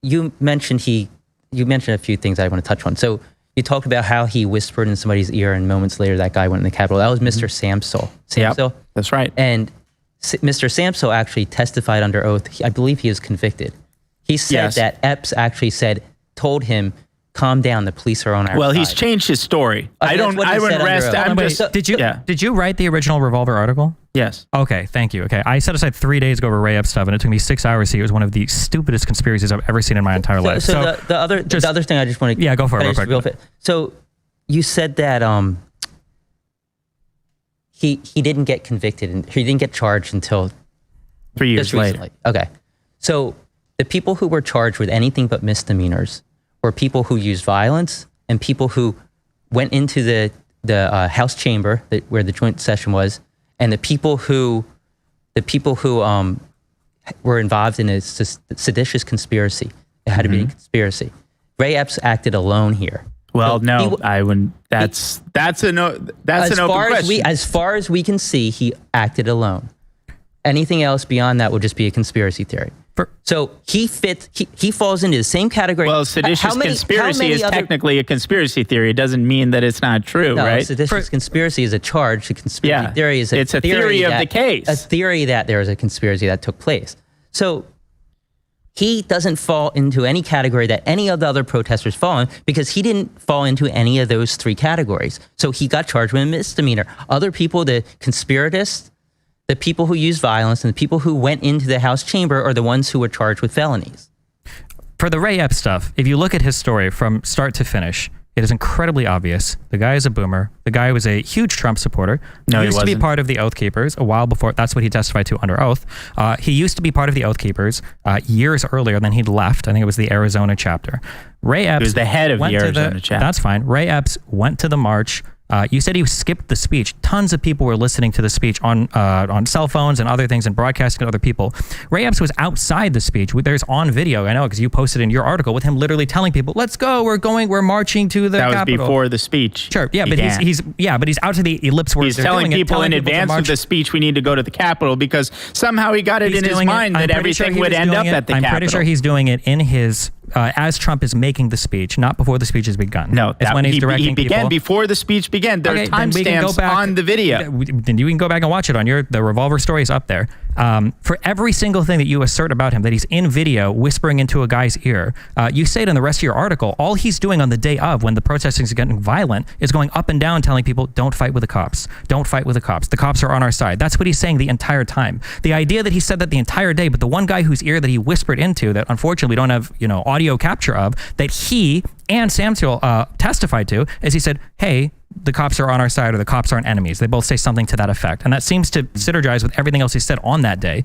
you mentioned a few things I want to touch on. So you talk about how he whispered in somebody's ear and moments later that guy went in the Capitol. That was Mr. Samsel. Yep, that's right. And Mr. Samsel actually testified under oath. I believe he was convicted. He said that Epps actually told him, calm down, the police are on our side. Well, he's changed his story. I wouldn't rest. Did you write the original Revolver article? Yes. Okay, thank you. Okay, I set aside 3 days to go over Ray Epps stuff, and it took me 6 hours to see it was one of the stupidest conspiracies I've ever seen in my entire life. So the other thing I just want to go for it real quick. So you said that he didn't get convicted and he didn't get charged until 3 years later. Okay, so the people who were charged with anything but misdemeanors were people who used violence and people who went into the House chamber where the joint session was, and the people who were involved in a seditious conspiracy. It had to be a conspiracy. Ray Epps acted alone here. Well, no, I wouldn't. That's an open question. As far as we can see, he acted alone. Anything else beyond that would just be a conspiracy theory. So he falls into the same category. Well, seditious conspiracy is technically a conspiracy theory. It doesn't mean that it's not true, right? Seditious conspiracy is a charge. A conspiracy theory is a theory of the case. A theory that there is a conspiracy that took place. So he doesn't fall into any category that any of the other protesters fall in, because he didn't fall into any of those three categories. So he got charged with a misdemeanor. Other people, the conspiratists, the people who used violence and the people who went into the House chamber are the ones who were charged with felonies. For the Ray Epps stuff, if you look at his story from start to finish, it is incredibly obvious. The guy is a boomer. The guy was a huge Trump supporter. No, he used he to be wasn't. part of the Oath Keepers a while before. That's what he testified to under oath. He used to be part of the Oath Keepers years earlier than he'd left. I think it was the Arizona chapter. Ray Epps He was the head of the Arizona chapter. That's fine. Ray Epps went to the march. You said he skipped the speech. Tons of people were listening to the speech on cell phones and other things and broadcasting to other people. Ray Epps was outside the speech. There's on video, I know, because you posted in your article with him literally telling people, "Let's go. We're marching to the Capitol." That was before the speech. Sure, yeah, began. but he's out to the ellipse where He's telling people in advance of the speech we need to go to the Capitol because somehow he got it in his mind that everything would end up at the Capitol. I'm pretty sure he's doing it in his as Trump is making the speech, not before the speech has begun. No, it's when he's he directing began people. before the speech began. There are timestamps on the video. Then you can go back and watch it on the Revolver story is up there. For every single thing that you assert about him, that he's in video whispering into a guy's ear, you say it in the rest of your article. All he's doing on the day of when the protesting is getting violent is going up and down telling people, "Don't fight with the cops. Don't fight with the cops. The cops are on our side." That's what he's saying the entire time. The idea that he said that the entire day, but the one guy whose ear that he whispered into that unfortunately we don't have audio capture of, that he and Samuel testified to, is he said, "Hey, the cops are on our side," or "the cops aren't enemies." They both say something to that effect. And that seems to synergize with everything else he said on that day.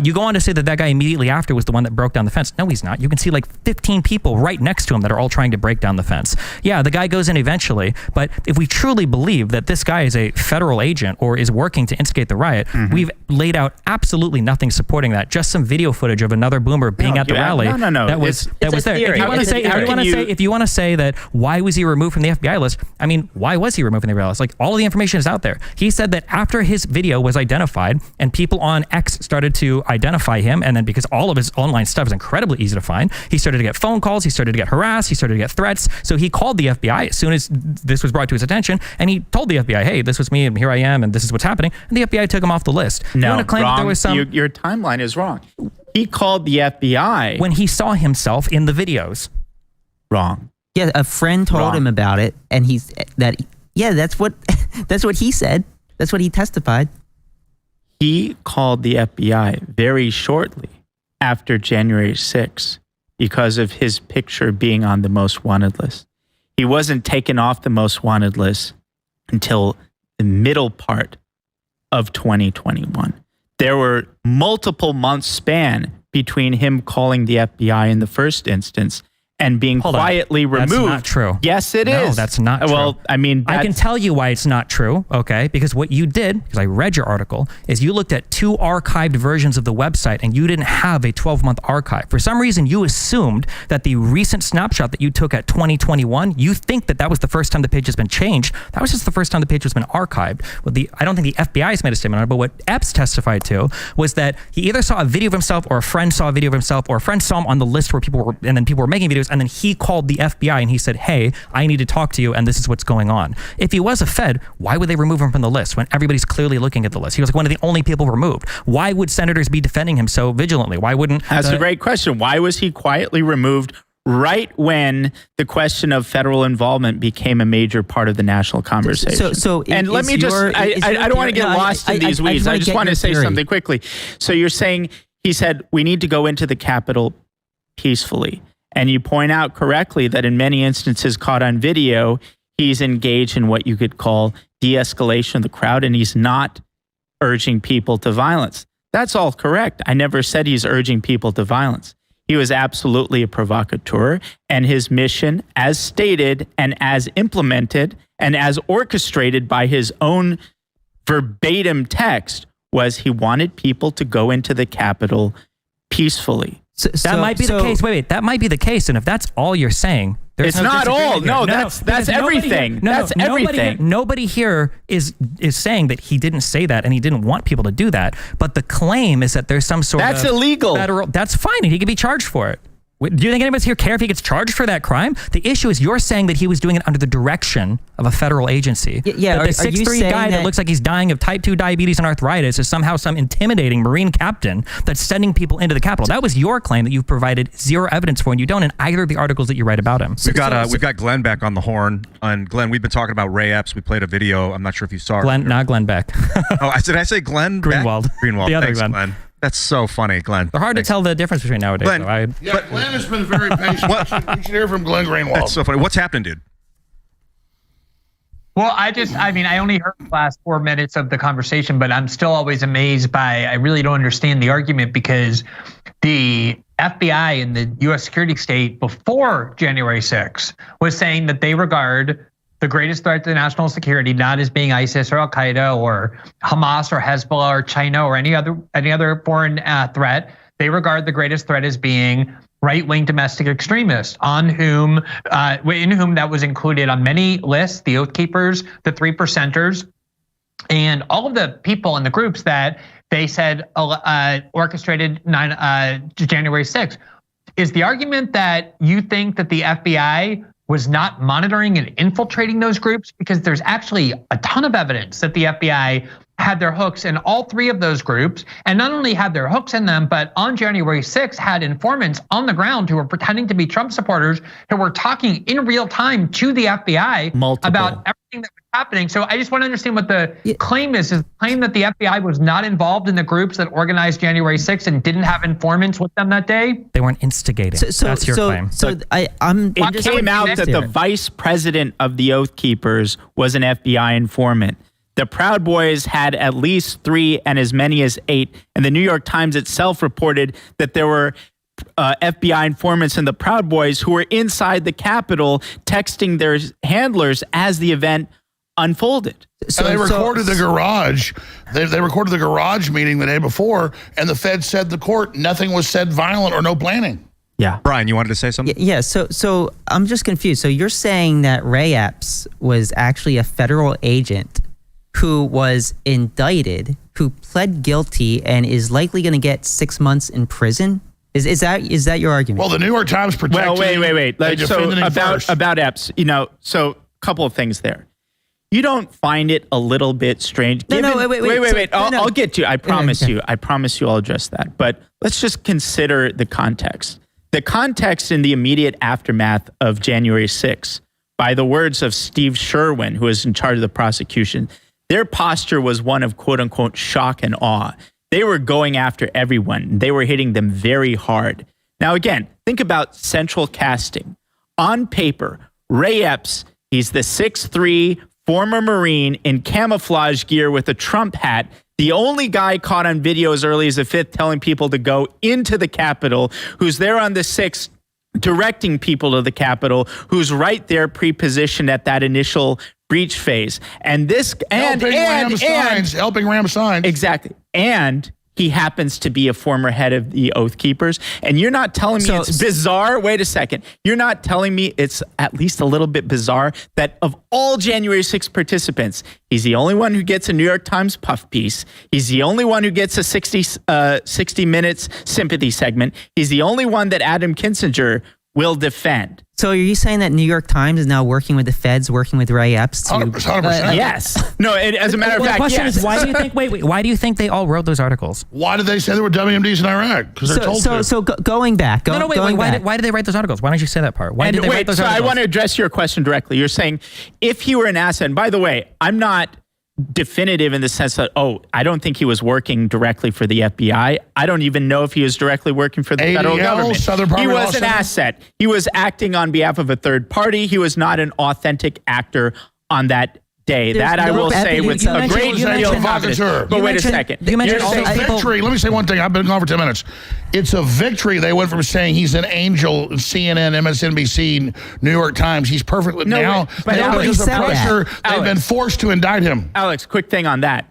You go on to say that guy immediately after was the one that broke down the fence. No, he's not. You can see like 15 people right next to him that are all trying to break down the fence. Yeah, the guy goes in eventually. But if we truly believe that this guy is a federal agent or is working to instigate the riot, we've laid out absolutely nothing supporting that. Just some video footage of another boomer being at the rally. No. That was there. If you want to say that, why was he removed from the FBI list? I mean, why was he removed from the FBI list? Like, all of the information is out there. He said that after his video was identified and people on X started to identify him, and then because all of his online stuff is incredibly easy to find, he started to get phone calls, he started to get harassed, he started to get threats. So he called the FBI as soon as this was brought to his attention, and he told the FBI, "Hey, this was me, and here I am, and this is what's happening." And the FBI took him off the list. No, you want to claim wrong. That there was some Your timeline is wrong. He called the FBI when he saw himself in the videos. Wrong. Yeah, a friend told him about it, and that's what he said. That's what he testified. He called the FBI very shortly after January 6th because of his picture being on the most wanted list. He wasn't taken off the most wanted list until the middle part of 2021. There were multiple months span between him calling the FBI in the first instance and being quietly removed. That's not true. Yes, it is. No, that's not true. Well, I mean, I can tell you why it's not true, okay? Because what you did, because I read your article, is you looked at 2 archived versions of the website and you didn't have a 12-month archive. For some reason, you assumed that the recent snapshot that you took at 2021, you think that was the first time the page has been changed. That was just the first time the page has been archived. I don't think the FBI has made a statement on it, but what Epps testified to was that he either saw a video of himself or a friend saw a video of himself or a friend saw him on the list where people were making videos, and then he called the FBI and he said, "Hey, I need to talk to you, and this is what's going on." If he was a Fed, why would they remove him from the list when everybody's clearly looking at the list? He was like one of the only people removed. Why would senators be defending him so vigilantly? Why wouldn't... That's a great question. Why was he quietly removed right when the question of federal involvement became a major part of the national conversation? And let me just... I don't want to get lost in these weeds. I just want to say something quickly. So you're saying, he said, we need to go into the Capitol peacefully. And you point out correctly that in many instances caught on video, he's engaged in what you could call de-escalation of the crowd, and he's not urging people to violence. That's all correct. I never said he's urging people to violence. He was absolutely a provocateur, and his mission, as stated and as implemented and as orchestrated by his own verbatim text, was he wanted people to go into the Capitol peacefully. That might be the case. Wait, that might be the case. And if that's all you're saying, it's not all. No, that's everything. That's everything. Nobody here is saying that he didn't say that and he didn't want people to do that. But the claim is that there's some sort of... That's illegal. That's fine. And he could be charged for it. Do you think any of us here care if he gets charged for that crime? The issue is you're saying that he was doing it under the direction of a federal agency. Yeah, that the 6'3" guy that looks like he's dying of type 2 diabetes and arthritis is somehow some intimidating Marine captain that's sending people into the Capitol. That was your claim that you've provided zero evidence for, and you don't in either of the articles that you write about him. We've got Glenn back on the horn. And Glenn, we've been talking about Ray Epps. We played a video. I'm not sure if you saw it. Not Glenn Beck. Did I say Glenn Greenwald. Greenwald. The other Thanks, Glenn. That's so funny, Glenn. They're hard to tell the difference between nowadays. Glenn, Glenn has been very patient. You should hear from Glen Greenwald. That's so funny. What's happening, dude? Well, I only heard the last 4 minutes of the conversation, but I'm still always amazed by, I really don't understand the argument, because the FBI and the US security state before January 6th was saying that they regard the greatest threat to national security not as being ISIS or Al Qaeda or Hamas or Hezbollah or China or any other foreign threat. They regard the greatest threat as being right-wing domestic extremists, in whom that was included on many lists: the Oath Keepers, the 3%ers, and all of the people in the groups that they said orchestrated January 6th. Is the argument that you think that the FBI was not monitoring and infiltrating those groups? Because there's actually a ton of evidence that the FBI had their hooks in all three of those groups, and not only had their hooks in them, but on January 6th had informants on the ground who were pretending to be Trump supporters who were talking in real time to the FBI about everything that was happening. So I just want to understand what the claim is. Is the claim that the FBI was not involved in the groups that organized January 6th and didn't have informants with them that day? They weren't instigating. That's your claim. It came out that the vice president of the Oath Keepers was an FBI informant. The Proud Boys had at least 3 and as many as 8. And the New York Times itself reported that there were FBI informants in the Proud Boys who were inside the Capitol texting their handlers as the event unfolded. So they recorded the garage. They recorded the garage meeting the day before, and the Fed said to the court nothing was said violent or no planning. Yeah. Brian, you wanted to say something? Yeah, so I'm just confused. So you're saying that Ray Epps was actually a federal agent who was indicted, who pled guilty, and is likely going to get 6 months in prison? Is that your argument? Well, the New York Times protected. Well, wait. So about Epps, so a couple of things there. You don't find it a little bit strange? Wait. I'll get to you. I promise you. I promise you I'll address that. But let's just consider the context. The context in the immediate aftermath of January 6th, by the words of Steve Sherwin, who is in charge of the prosecution, their posture was one of quote unquote shock and awe. They were going after everyone. They were hitting them very hard. Now, again, think about central casting. On paper, Ray Epps, he's the 6'3", former Marine in camouflage gear with a Trump hat, the only guy caught on video as early as the 5th telling people to go into the Capitol, who's there on the 6th directing people to the Capitol, who's right there pre-positioned at that initial breach phase. And this helping ram signs. Exactly. And he happens to be a former head of the Oath Keepers. And you're not telling me it's bizarre? Wait a second. You're not telling me it's at least a little bit bizarre that of all January 6th participants, he's the only one who gets a New York Times puff piece. He's the only one who gets a 60 minutes sympathy segment. He's the only one that Adam Kinzinger will defend. So are you saying that New York Times is now working with the feds, working with Ray Epps? 100%. Yes. No, as a matter of fact, the question yes. is, why do you think? Why do you think they all wrote those articles? Why did they say there were WMDs in Iraq? Because they're told to. So going back. Why did they write those articles? Why don't you say that part? Why did they write those articles? I want to address your question directly. You're saying if he were an asset, and by the way, I'm not definitive in the sense that, I don't think he was working directly for the FBI. I don't even know if he was directly working for the federal government. He was an asset. He was acting on behalf of a third party. He was not an authentic actor on that day. I will say with a great deal of confidence. But wait a second. You mentioned victory. Let me say one thing. I've been gone for 10 minutes. It's a victory. They went from saying he's an angel, CNN, MSNBC, New York Times. He's perfectly now. Because of pressure, they've been forced to indict him. Alex, quick thing on that.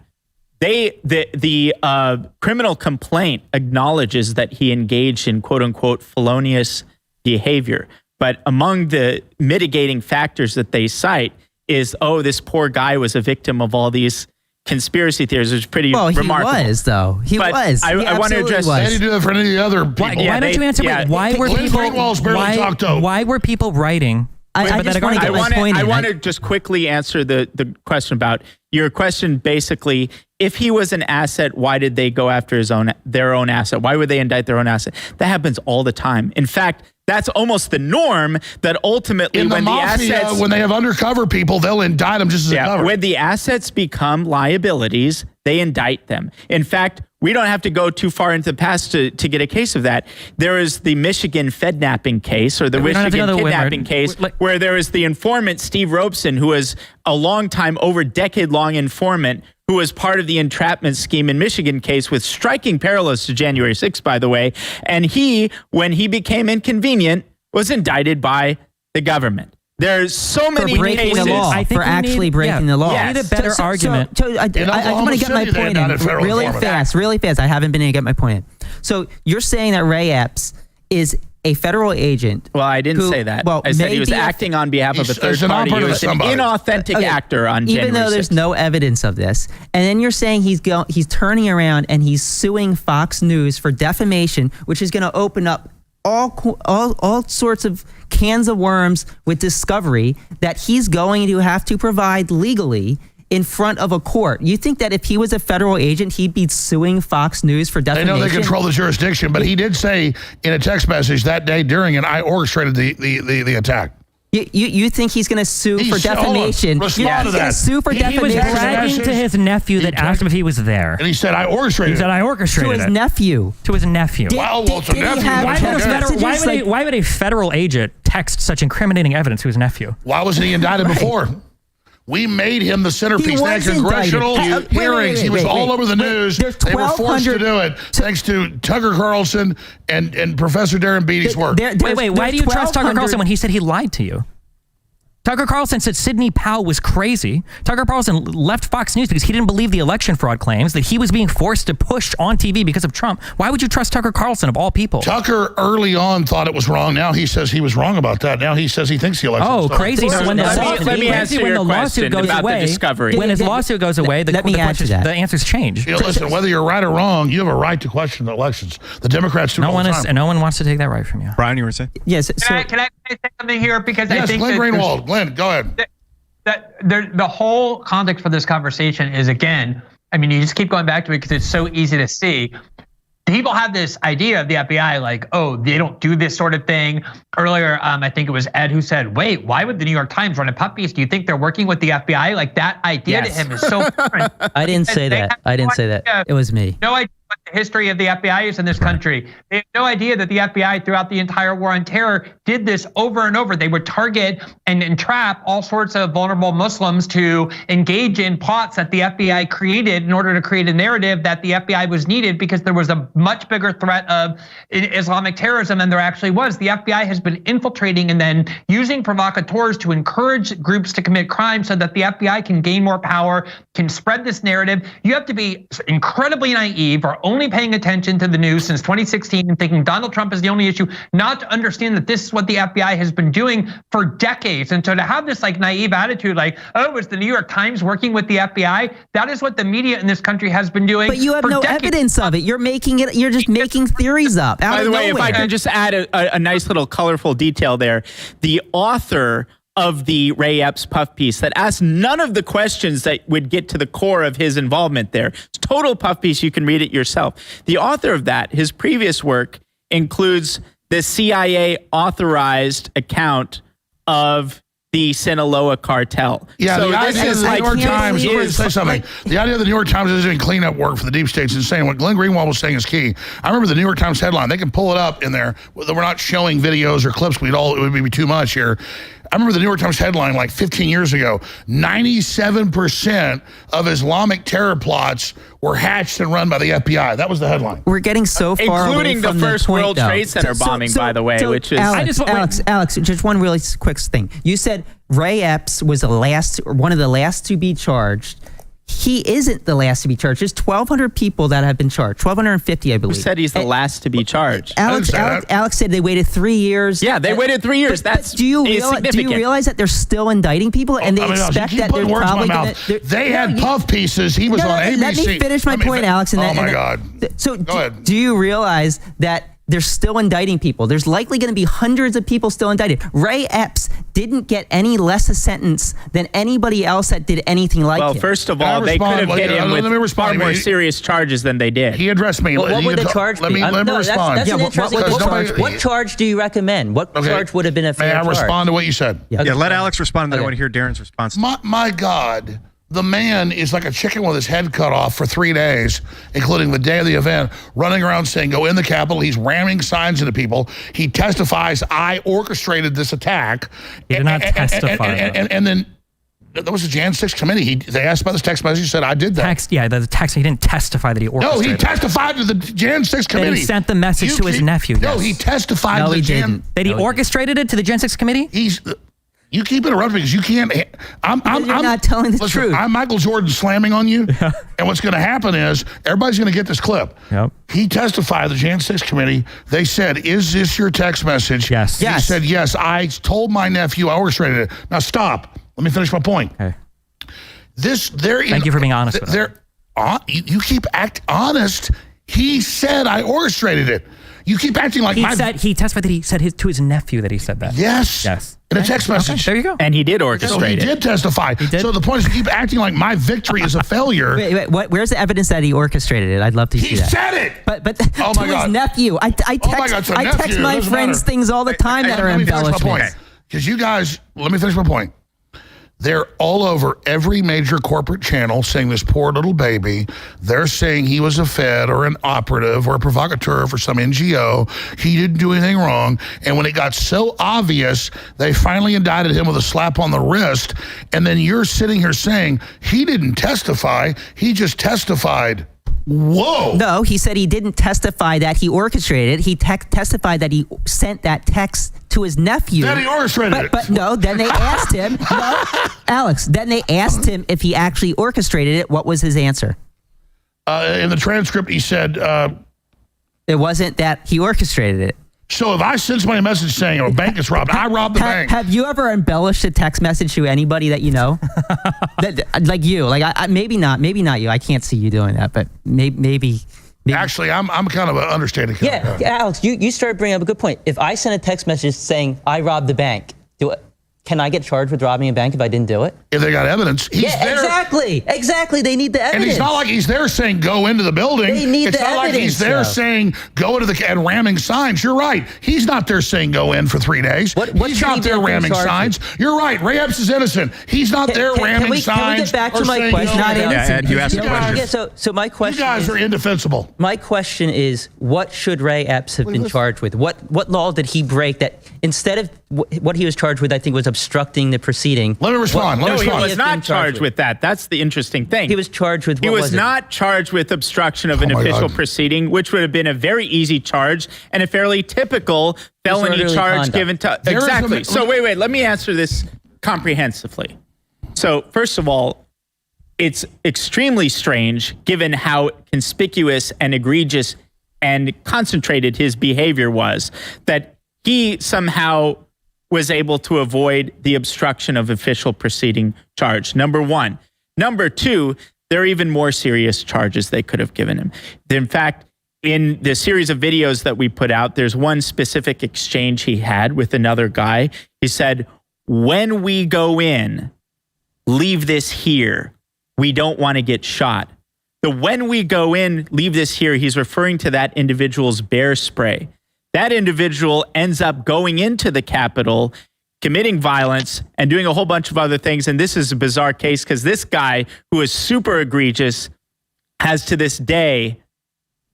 The criminal complaint acknowledges that he engaged in quote unquote felonious behavior. But among the mitigating factors that they cite is, this poor guy was a victim of all these conspiracy theories, which is pretty well, remarkable. He was, though. He But was. I want to address. They didn't do that for any of the other people. Why don't you answer? Why were Glen people? Greenwald's barely talked to. Why were people writing? I just want to get my point in. I want to just quickly answer the question about your question. Basically, if he was an asset, why did they go after their own asset? Why would they indict their own asset? That happens all the time. In fact, that's almost the norm. That ultimately, when the assets, when they have undercover people, they'll indict them just as a cover. When the assets become liabilities, they indict them. In fact, we don't have to go too far into the past to get a case of that. There is the Michigan Fednapping case, or the Michigan kidnapping case, where there is the informant, Steve Robeson, who was a long-time, over decade-long informant, who was part of the entrapment scheme in Michigan case with striking parallels to January 6th, by the way. And he, when he became inconvenient, was indicted by the government. There's so many breaking cases. the law, for actually breaking the law. We need a better argument. So I want to get my point in really fast. I haven't been able to get my point in. So you're saying that Ray Epps is a federal agent. Well, I didn't say that. I said he was acting on behalf of a third party. He was an inauthentic actor on January 6th. Even though there's no evidence of this. And then you're saying he's turning around and he's suing Fox News for defamation, which is going to open up all sorts of cans of worms with discovery that he's going to have to provide legally in front of a court. You think that if he was a federal agent, he'd be suing Fox News for defamation? They know they control the jurisdiction, but he did say in a text message that day during it, I orchestrated the attack. You think he's going to sue for defamation? He's going to sue for defamation. He was bragging to his nephew that asked him if he was there. And he said, I orchestrated it. He said, I orchestrated it. To his nephew. To his nephew. Well, it's a nephew. Why would a federal agent text such incriminating evidence to his nephew? Why wasn't he indicted before? We made him the centerpiece. They had congressional hearings. He was all over the news. They were forced to do it thanks to Tucker Carlson and Professor Darren Beatty's work. Wait. Why do you trust Tucker Carlson when he said he lied to you? Tucker Carlson said Sidney Powell was crazy. Tucker Carlson left Fox News because he didn't believe the election fraud claims, that he was being forced to push on TV because of Trump. Why would you trust Tucker Carlson of all people? Tucker early on thought it was wrong. Now he says he was wrong about that. Now he says he thinks the election was crazy. So when let me answer your question about the discovery. When his lawsuit goes away, the answers change. Listen, whether you're right or wrong, you have a right to question the elections. The Democrats do all the time. And no one wants to take that right from you. Brian, you were saying? Yes. Can I say something here? Because I think Glen Greenwald. Glenn, go ahead. The whole context for this conversation is, again, I mean, you just keep going back to it because it's so easy to see. People have this idea of the FBI, like, oh, they don't do this sort of thing. Earlier, I think it was Ed who said, wait, why would the New York Times run a puff piece? Do you think they're working with the FBI? Like, that idea to him is so foreign. I didn't say that. It was me. No idea what the history of the FBI is in this country. They have no idea that the FBI throughout the entire war on terror did this over and over. They would target and entrap all sorts of vulnerable Muslims to engage in plots that the FBI created in order to create a narrative that the FBI was needed because there was a much bigger threat of Islamic terrorism than there actually was. The FBI has been infiltrating and then using provocateurs to encourage groups to commit crimes so that the FBI can gain more power, can spread this narrative. You have to be incredibly naive or only paying attention to the news since 2016 and thinking Donald Trump is the only issue, not to understand that this is what the FBI has been doing for decades. And so to have this like naive attitude, like, oh, is the New York Times working with the FBI? That is what the media in this country has been doing. But you have no evidence of it. You're making it. You're just making theories up. By the way, if I can just add a nice little colorful detail there, the author of the Ray Epps puff piece that asked none of the questions that would get to the core of his involvement there. It's a total puff piece. You can read it yourself. The author of that, his previous work includes the CIA authorized account of the Sinaloa cartel. Yeah, so the idea of the New York Times, say something. The idea of the New York Times is doing cleanup work for the deep states is insane. What Glen Greenwald was saying is key. I remember the New York Times headline. They can pull it up in there. We're not showing videos or clips. It would be too much here. I remember the New York Times headline like 15 years ago, 97% of Islamic terror plots were hatched and run by the FBI. That was the headline. We're getting so far including away from the first point, World Trade Center bombing, by the way, which is... Alex, just one really quick thing. You said Ray Epps was one of the last to be charged. he isn't the last to be charged. There's 1,200 people that have been charged. 1,250, I believe. Who said he's the last to be charged? Alex said they waited 3 years. Yeah, they waited 3 years. That's do you realize that they're still indicting people and they expect that they're probably going to... They had puff pieces. He was on ABC. Let me finish my point, Alex. Oh, my God. So go ahead. Do you realize that they're still indicting people? There's likely going to be hundreds of people still indicted. Ray Epps didn't get any less a sentence than anybody else that did anything like him. Well, first of all, they could have hit him with far more serious charges than they did. He addressed me. What would the charge be? Let me respond. That's an interesting what charge do you recommend? What charge would have been a fair charge? May I respond to what you said? Yeah, let Alex respond, and then I want to hear Darren's response. My God. The man is like a chicken with his head cut off for 3 days, including the day of the event, running around saying, go in the Capitol. He's ramming signs into people. He testifies, I orchestrated this attack. He did not testify. And then there was a Jan 6 committee. They asked about this text message. He said, I did that. The text, he didn't testify that he orchestrated. No, he testified to the Jan 6 committee. And he sent the message to his nephew. No, he testified to the Jan... That he orchestrated it to the Jan 6 committee? You keep interrupting because you can't. I'm not telling the truth. I'm Michael Jordan slamming on you, and what's going to happen is everybody's going to get this clip. Yep. He testified to the Jan 6 committee. They said, "Is this your text message?" Yes. He said, "Yes." I told my nephew I orchestrated it. Now stop. Let me finish my point. Okay. Thank you for being honest with that. You keep acting honest. He said I orchestrated it. You keep acting like he testified that he said to his nephew that he said that. Yes. In a text message. There you go. And he did orchestrate So he did testify. So the point is, you keep acting like my victory is a failure. Wait, where's the evidence that he orchestrated it? I'd love to see that. He said it. But oh to his nephew. I text my friends things all the time that are embellishments. Because you guys, let me finish my point. They're all over every major corporate channel saying this poor little baby. They're saying he was a Fed or an operative or a provocateur for some NGO. He didn't do anything wrong. And when it got so obvious, they finally indicted him with a slap on the wrist. And then you're sitting here saying he didn't testify. He just testified. Whoa. No, he said he didn't testify that he orchestrated it. He testified that he sent that text to his nephew. That he orchestrated it. But no, then they asked him, Alex, then they asked him if he actually orchestrated it. What was his answer? In the transcript, he said... it wasn't that he orchestrated it. So if I send somebody a message saying a bank is robbed, I robbed the bank. Have you ever embellished a text message to anybody that you know? Like you, maybe not you. I can't see you doing that, but maybe. Actually, I'm kind of an understated kind of guy. Alex, you started bringing up a good point. If I send a text message saying I robbed the bank, can I get charged with robbing a bank if I didn't do it? If they got evidence. He's there. Exactly. They need the evidence. And it's not like he's there saying go into the building. They need it's the not evidence, like he's there saying go into the and ramming signs. You're right. He's not there saying go in for 3 days. He's not there ramming signs. You're right. Ray Epps is innocent. He's not there ramming signs. Can we get back to my question? He's not innocent. You asked a question. So my question. You guys are indefensible. My question is, what should Ray Epps have been charged with? What law did he break that instead of what he was charged with? I think was obstructing the proceeding. Let me respond. He was not charged with that. That's the interesting thing. He was charged with. He was not charged with obstruction of an official proceeding, which would have been a very easy charge and a fairly typical felony charge given to. Exactly. So wait. Let me answer this comprehensively. So first of all, it's extremely strange given how conspicuous and egregious and concentrated his behavior was that he somehow was able to avoid the obstruction of official proceeding charge. Number one. Number two, there are even more serious charges they could have given him. In fact, in the series of videos that we put out, there's one specific exchange he had with another guy. He said, when we go in, leave this here. We don't want to get shot. The when we go in, leave this here, he's referring to that individual's bear spray. That individual ends up going into the Capitol, committing violence, and doing a whole bunch of other things. And this is a bizarre case because this guy, who is super egregious, has to this day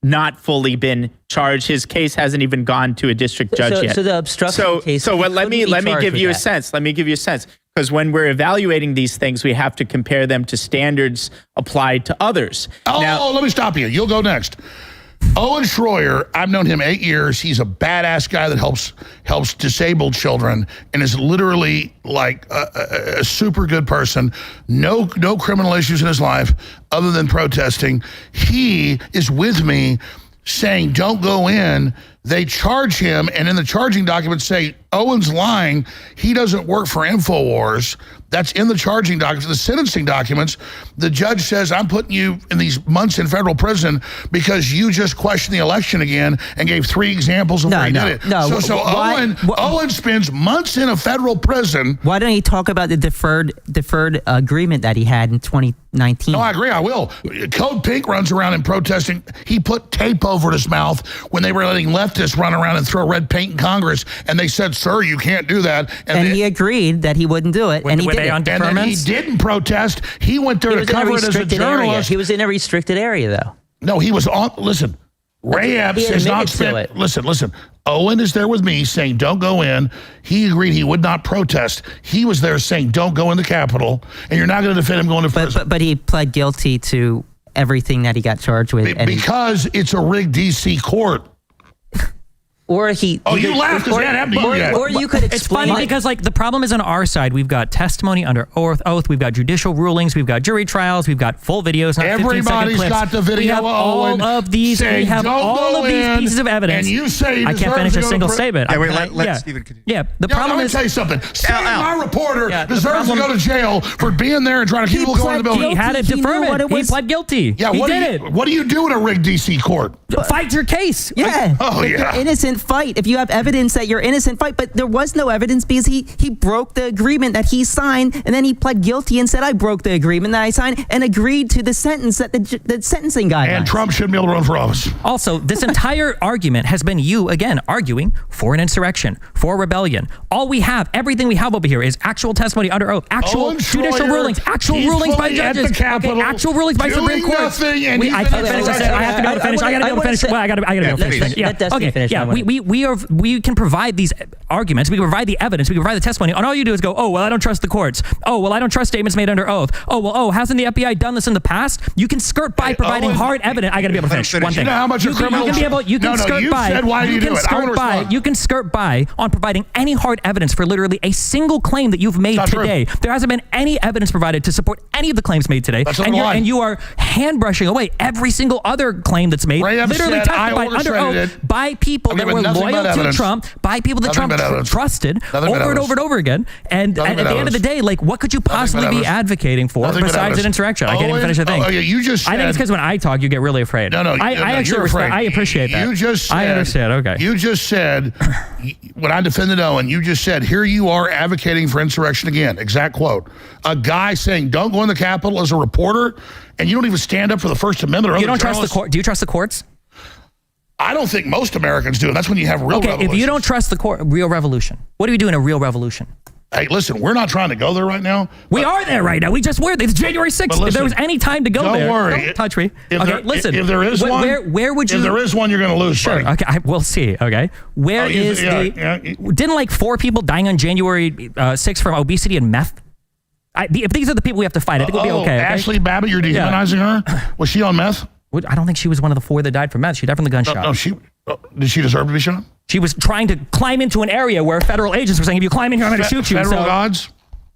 not fully been charged. His case hasn't even gone to a district judge yet. So the obstruction case. So let me give you a sense. Let me give you a sense. Because when we're evaluating these things, we have to compare them to standards applied to others. Now, let me stop you. You'll go next. Owen Schroyer, I've known him 8 years. He's a badass guy that helps disabled children and is literally like a super good person. No criminal issues in his life other than protesting. He is with me saying, don't go in. They charge him, and in the charging documents say, Owen's lying. He doesn't work for InfoWars. That's in the charging documents. The sentencing documents, the judge says, I'm putting you in these months in federal prison because you just questioned the election again and gave 3 examples of where he did it. No, so Owen spends months in a federal prison. Why don't you talk about the deferred agreement that he had in 2019? No, I agree. I will. Code Pink runs around and protesting. He put tape over his mouth when they were letting leftists run around and throw red paint in Congress, and they said, sir, you can't do that. And he agreed that he wouldn't do it, and he did it. And then he didn't protest. He went there to cover it as a journalist. He was in a restricted area, though. No, he was on. Listen, Ray Epps has not spent. Listen. Owen is there with me saying, don't go in. He agreed he would not protest. He was there saying, don't go in the Capitol, and you're not going to defend him going to prison. But he pled guilty to everything that he got charged with. Because it's a rigged D.C. court. Or he. Oh, you laughed because that happened to you yet. Or you could explain. It's funny because like the problem is on our side. We've got testimony under oath. We've got judicial rulings. We've got jury trials. We've got full videos. Not Everybody's got the video. We have all of these. We have all of these pieces of evidence. And you say I can't finish a single statement. Yeah, wait, let Stephen continue. Yeah, the problem is. Let me tell you something. Sam, my reporter, deserves to go to jail for being there and trying to keep people going in the building. He had a deferment. He pled guilty. Yeah, he did it. What do you do in a rigged D.C. court? Fight your case. Yeah. Oh, yeah. You're innocent, fight. If you have evidence that you're innocent, fight. But there was no evidence because he broke the agreement that he signed, and then he pled guilty and said, I broke the agreement that I signed, and agreed to the sentence that the sentencing guidelines. And Trump shouldn't be able to run for office. Also, this entire argument has been you, again, arguing for an insurrection, for rebellion. All we have, everything we have over here is actual testimony under oath, actual judicial rulings, actual rulings by judges, actual rulings by Supreme Court. I can't finish. I have to be able to finish. I got to be able to finish. Well, I got to be able to finish. Yeah. Okay. Yeah. We can provide these arguments. We can provide the evidence. We can provide the testimony. And all you do is go, oh, well, I don't trust the courts. Oh, well, I don't trust statements made under oath. Oh, well, hasn't the FBI done this in the past? You can skirt by providing hard evidence. I got to be able to finish one thing. You know how much a criminal... You can skirt by. Said, why do you do it? You can skirt by on providing any hard evidence for literally a single claim that you've made today. There hasn't been any evidence provided to support any of the claims made today. And you are hand brushing away every single other claim that's made, literally testified under oath by people that were loyal to Trump, by people that Trump trusted over and over again. And at the end of the day, like, what could you possibly be advocating for besides an insurrection? I can't even finish a thing. You just said, I think it's because when I talk, you get really afraid. No, I actually respect. I appreciate that. You just said, I understand. Okay. You just said, when I defended Owen, you just said, here you are advocating for insurrection again. Exact quote. A guy saying, don't go in the Capitol as a reporter, and you don't even stand up for the First Amendment. Or you don't trust the court? Do you trust the courts? I don't think most Americans do, and that's when you have real revolution. If you don't trust the court, real revolution, what do we do in a real revolution? Hey, listen, we're not trying to go there right now. We are there right now. We just were. It's January 6th. Listen, if there was any time to go there, worry. Don't touch me. Listen. If there is one, where would you? If there is one, you're going to lose. Sure. Buddy. Okay. We'll see. Okay. Where is Didn't like 4 people dying on January 6th from obesity and meth? If these are the people we have to fight, I think we'll be okay. Ashley Babbitt, you're dehumanizing her? Was she on meth? I don't think she was one of the 4 that died from meth. She died from the gunshot. No, did she deserve to be shot? She was trying to climb into an area where federal agents were saying, if you climb in here, I'm going to shoot you. Federal gods?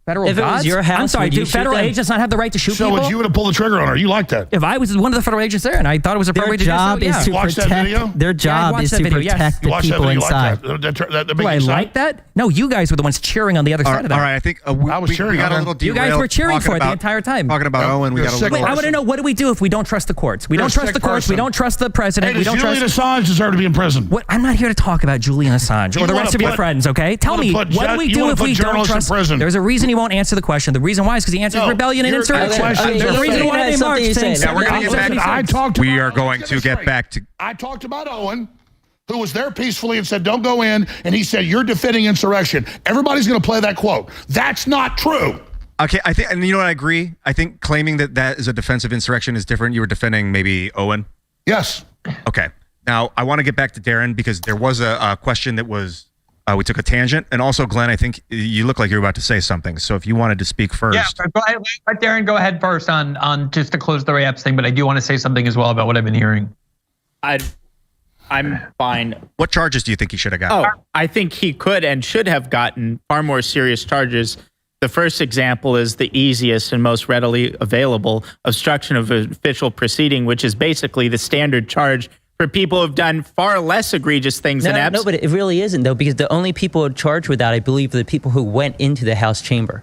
Federal gods? If it was your house, I'm sorry, do federal agents not have the right to shoot people? So you would have pulled the trigger on her. You like that? If I was one of the federal agents there and I thought it was appropriate to do so, Their job is to protect the people inside. Do I like that? No, you guys were the ones cheering on the other side of that. All right, I think I was cheering. We got a little derailed. You guys were cheering for it the entire time. Talking about Owen, we got a little... Wait, I want to know, what do we do if we don't trust the courts? We don't trust the courts. We don't trust the president. Hey, does Julian Assange deserve to be in prison? I'm not here to talk about Julian Assange or the rest of your friends, okay? Tell me, what do we do if we don't trust... There's a reason he won't answer the question. The reason why is because he answers rebellion and insurrection. There's a reason why they marched things. We're going to get back. We are going to get back to... I talked about Owen, who was there peacefully and said, don't go in. And he said, you're defending insurrection. Everybody's going to play that quote. That's not true. Okay, I think, and you know what, I agree. I think claiming that is a defense of insurrection is different. You were defending maybe Owen? Yes. Okay. Now, I want to get back to Darren because there was a question that was... we took a tangent. And also, Glenn, I think you look like you're about to say something. So if you wanted to speak first. Yeah, go ahead, Darren, go ahead first on just to close the Ray Epps thing. But I do want to say something as well about what I've been hearing. I'm fine. What charges do you think he should have gotten? Oh, I think he could and should have gotten far more serious charges. The first example is the easiest and most readily available: obstruction of official proceeding, which is basically the standard charge for people who have done far less egregious things than No, but it really isn't, though, because the only people charged with that, I believe, are the people who went into the House chamber.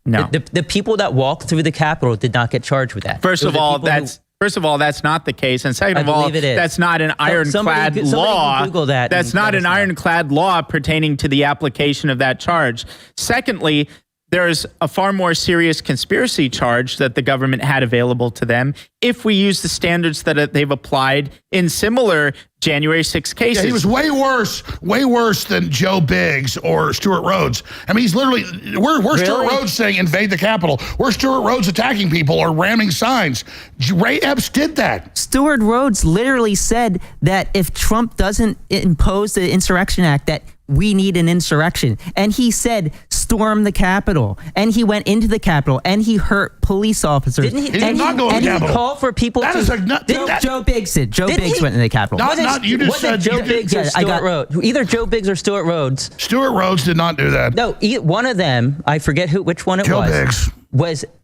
No. The people that walked through the Capitol did not get charged with that. First of all, that's not the case, and second of all, that's not an ironclad law. Google that. That's not an ironclad law pertaining to the application of that charge. Secondly, there's a far more serious conspiracy charge that the government had available to them if we use the standards that they've applied in similar January 6 cases. Yeah, he was way worse than Joe Biggs or Stuart Rhodes. I mean, he's literally, we're really? Stuart Rhodes saying invade the Capitol. We're Stuart Rhodes attacking people or ramming signs. Ray Epps did that. Stuart Rhodes literally said that if Trump doesn't impose the Insurrection Act, that we need an insurrection. And he said, storm the Capitol. And he went into the Capitol and he hurt police officers. Didn't he? He did not go to the Capitol. He called for people that to... Is like, Joe Biggs did. Joe Biggs went into the Capitol. You just said Joe Biggs or Stuart Rhodes. Either Joe Biggs or Stuart Rhodes. Stuart Rhodes did not do that. No, one of them, I forget which one it Joe was.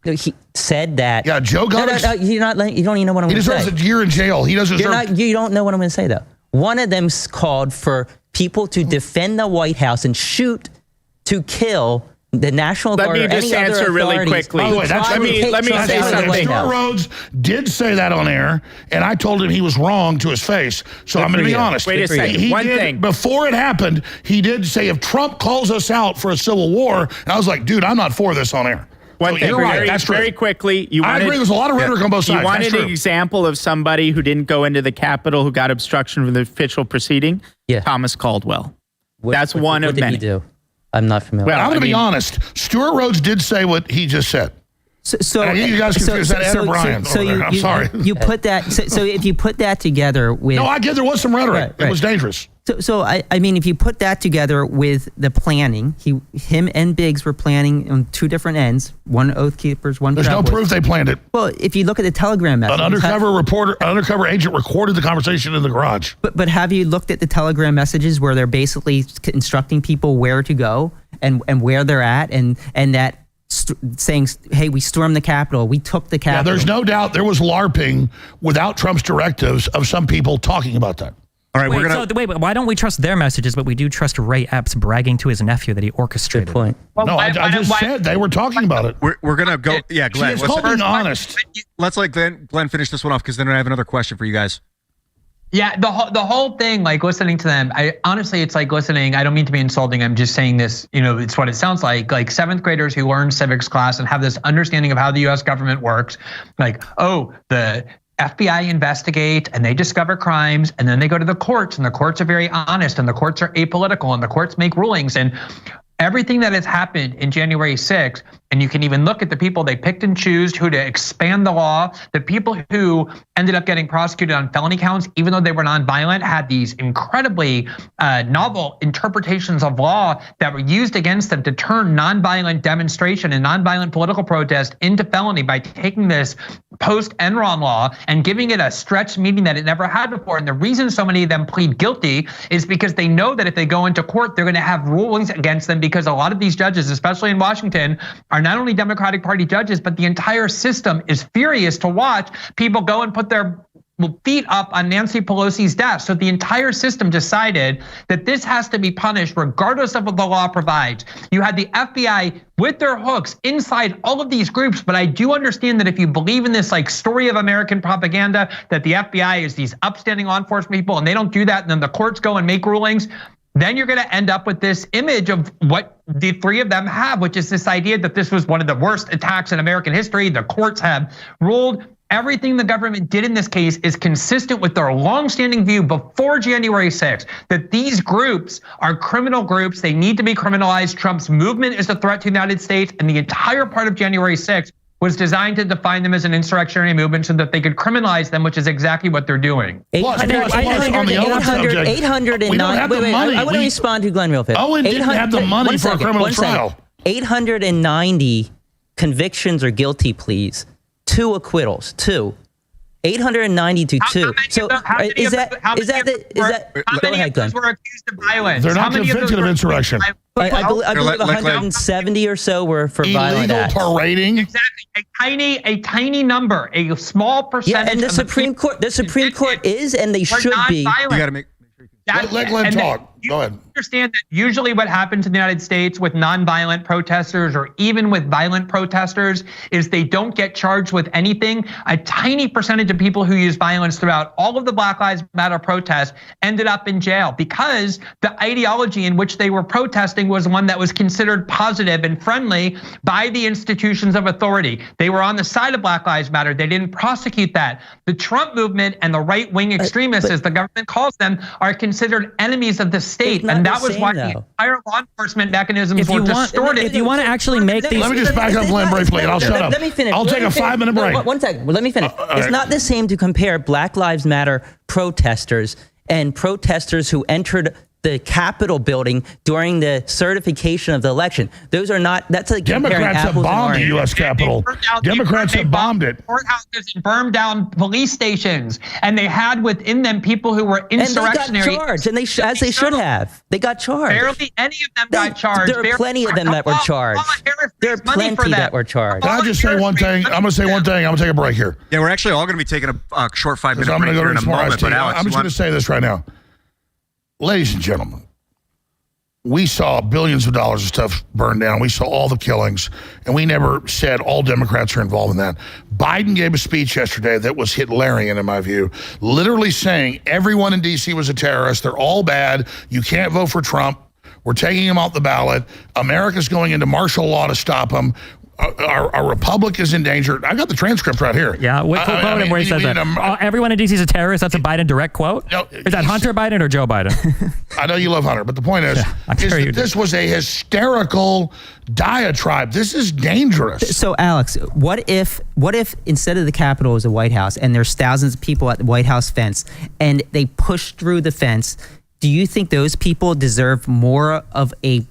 Biggs. He said that... Yeah, Joe got... No, you don't even know what I'm going to say. He deserves a year in jail. He doesn't deserve... You don't know what I'm going to say, though. One of them called for people to defend the White House and shoot to kill the National Guard. Let me just answer really quickly. By the way, let me say something. Stuart Rhodes did say that on air, and I told him he was wrong to his face. So I'm going to be honest. Wait a second. One thing. Before it happened, he did say, if Trump calls us out for a civil war, and I was like, dude, I'm not for this on air. One thing, you're right. That's very quickly. I agree. There's a lot of rhetoric on both sides. You wanted an example of somebody who didn't go into the Capitol who got obstruction of the official proceeding? Yeah. Thomas Caldwell. That's one of many. What did he do? I'm not familiar. Well, I'm going to be honest. Stuart Rhodes did say what he just said. So you guys confused that Ed or Brian. I'm sorry. You put that. So if you put that together with... No, I get there was some rhetoric. Right. It was dangerous. So I mean, if you put that together with the planning, him and Biggs were planning on two different ends. One Oath Keepers, one. There's no proof they planned it. Well, if you look at the telegram messages, an undercover agent recorded the conversation in the garage. But have you looked at the telegram messages where they're basically instructing people where to go and where they're at and that. Saying, hey, we stormed the Capitol, we took the Capitol. Yeah, there's no doubt there was LARPing without Trump's directives of some people talking about that. All right, wait, why don't we trust their messages, but we do trust Ray Epps bragging to his nephew that he orchestrated? Good point. Well, no, I just said they were talking about it. We're going to go, yeah, Glenn. It's called being honest. Let's let Glenn finish this one off, because then I have another question for you guys. Yeah, the whole thing, like listening to them, honestly, it's like listening. I don't mean to be insulting. I'm just saying this, it's what it sounds like seventh graders who learn civics class and have this understanding of how the US government works. Like, oh, the FBI investigate and they discover crimes and then they go to the courts and the courts are very honest and the courts are apolitical and the courts make rulings and everything that has happened in January 6th, and you can even look at the people they picked and chose who to expand the law, the people who ended up getting prosecuted on felony counts, even though they were nonviolent, had these incredibly novel interpretations of law that were used against them to turn nonviolent demonstration and nonviolent political protest into felony by taking this post-Enron law and giving it a stretched meaning that it never had before. And the reason so many of them plead guilty is because they know that if they go into court, they're going to have rulings against them because a lot of these judges, especially in Washington, are not only Democratic Party judges, but the entire system is furious to watch people go and put their feet up on Nancy Pelosi's desk. So the entire system decided that this has to be punished regardless of what the law provides. You had the FBI with their hooks inside all of these groups, but I do understand that if you believe in this like story of American propaganda, that the FBI is these upstanding law enforcement people and they don't do that, and then the courts go and make rulings, then you're going to end up with this image of what the three of them have, which is this idea that this was one of the worst attacks in American history. The courts have ruled. Everything the government did in this case is consistent with their longstanding view before January 6th, that these groups are criminal groups. They need to be criminalized. Trump's movement is a threat to the United States, and the entire part of January 6th was designed to define them as an insurrectionary movement so that they could criminalize them, which is exactly what they're doing. 809. I want to respond to Glenn real fast. Owen didn't have the money for a criminal trial. 890 convictions or guilty pleas, 2 acquittals, 2. 890 to 2. So Go ahead, Glenn. Were accused of violence. They're not convicted of insurrection. I believe 170 or so were for violent acts. Illegal parading. Exactly, a tiny number, a small percentage. Yeah, and the Supreme Court is, and they should be. You got to make. Let Glenn talk. Go ahead. Understand that usually what happens in the United States with nonviolent protesters or even with violent protesters is they don't get charged with anything. A tiny percentage of people who use violence throughout all of the Black Lives Matter protests ended up in jail because the ideology in which they were protesting was one that was considered positive and friendly by the institutions of authority. They were on the side of Black Lives Matter. They didn't prosecute that. The Trump movement and the right-wing extremists, as the government calls them, are considered enemies of the state. And that was why the entire law enforcement mechanisms were distorted. If you want to actually make these... Let me just back up Glenn briefly and I'll shut up. Let me finish. I'll take a 5-minute break. One second. Let me finish. It's not the same to compare Black Lives Matter protesters and protesters who entered the Capitol building during the certification of the election. Those are not, that's like Democrats have bombed the U.S. Capitol. Democrats have bombed it. Courthouses and burned down police stations. And they had within them people who were insurrectionary. And they got charged, and as they should have. They got charged. Barely any of them got charged. There are plenty of them that were charged. There are plenty that were charged. Can I just say one thing? I'm going to say one thing. I'm going to take a break here. Yeah, we're actually all going to be taking a short 5-minute break here in a moment. But Alex, I'm just going to say this right now. Ladies and gentlemen, we saw billions of dollars of stuff burned down. We saw all the killings, and we never said all Democrats are involved in that. Biden gave a speech yesterday that was Hitlerian, in my view, literally saying everyone in D.C. was a terrorist. They're all bad. You can't vote for Trump. We're taking him off the ballot. America's going into martial law to stop him. Our republic is in danger. I got the transcript right here. Yeah, what quote where he says that? Everyone in D.C. is a terrorist. That's a Biden direct quote? No, is that Hunter Biden or Joe Biden? I know you love Hunter, but the point is, this was a hysterical diatribe. This is dangerous. So, Alex, what if instead of the Capitol was the White House and there's thousands of people at the White House fence and they push through the fence? Do you think those people deserve more of a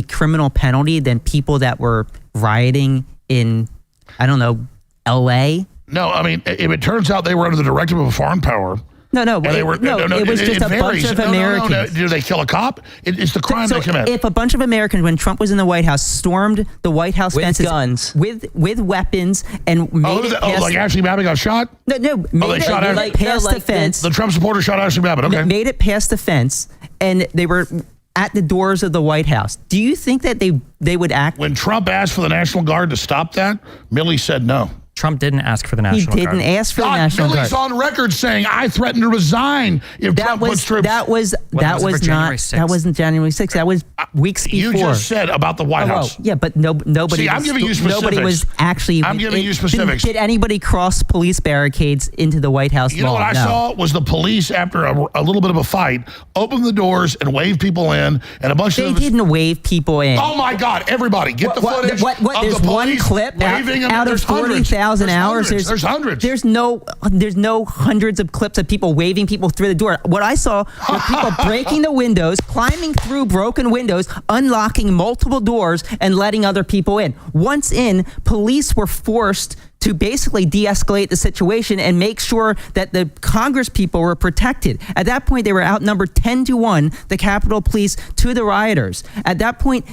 criminal penalty than people that were rioting in, I don't know, L.A.? No, I mean, if it turns out they were under the directive of a foreign power. No, it was just a bunch of Americans. No. Did they kill a cop? It's the crime they commit. If a bunch of Americans, when Trump was in the White House, stormed the White House fences guns, with weapons, and made it past, like Ashley Babbitt got shot? No, made it past the fence. The Trump supporter shot Ashley Babbitt. Okay, made it past the fence, and they were at the doors of the White House. Do you think that they would act? When Trump asked for the National Guard to stop that, Milley said no. Trump didn't ask for the National Guard. He didn't ask for the National Guard. Milley's on record saying, I threatened to resign if Trump puts troops. That wasn't January 6th. That was weeks before. You just said about the White House. Yeah, but nobody. See, I'm giving you specifics. Nobody was actually. I'm giving you specifics. Did anybody cross police barricades into the White House? You know what I saw was the police, after a little bit of a fight, open the doors and wave people in, and a bunch of. They didn't wave people in. Oh my God! Everybody, get the footage. There's one clip out of 40,000 hours. There's hundreds. There's no hundreds of clips of people waving people through the door. What I saw were people breaking the windows, climbing through broken windows, unlocking multiple doors, and letting other people in. Once in, police were forced to basically de-escalate the situation and make sure that the Congress people were protected. At that point, they were outnumbered 10-1, the Capitol Police to the rioters. At that point,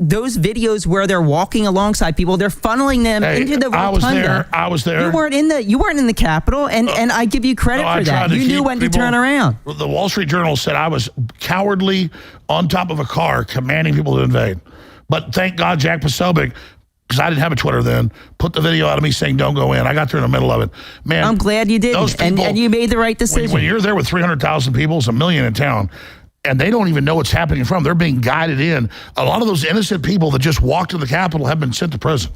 those videos where they're walking alongside people, they're funneling them into the rotunda. I was there. You weren't in the Capitol, and I give you credit for that. You knew when to turn around. The Wall Street Journal said I was cowardly on top of a car commanding people to invade. But thank God Jack Posobiec, because I didn't have a Twitter then, put the video out of me saying don't go in. I got there in the middle of it. Man, I'm glad you didn't, and you made the right decision. When you're there with 300,000 people, it's 1 million in town, and they don't even know what's happening in front of them. They're being guided in. A lot of those innocent people that just walked to the Capitol have been sent to prison.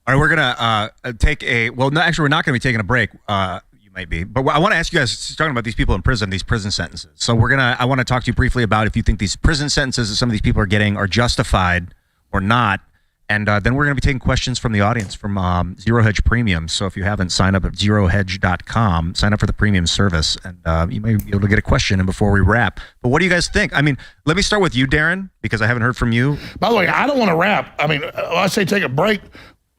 All right, we're going to take we're not going to be taking a break. You might be. But I want to ask you guys, talking about these people in prison, these prison sentences. So I want to talk to you briefly about if you think these prison sentences that some of these people are getting are justified or not. And then we're going to be taking questions from the audience from Zero Hedge Premium. So if you haven't signed up at ZeroHedge.com, sign up for the premium service, and you may be able to get a question in before we wrap. But what do you guys think? I mean, let me start with you, Darren, because I haven't heard from you. By the way, I don't want to wrap. I mean, I say take a break.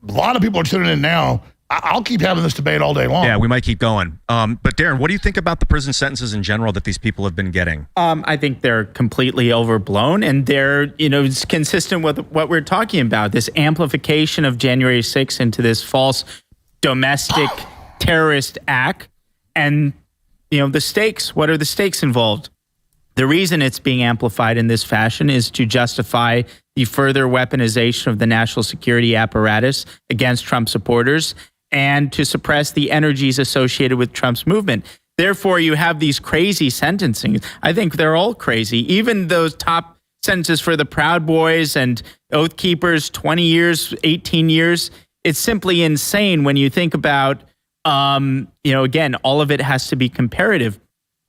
A lot of people are tuning in now I'll keep having this debate all day long. Yeah, we might keep going. But Darren, what do you think about the prison sentences in general that these people have been getting? I think they're completely overblown, and they're, it's consistent with what we're talking about, this amplification of January 6th into this false domestic terrorist act. And, the stakes, what are the stakes involved? The reason it's being amplified in this fashion is to justify the further weaponization of the national security apparatus against Trump supporters and to suppress the energies associated with Trump's movement. Therefore, you have these crazy sentencing. I think they're all crazy. Even those top sentences for the Proud Boys and Oath Keepers, 20 years, 18 years. It's simply insane when you think about, again, all of it has to be comparative.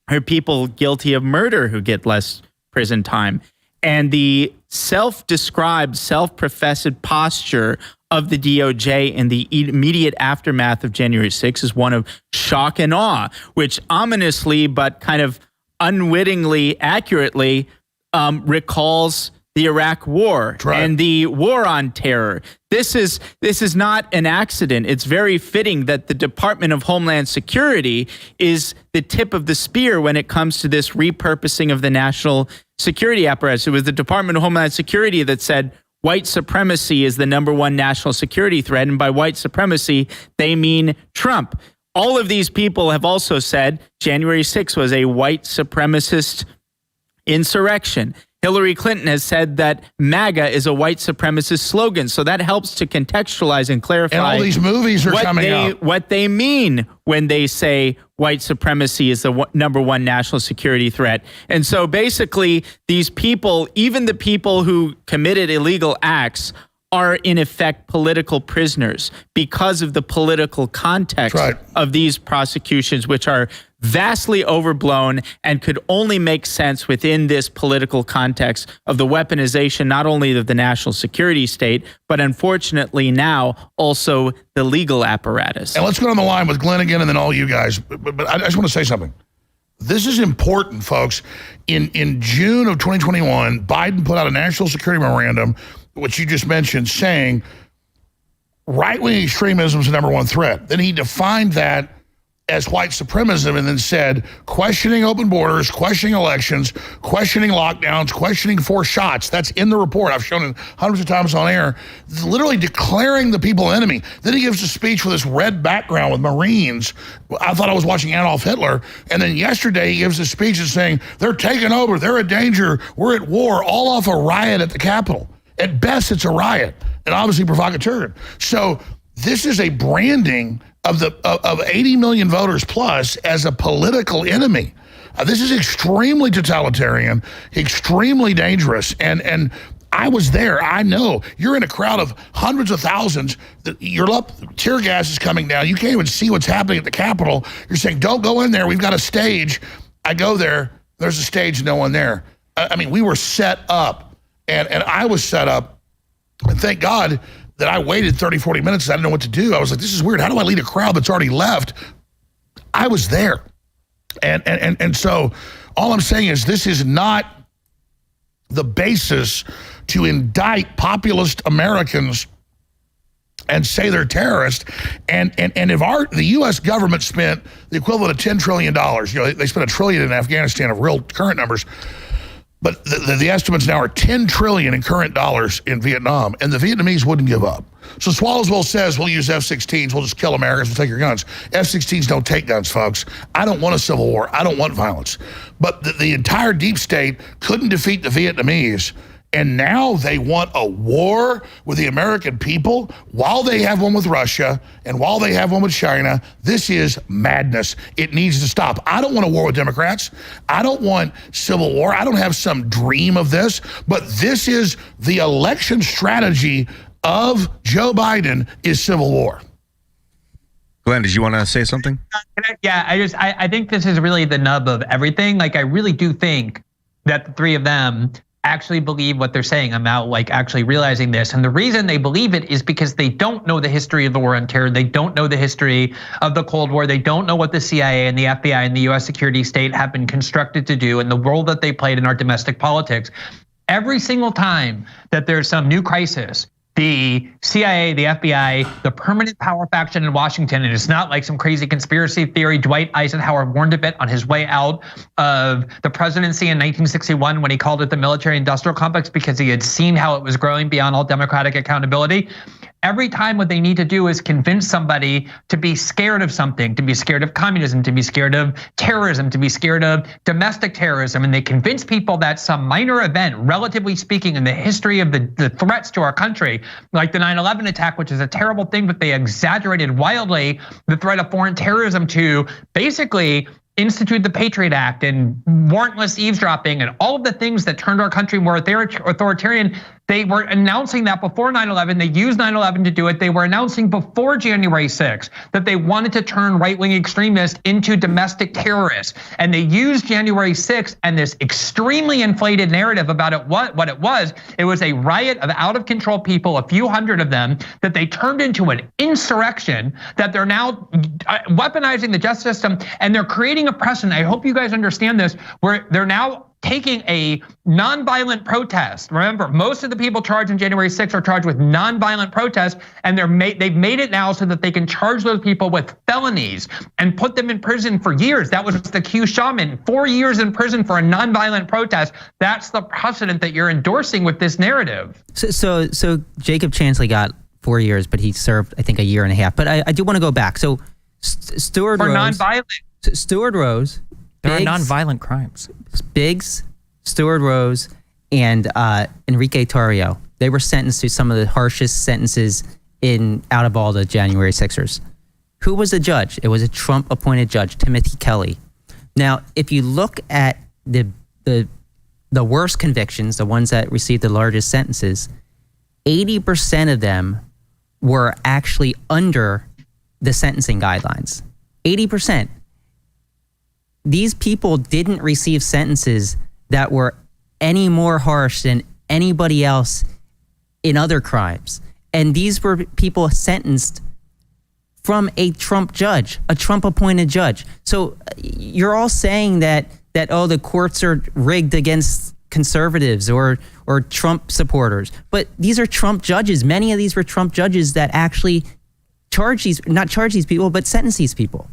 There are people guilty of murder who get less prison time. And the self-described, self-professed posture of the DOJ in the immediate aftermath of January 6th is one of shock and awe, which ominously but kind of unwittingly, accurately recalls the Iraq War and the war on terror. This is not an accident. It's very fitting that the Department of Homeland Security is the tip of the spear when it comes to this repurposing of the national security apparatus. It was the Department of Homeland Security that said white supremacy is the #1 national security threat. And by white supremacy, they mean Trump. All of these people have also said January 6th was a white supremacist insurrection. Hillary Clinton has said that MAGA is a white supremacist slogan. So that helps to contextualize and clarify. And all these movies are coming out. What they mean when they say white supremacy is the #1 national security threat. And so basically these people, even the people who committed illegal acts, are in effect political prisoners because of the political context of these prosecutions, which are vastly overblown and could only make sense within this political context of the weaponization, not only of the national security state, but unfortunately now also the legal apparatus. And let's go on the line with Glenn again and then all you guys. But I just want to say something. This is important, folks. In June of 2021, Biden put out a national security memorandum, which you just mentioned, saying right-wing extremism is the #1 threat. Then he defined that as white supremacism and then said questioning open borders, questioning elections, questioning lockdowns, questioning forced shots. That's in the report. I've shown it hundreds of times on air. Literally declaring the people enemy. Then he gives a speech with this red background with Marines. I thought I was watching Adolf Hitler. And then yesterday he gives a speech and saying they're taking over, they're a danger, we're at war, all off a riot at the Capitol. At best, it's a riot and obviously provocateur. So this is a branding of 80 million voters plus as a political enemy. This is extremely totalitarian, extremely dangerous. And I was there. I know. You're in a crowd of hundreds of thousands. Tear gas is coming down. You can't even see what's happening at the Capitol. You're saying, don't go in there. We've got a stage. I go there. There's a stage, no one there. I mean, we were set up. And I was set up. And thank God that I waited 30, 40 minutes. I didn't know what to do. I was like, this is weird. How do I lead a crowd that's already left? I was there. And so all I'm saying is this is not the basis to indict populist Americans and say they're terrorists. And if the U.S. government spent the equivalent of $10 trillion, they spent $1 trillion in Afghanistan of real current numbers, but the estimates now are $10 trillion in current dollars in Vietnam, and the Vietnamese wouldn't give up. So Swallowsville says, we'll use F-16s, we'll just kill Americans, we'll take your guns. F-16s don't take guns, folks. I don't want a civil war. I don't want violence. But the entire deep state couldn't defeat the Vietnamese, and now they want a war with the American people while they have one with Russia and while they have one with China. This is madness. It needs to stop. I don't want a war with Democrats. I don't want civil war. I don't have some dream of this, but this is the election strategy of Joe Biden is civil war. Glenn, did you want to say something? Yeah, I think this is really the nub of everything. Like, I really do think that the three of them actually believe what they're saying. I'm out actually realizing this. And the reason they believe it is because they don't know the history of the war on terror. They don't know the history of the Cold War. They don't know what the CIA and the FBI and the US security state have been constructed to do and the role that they played in our domestic politics. Every single time that there's some new crisis, the CIA, the FBI, the permanent power faction in Washington, and it's not like some crazy conspiracy theory. Dwight Eisenhower warned of it on his way out of the presidency in 1961 when he called it the military-industrial complex because he had seen how it was growing beyond all democratic accountability. Every time what they need to do is convince somebody to be scared of something, to be scared of communism, to be scared of terrorism, to be scared of domestic terrorism. And they convince people that some minor event, relatively speaking, in the history of the threats to our country, like the 9/11 attack, which is a terrible thing, but they exaggerated wildly the threat of foreign terrorism to basically institute the Patriot Act and warrantless eavesdropping and all of the things that turned our country more authoritarian. They were announcing that before 9/11. They used 9/11 to do it. They were announcing before January 6th that they wanted to turn right-wing extremists into domestic terrorists. And they used January 6th and this extremely inflated narrative about it. What it was a riot of out-of-control people, a few hundred of them, that they turned into an insurrection, that they're now weaponizing the justice system, and they're creating a precedent. I hope you guys understand this, where they're now taking a nonviolent protest. Remember, most of the people charged in January 6th are charged with nonviolent protests, and they've made it now so that they can charge those people with felonies and put them in prison for years. That was the Q Shaman, 4 years in prison for a nonviolent protest. That's the precedent that you're endorsing with this narrative. So Jacob Chansley got 4 years, but he served, I think, a year and a half. But I do want to go back. So Stuart for Rose, nonviolent. Stuart Rose. There are nonviolent crimes. Biggs, Stuart Rose, and Enrique Tarrio. They were sentenced to some of the harshest sentences out of all the January 6ers. Who was the judge? It was a Trump-appointed judge, Timothy Kelly. Now, if you look at the worst convictions, the ones that received the largest sentences, 80% of them were actually under the sentencing guidelines. 80%. These people didn't receive sentences that were any more harsh than anybody else in other crimes. And these were people sentenced from a Trump judge, a Trump-appointed judge. So you're all saying that the courts are rigged against conservatives or Trump supporters. But these are Trump judges. Many of these were Trump judges that actually not charge these people, but sentence these people.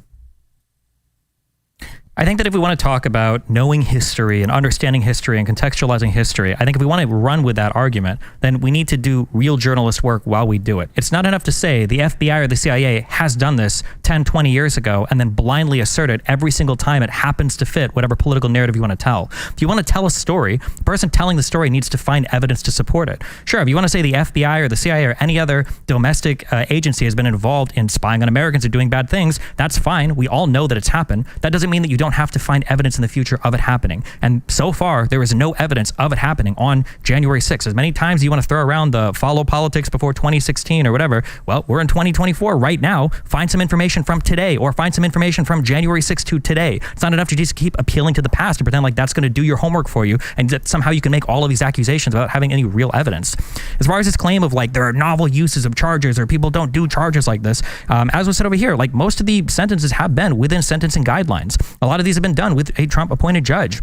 I think that if we want to talk about knowing history and understanding history and contextualizing history, I think if we want to run with that argument, then we need to do real journalist work while we do it. It's not enough to say the FBI or the CIA has done this 10, 20 years ago and then blindly assert it every single time it happens to fit whatever political narrative you want to tell. If you want to tell a story, the person telling the story needs to find evidence to support it. Sure, if you want to say the FBI or the CIA or any other domestic agency has been involved in spying on Americans or doing bad things, that's fine. We all know that it's happened. That doesn't mean that you don't have to find evidence in the future of it happening. And so far, there is no evidence of it happening on January 6th. As many times you want to throw around the follow politics before 2016 or whatever, well, we're in 2024 right now. Find some information from today or find some information from January 6th to today. It's not enough to just keep appealing to the past and pretend like that's going to do your homework for you and that somehow you can make all of these accusations without having any real evidence. As far as this claim of like there are novel uses of charges or people don't do charges like this, as was said over here, like most of the sentences have been within sentencing guidelines. A lot of these have been done with a Trump-appointed judge.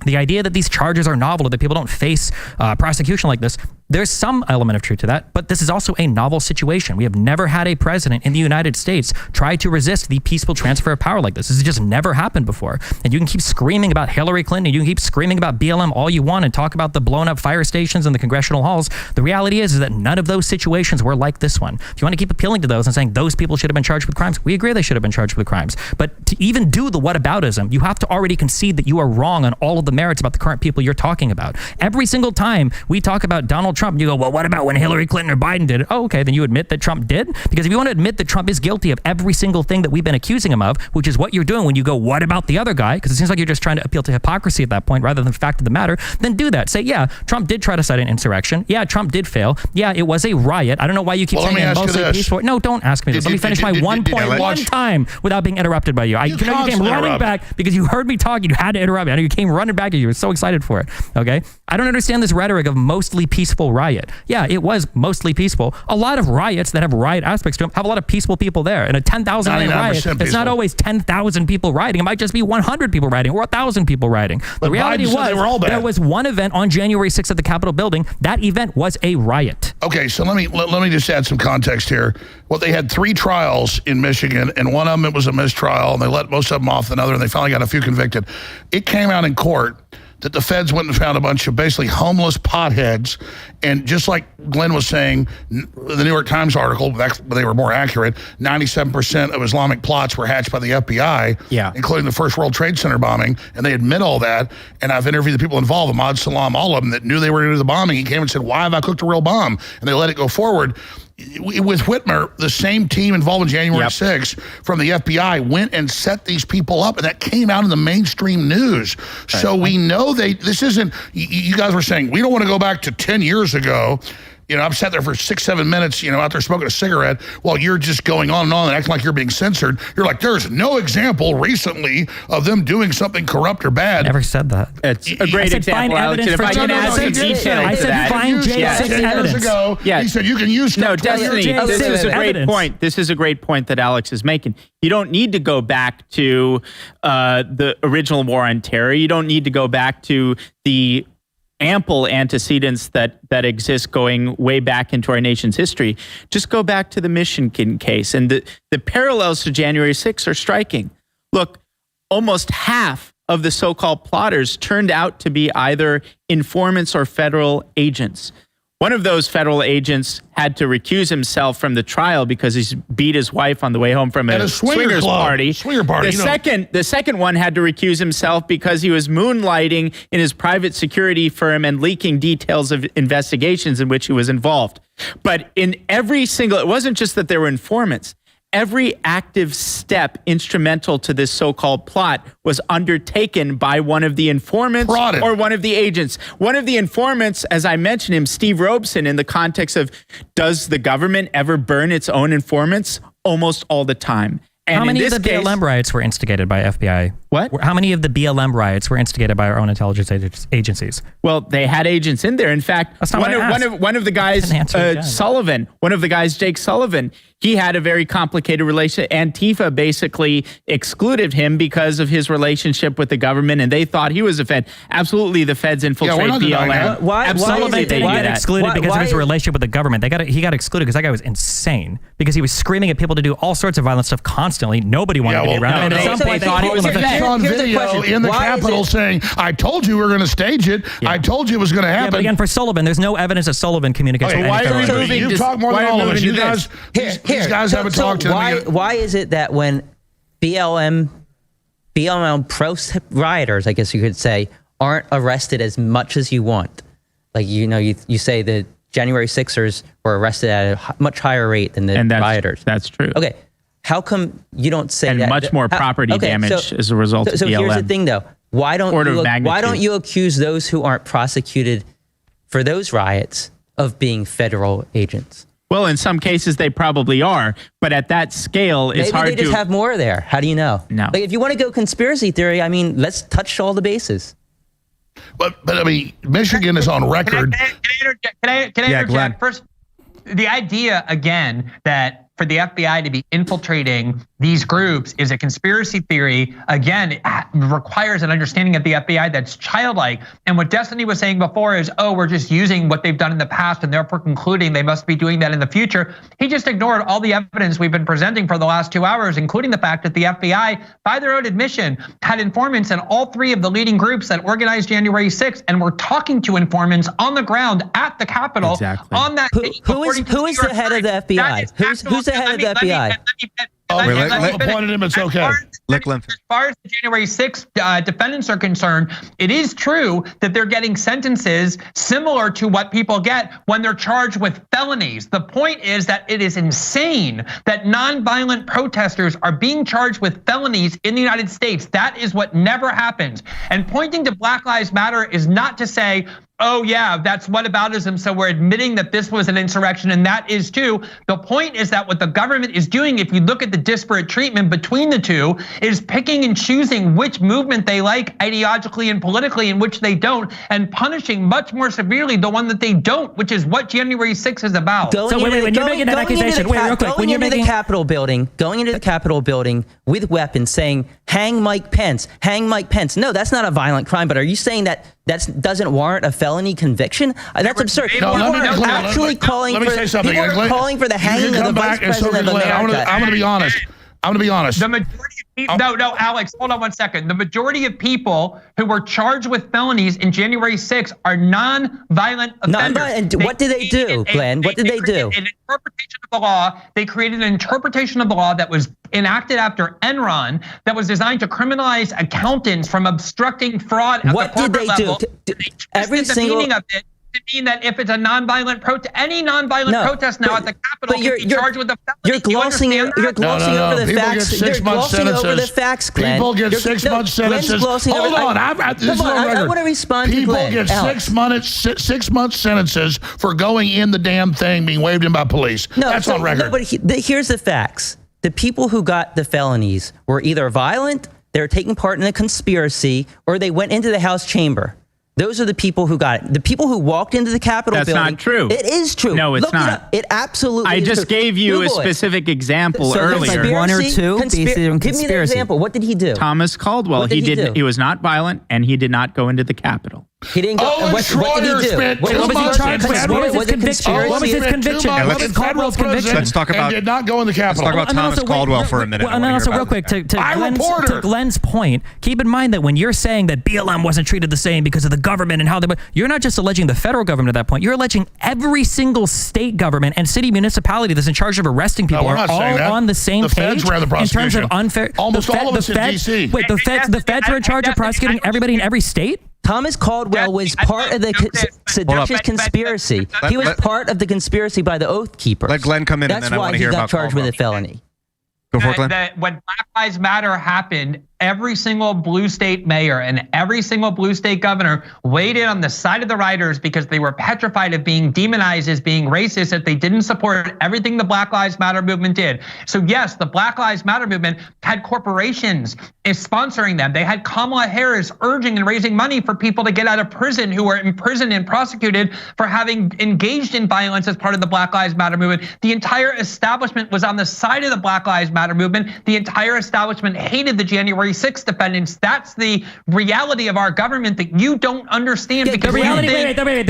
The idea that these charges are novel, that people don't face prosecution like this, there's some element of truth to that, but this is also a novel situation. We have never had a president in the United States try to resist the peaceful transfer of power like this. This has just never happened before. And you can keep screaming about Hillary Clinton, and you can keep screaming about BLM all you want and talk about the blown up fire stations in the congressional halls. The reality is that none of those situations were like this one. If you want to keep appealing to those and saying those people should have been charged with crimes, we agree they should have been charged with crimes. But to even do the whataboutism, you have to already concede that you are wrong on all of the merits about the current people you're talking about. Every single time we talk about Donald Trump, you go, well, what about when Hillary Clinton or Biden did it? Oh, okay, then you admit that Trump did? Because if you want to admit that Trump is guilty of every single thing that we've been accusing him of, which is what you're doing when you go, what about the other guy? Because it seems like you're just trying to appeal to hypocrisy at that point rather than the fact of the matter, then do that. Say, yeah, Trump did try to cite an insurrection. Yeah, Trump did fail. Yeah, it was a riot. I don't know why you keep saying it mostly peaceful. No, don't ask me this. Let me finish my one point one time without being interrupted by you. You came running back because you heard me talk. You had to interrupt me. I know you came running back and you were so excited for it. Okay? I don't understand this rhetoric of mostly peaceful riot. Yeah, it was mostly peaceful. A lot of riots that have riot aspects to them have a lot of peaceful people there. And a 10,000 riot, it's not always 10,000 people rioting. It might just be 100 people rioting or 1,000 people rioting. The reality was there was one event on January 6th at the Capitol building. That event was a riot. Okay, so let me just add some context here. Well, they had 3 trials in Michigan, and one of them, it was a mistrial, and they let most of them off another, and they finally got a few convicted. It came out in court that the feds went and found a bunch of basically homeless potheads, and just like Glenn was saying, the New York Times article, they were more accurate, 97% of Islamic plots were hatched by the FBI, including the first World Trade Center bombing, and they admit all that, and I've interviewed the people involved, Ahmad Salam, all of them, that knew they were going to do the bombing. He came and said, why have I cooked a real bomb? And they let it go forward. With Whitmer, the same team involved in January 6th from the FBI went and set these people up, and that came out in the mainstream news. Right. So we know this isn't, you guys were saying, we don't want to go back to 10 years ago. You know, I've sat there for 6-7 minutes, out there smoking a cigarette while you're just going on and acting like you're being censored. You're like, there's no example recently of them doing something corrupt or bad. I never said that. It's a great example, Alex. If I can add some detail I said find J6 years ago, he said you can use stuff. No, Destiny, this is a great point. This is a great point that Alex is making. You don't need to go back to the original war on terror. You don't need to go back to the ample antecedents that exist going way back into our nation's history. Just go back to the Michigan case. And the parallels to January 6th are striking. Look, almost half of the so-called plotters turned out to be either informants or federal agents. One of those federal agents had to recuse himself from the trial because he beat his wife on the way home from a swingers party. Swinger party. The second one had to recuse himself because he was moonlighting in his private security firm and leaking details of investigations in which he was involved. But in every single, it wasn't just that there were informants. Every active step instrumental to this so-called plot was undertaken by one of the informants or one of the agents. One of the informants, as I mentioned him, Steve Robeson, in the context of, does the government ever burn its own informants? Almost all the time. And how many of the BLM riots were instigated by FBI? What? How many of the BLM riots were instigated by our own intelligence agencies? Well, they had agents in there. In fact, one of the guys, Sullivan, one of the guys, Jake Sullivan, he had a very complicated relationship. Antifa basically excluded him because of his relationship with the government, and they thought he was a Fed. Absolutely, the Feds infiltrate BLM. Why Sullivan didn't get excluded because of his relationship with the government. He got excluded because that guy was insane because he was screaming at people to do all sorts of violent stuff constantly. Nobody wanted to be around him. And at some point, they thought he was a Fed. On video in the Capitol saying, I told you we were going to stage it. I told you it was going to happen. Yeah, but again, for Sullivan, there's no evidence that Sullivan communicates with any federal agent. You talk more than all of us. You guys, these guys haven't talked to me. Why is it that when BLM pro rioters, I guess you could say, aren't arrested as much as you want? Like, you say the January 6ers were arrested at a much higher rate than the rioters. That's true. Okay. How come you don't say that? And much more property damage as a result of BLM. So here's the thing, though. Why don't you accuse those who aren't prosecuted for those riots of being federal agents? Well, in some cases, they probably are. But at that scale, it's hard to... Maybe they just have more there. How do you know? No. Like, if you want to go conspiracy theory, I mean, let's touch all the bases. But I mean, Michigan is on record. Can I interject? First, the idea, again, that for the FBI to be infiltrating these groups is a conspiracy theory. Again, it requires an understanding of the FBI that's childlike. And what Destiny was saying before is, we're just using what they've done in the past and therefore concluding they must be doing that in the future. He just ignored all the evidence we've been presenting for the last 2 hours, including the fact that the FBI, by their own admission, had informants in all 3 of the leading groups that organized January 6th and were talking to informants on the ground at the Capitol. Exactly. On that who is the head of the FBI? Who's the head of the FBI? Appointed him, it's okay. As far as the January 6th defendants are concerned, it is true that they're getting sentences similar to what people get when they're charged with felonies. The point is that it is insane that nonviolent protesters are being charged with felonies in the United States. That is what never happens. And pointing to Black Lives Matter is not to say, oh yeah, that's whataboutism, so we're admitting that this was an insurrection, and that is too. The point is that what the government is doing, if you look at the disparate treatment between the two, is picking and choosing which movement they like ideologically and politically and which they don't, and punishing much more severely the one that they don't, which is what January 6th is about. When you're making that accusation, real quick, when you're making going into the Capitol building with weapons saying, hang Mike Pence, hang Mike Pence. No, that's not a violent crime, but are you saying that doesn't warrant a felony felony conviction? That's absurd. No, People are actually calling for the hanging of the vice president of America. I'm going to be honest. The majority of people, no, Alex, hold on one second. The majority of people who were charged with felonies in January 6th are non-violent offenders. And what did they do, Glenn? What did they do? An interpretation of the law. They created an interpretation of the law that was enacted after Enron that was designed to criminalize accountants from obstructing fraud at the corporate level. Every single meaning of it to mean that if it's a nonviolent protest, any nonviolent protest now at the Capitol, you're charged with a felony. You're glossing over the facts. You're glossing over the facts, Glenn. People get 6 month sentences. Hold on, I want to respond to Glenn. People get 6 month sentences for going in the damn thing, being waved in by police. That's on record. No, but here's the facts. The people who got the felonies were either violent, they were taking part in a conspiracy, or they went into the House chamber. Those are the people who got it. The people who walked into the Capitol building. That's not true. It is true. No, it's not. It absolutely is I just gave you a specific example earlier. One or two based on Give me an example. What did he do? Thomas Caldwell. He was not violent, and he did not go into the Capitol. He didn't go. What did he do? What was his conviction? What was Caldwell's conviction? Let's talk about. Did not go in the Capitol. Let's talk about Thomas Caldwell for a minute. And also, real quick, to Glenn's point, keep in mind that when you're saying that BLM wasn't treated the same because of the government and how they, you're not just alleging the federal government at that point. You're alleging every single state government and city municipality that's in charge of arresting people are all on the same page in terms of unfair. Almost all of us in D.C. Wait, the feds are in charge of prosecuting everybody in every state? Thomas Caldwell was part of the seditious conspiracy. He was part of the conspiracy by the Oath Keepers. Let Glenn come in, and then I want to hear about That's why he got charged with a felony. Go for it, Glenn. When Black Lives Matter happened, every single blue state mayor and every single blue state governor weighed in on the side of the rioters because they were petrified of being demonized as being racist if they didn't support everything the Black Lives Matter movement did. So yes, the Black Lives Matter movement had corporations sponsoring them. They had Kamala Harris urging and raising money for people to get out of prison who were imprisoned and prosecuted for having engaged in violence as part of the Black Lives Matter movement. The entire establishment was on the side of the Black Lives Matter movement. The entire establishment hated the January 6th defendants. That's the reality of our government that you don't understand. The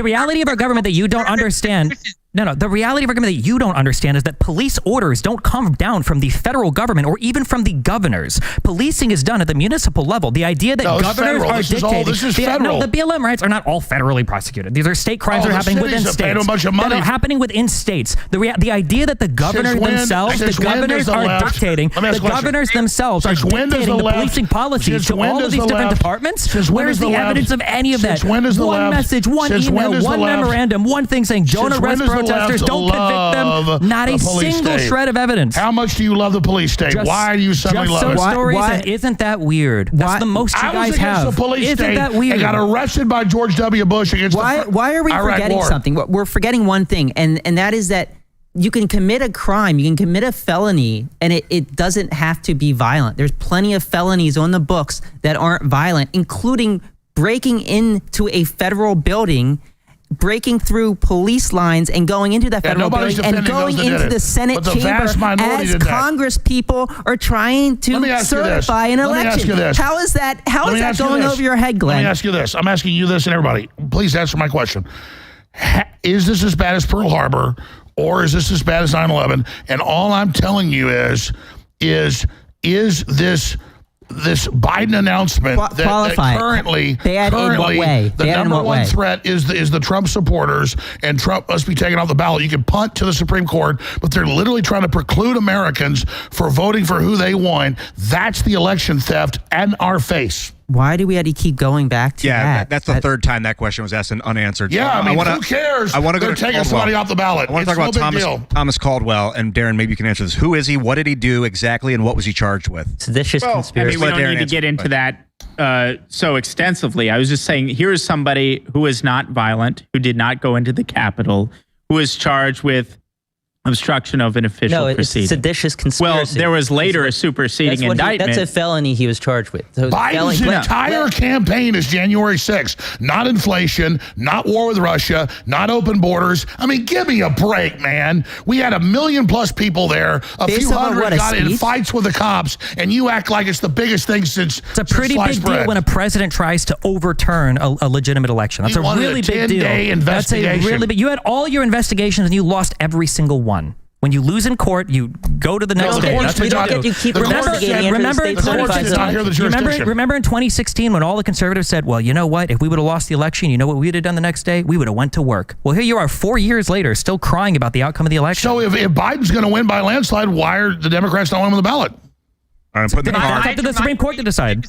reality of our government that you don't understand. No, the reality of our government that you don't understand is that police orders don't come down from the federal government or even from the governors. Policing is done at the municipal level. The idea that governors are dictating. This is federal. No, the BLM riots are not all federally prosecuted. These are state crimes that are happening within states. That are happening within states. The idea that the governors themselves, the governors are dictating. The governors themselves are dictating the policing policies to all of these different departments. Where's the evidence of any of that? One message, one email, one memorandum, one thing saying don't arrest protesters, don't convict them. Not a single shred of evidence. How much do you love the police state? Why do you suddenly love it? Stories, and isn't that weird? That's the most you guys have. The police isn't state that weird? And got arrested by George W. Bush against why are we forgetting war. something? We're forgetting one thing, and that is that you can commit a crime, you can commit a felony, and it doesn't have to be violent. There's plenty of felonies on the books that aren't violent, including breaking into a federal building, breaking through police lines and going into that federal building and going into the Senate chamber as Congress people are trying to certify an election. How is that going over your head, Glenn? Let me ask you this. I'm asking you this and everybody. Please answer my question. Is this as bad as Pearl Harbor or is this as bad as 9/11? And all I'm telling you is this Biden announcement that currently the number one threat is the Trump supporters, and Trump must be taken off the ballot. You can punt to the Supreme Court, but they're literally trying to preclude Americans for voting for who they want. That's the election theft in our face. Why do we have to keep going back to that? Yeah, that's the third time that question was asked and unanswered. Yeah, I mean, who cares? I want to go to taking somebody off the ballot. I want to talk about Thomas Caldwell, and Darren, maybe you can answer this. Who is he? What did he do exactly, and what was he charged with? Seditious conspiracy. I mean, we don't need to get into that so extensively. I was just saying, here is somebody who is not violent, who did not go into the Capitol, who is charged with Obstruction of an official No, proceeding. it's seditious conspiracy. Well, there was later a superseding indictment. That's a felony he was charged with. So Biden's entire campaign is January 6th. Not inflation, not war with Russia, not open borders. I mean, give me a break, man. We had 1 million plus people there. A few hundred got in fights with the cops, and you act like it's the biggest thing since It's a pretty big deal when a president tries to overturn a legitimate election. That's a really big deal. That's a really big. You had all your investigations, and you lost every single one. When you lose in court, you go to the next day. That's what you do. Remember in 2016 when all the conservatives said, well, you know what? If we would have lost the election, you know what we would have done the next day? We would have went to work. Well, here you are 4 years later, still crying about the outcome of the election. So if Biden's going to win by landslide, why are the Democrats not winning on the ballot? That's up to the Supreme Court to decide.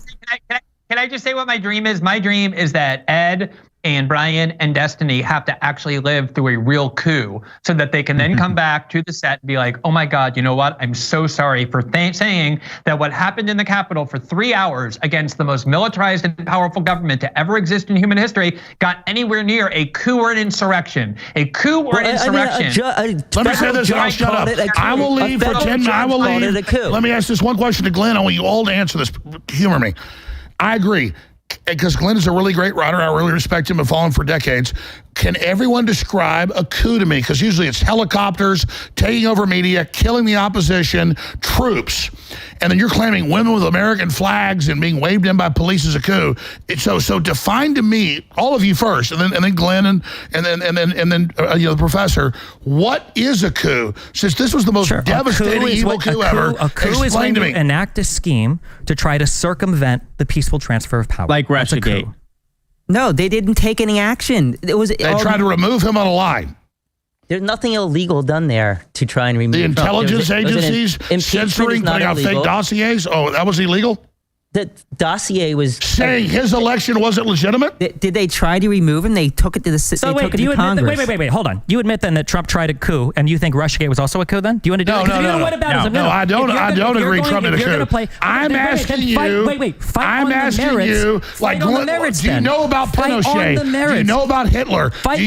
Can I just say what my dream is? My dream is that Ed and Brian and Destiny have to actually live through a real coup so that they can then come back to the set and be like, oh my God, you know what? I'm so sorry for saying that what happened in the Capitol for 3 hours against the most militarized and powerful government to ever exist in human history got anywhere near a coup or an insurrection. A coup or an insurrection. Let me say this and I'll shut up. I will leave for 10 minutes. I will leave. Let me ask this one question to Glenn. I want you all to answer this. Humor me. I agree. Because Glenn is a really great writer. I really respect him and follow him for decades. Can everyone describe a coup to me? Because usually it's helicopters taking over media, killing the opposition, troops, and then you're claiming women with American flags and being waved in by police as a coup. So define to me, all of you first, and then Glenn and then the professor. What is a coup? Since this was the most devastating evil coup ever, a coup is when you enact a scheme to try to circumvent the peaceful transfer of power, like Russiagate. No, they didn't take any action. They tried to remove him on a line. There's nothing illegal done there to try and remove the intelligence agencies censoring, putting out fake dossiers. Oh, that was illegal? The dossier was saying his election wasn't legitimate. Did they try to remove him? They took it to the Congress. Wait, hold on. You admit then that Trump tried a coup, and you think Russiagate was also a coup? Then do you want to do that? No, I don't agree Trump did a coup. I'm asking you. I'm asking you. Like, do you know about Pinochet? Do you know about Hitler? Do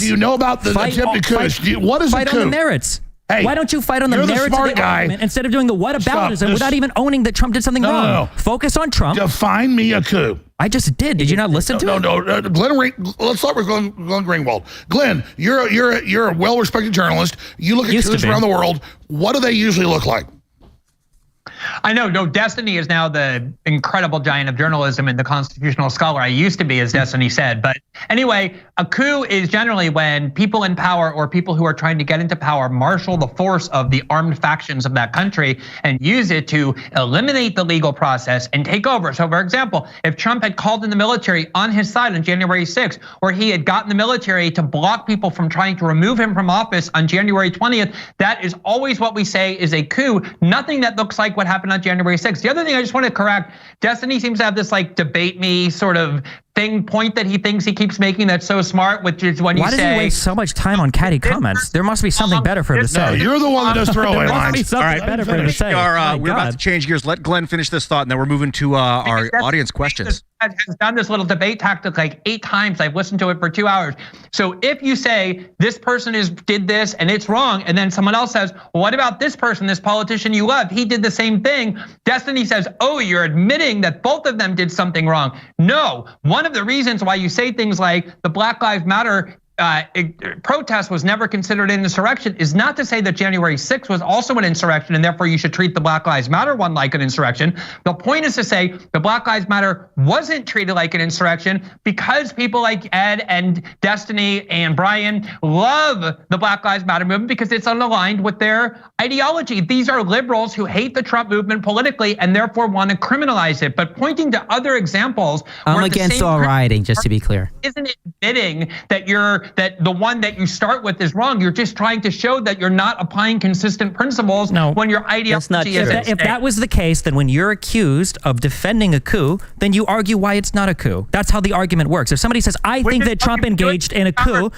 you know about the attempted coups? What is a coup? Fight on the merits. Hey, why don't you fight on the merits of the argument instead of doing the whataboutism without even owning that Trump did something wrong? No. Focus on Trump. Define me a coup. I just did. Did you not listen to it? No. Let's start with Glen Greenwald. Glenn, you're a well-respected journalist. You look at coups around the world. What do they usually look like? I know. No, Destiny is now the incredible giant of journalism and the constitutional scholar I used to be, as Destiny said. But anyway, a coup is generally when people in power or people who are trying to get into power marshal the force of the armed factions of that country and use it to eliminate the legal process and take over. So for example, if Trump had called in the military on his side on January 6th, or he had gotten the military to block people from trying to remove him from office on January 20th, that is always what we say is a coup. Nothing that looks like what happened on January 6th. The other thing I just want to correct, Destiny seems to have this like debate me sort of point that he thinks he keeps making that's so smart, which is when you say— Why does he waste so much time on catty comments? There must be something better for him to say. No, you're the one that does throwaway lines. All right, better for him to say. We're about to change gears. Let Glenn finish this thought, and then we're moving to our audience questions. Has done this little debate tactic like 8 times. I've listened to it for 2 hours. So if you say this person did this and it's wrong, and then someone else says, well, what about this person, this politician you love? He did the same thing. Destiny says, oh, you're admitting that both of them did something wrong. No, one of the reasons why you say things like the Black Lives Matter protest was never considered an insurrection is not to say that January 6th was also an insurrection and therefore you should treat the Black Lives Matter one like an insurrection. The point is to say the Black Lives Matter wasn't treated like an insurrection because people like Ed and Destiny and Brian love the Black Lives Matter movement because it's unaligned with their ideology. These are liberals who hate the Trump movement politically and therefore want to criminalize it. But pointing to other examples, I'm against all rioting, just to be clear. Isn't admitting that the one that you start with is wrong. You're just trying to show that you're not applying consistent principles when your ideology is. If that was the case, then when you're accused of defending a coup, then you argue why it's not a coup. That's how the argument works. If somebody says, I think that Trump engaged in a coup,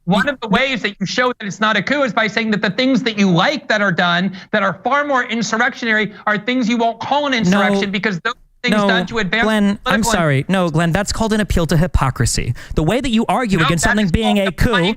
one of the ways that you show that it's not a coup is by saying that the things that you like that are done that are far more insurrectionary are things you won't call an insurrection because those things done to advance. Glenn, I'm sorry. No, Glenn, that's called an appeal to hypocrisy. The way that you argue against something being a coup.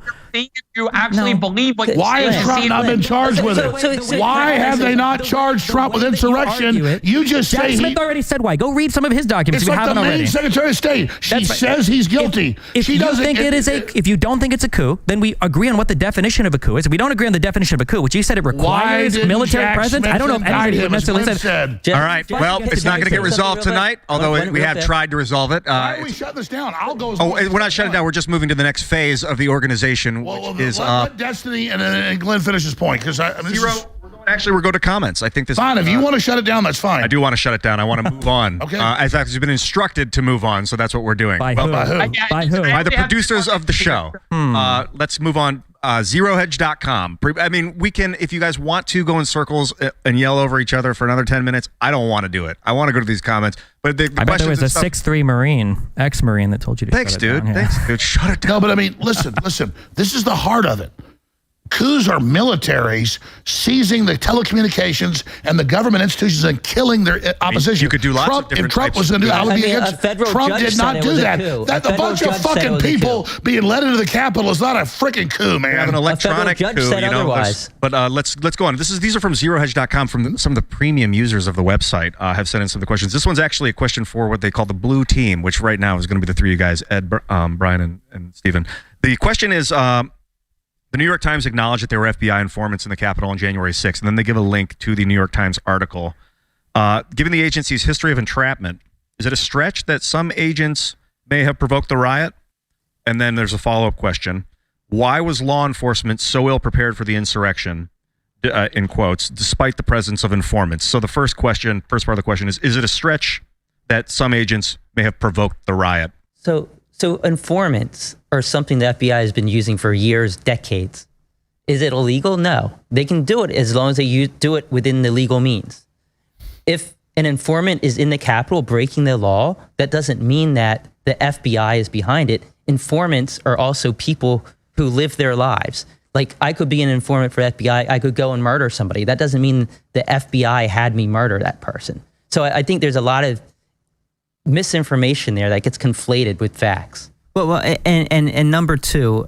you actually believe what Why you has Trump not been charged with it? Why have they not charged Trump with insurrection? You just say Jack Smith already said why. Go read some of his documents it's if you like haven't the main already. Secretary of State. She says he's guilty. If she you doesn't think if you don't think it's a coup, then we agree on what the definition of a coup is. If we don't agree on the definition of a coup, which you said it requires military presence, I don't know if anybody would necessarily say. All right. Well, it's not going to get resolved tonight, although we have tried to resolve it. Why are we shutting this down? I'll go. We're not shutting it down. We're just moving to the next phase of the organization, which is let Destiny and Glenn finish his point, because we're going to comments. I think this. Fine, if you want to shut it down, that's fine. I do want to shut it down. I want to move on. Okay. In fact, we've been instructed to move on, so that's what we're doing. By who? By who? By who? By the producers of the show. Let's move on. ZeroHedge.com. I mean, we can, if you guys want to go in circles and yell over each other for another 10 minutes, I don't want to do it. I want to go to these comments. But I bet there was a 6'3" Marine, ex-Marine, that told you to shut it down. Thanks, dude. Shut it down. No, but I mean, listen. This is the heart of it. Coups are militaries seizing the telecommunications and the government institutions and killing their opposition. You could do lots of different If Trump types was going to do that, I would be a against. federal Trump judge did said not it do was a that. coup. That A a bunch federal of judge said it fucking was a people coup. being led into the Capitol is not a freaking coup, man. We have an electronic judge coup, said you know. otherwise. But let's go on. These are from ZeroHedge.com. From some of the premium users of the website have sent in some of the questions. This one's actually a question for what they call the blue team, which right now is going to be the three of you guys, Ed, Brian, and Stephen. The question is. The New York Times acknowledged that there were FBI informants in the Capitol on January 6th, and then they give a link to the New York Times article. Given the agency's history of entrapment, is it a stretch that some agents may have provoked the riot? And then there's a follow-up question. Why was law enforcement so ill-prepared for the insurrection, in quotes, despite the presence of informants? So the first part of the question is it a stretch that some agents may have provoked the riot? So informants are something the FBI has been using for years, decades. Is it illegal? No. They can do it as long as they do it within the legal means. If an informant is in the Capitol breaking the law, that doesn't mean that the FBI is behind it. Informants are also people who live their lives. Like, I could be an informant for the FBI. I could go and murder somebody. That doesn't mean the FBI had me murder that person. So I think there's a lot of misinformation there that gets conflated with facts. Well, and number two,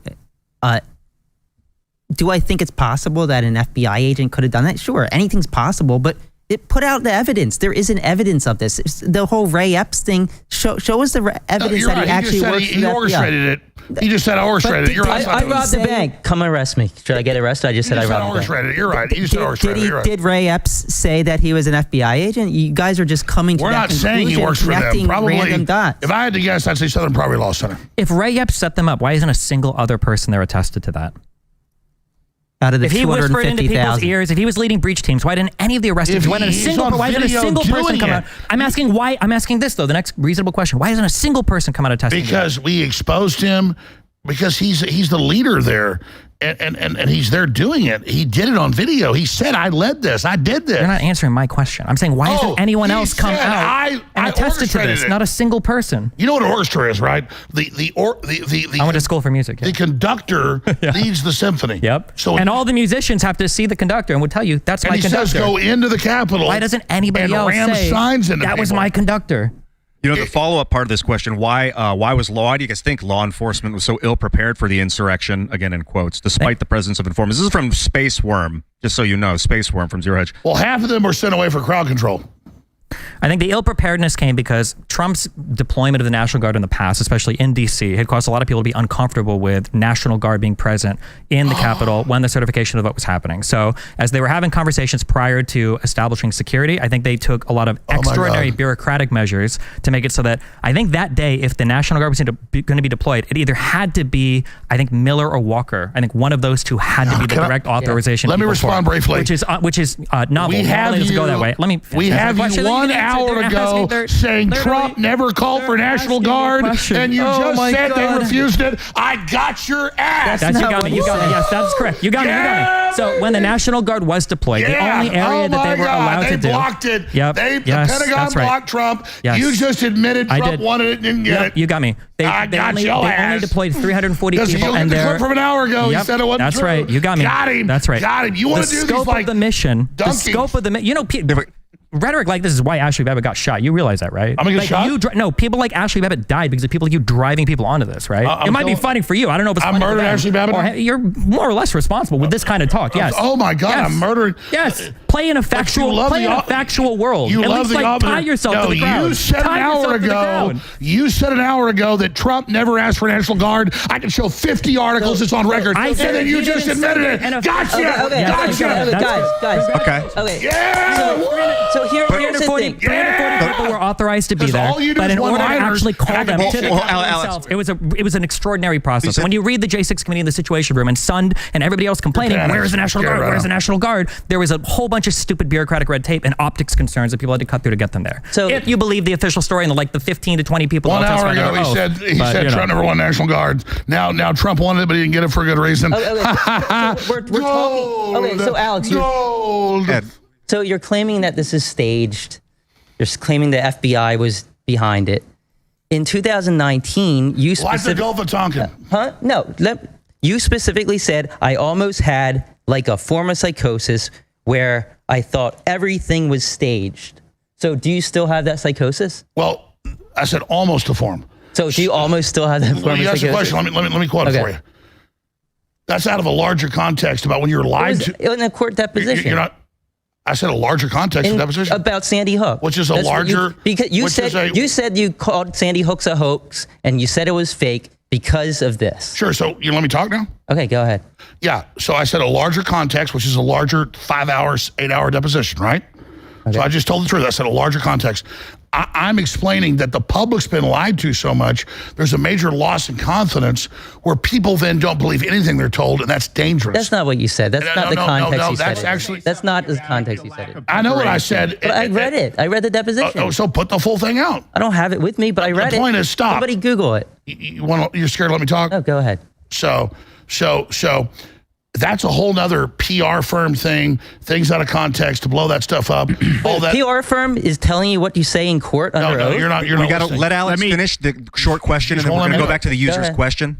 do I think it's possible that an FBI agent could have done that? Sure, anything's possible, but it put out the evidence. There isn't evidence of this. The whole Ray Epps thing, show us the evidence that he actually works for the FBI. He orchestrated it. He just said I orchestrated it. You're right. I robbed the bank. Come arrest me. Should I get arrested? I just said I robbed the bank. Orchestrated it. You're right. He just said orchestrated it. You're right. Did Ray Epps say that he was an FBI agent? You guys are just coming to We're that not saying he works for them. connecting Probably, random dots. if I had to guess, I'd say Southern Poverty Law Center. If Ray Epps set them up, why isn't a single other person there attested to that? Out of the if he whispered into people's ears, if he was leading breach teams, why didn't any of the arrested? Why didn't a single person come out? I'm asking why. I'm asking this though. The next reasonable question: why isn't a single person come out and testify? Because we exposed him. Because he's the leader there, and he's there doing it. He did it on video. He said, "I led this. I did this." You're not answering my question. I'm saying, why hasn't anyone else come out and attested to this? Not a single person. You know what an orchestra is, right? I went to school for music. Yeah. The conductor leads the symphony. Yep. So and all the musicians have to see the conductor and would tell you that's my conductor. And he says, "Go into the Capitol." Why doesn't anybody else say signs into that was my conductor? You know, the follow-up part of this question, why do you guys think law enforcement was so ill-prepared for the insurrection, again in quotes, despite the presence of informants? This is from Space Worm, just so you know, Space Worm from Zero Hedge. Well, half of them were sent away for crowd control. I think the ill-preparedness came because Trump's deployment of the National Guard in the past, especially in D.C., had caused a lot of people to be uncomfortable with National Guard being present in the Capitol when the certification of the vote was happening. So as they were having conversations prior to establishing security, I think they took a lot of extraordinary bureaucratic measures to make it so that I think that day, if the National Guard was going to be deployed, it either had to be, I think, Miller or Walker. I think one of those two had to be the direct authorization. Let me respond briefly. Which is novel. We have you go that way. Let me. We have you 1 hour ago saying Trump never called for National Guard, and you just said they refused it. I got your ass. You got me. Yes, that's correct. You got me. So when the National Guard was deployed, the only area that they were allowed to do. They blocked it. Yep. The Pentagon blocked Trump. Yes. You just admitted Trump wanted it and didn't get it. You got me. They only deployed 340 people, and the clip from an hour ago. He said it wasn't That's true. right. You got me. Got him. That's right. Got him. You want to do the scope of the mission? Dunking. The scope of the mission. You know, rhetoric like this is why Ashley Babbitt got shot. You realize that, right? I'm gonna get shot? No, people like Ashley Babbitt died because of people like you driving people onto this, right? It might be funny for you. I don't know if it's funny murdered for them. Ashley Babbitt? Or you're more or less responsible with this kind of talk, yes. Oh my God, Yes. I'm murdering. Yes, play in a factual world. You At love least, the like, tie yourself to the ground. You said Tie an hour yourself to the ago. ground. You said an hour ago that Trump never asked for National Guard. I can show 50 articles. It's on record. I And said then you he just didn't admitted say it. it. Gotcha. Guys. Okay. Okay. Yeah. So here's the 340 thing. people were authorized to be there, all you do but is in order to one-liners, actually call and I them can to the bullshit. themselves, it was an extraordinary process. And when you read the J6 committee in the Situation Room and Sund and everybody else complaining, Okay, where's the National scared Guard? right Where's the now. National Guard? There was a whole bunch of stupid bureaucratic red tape and optics concerns that people had to cut through to get them there. So if you believe the official story and the 15 to 20 people 1 that hour testified ago, under oath, he said Trump never won National Guard. Now Trump wanted it, but he didn't get it for a good reason. So we're talking. Okay, so Alex, so you're claiming that this is staged. You're claiming the FBI was behind it. In 2019, you like the Gulf of Tonkin. No, you specifically said, I almost had like a form of psychosis where I thought everything was staged. So do you still have that psychosis? Well, I said almost a form. So do you almost still have that form of psychosis? You asked a question. Let me quote it for you. That's out of a larger context about when you were lied to. In a court deposition. You're not. I said a larger context of deposition. About Sandy Hook. Which is a larger. Because you said you called Sandy Hook's a hoax and you said it was fake because of this. Sure. So you let me talk now? Okay, go ahead. Yeah. So I said a larger context, which is a larger 5 hours, 8 hour deposition, right? Okay. So I just told the truth. I said a larger context. I'm explaining that the public's been lied to so much, there's a major loss in confidence where people then don't believe anything they're told, and that's dangerous. That's not what you said. That's not the context you said. Actually, that's not the context you said it. I know what I said. But I read it. I read the deposition. So put the full thing out. I don't have it with me, but I read it. The point is, stop. Somebody Google it. You're scared to let me talk? No, go ahead. So that's a whole nother PR firm thing, things out of context to blow that stuff up. All that PR firm is telling you what you say in court under oath? You're not. We got to let Alex finish the short question, and then we're going to go back to the user's question.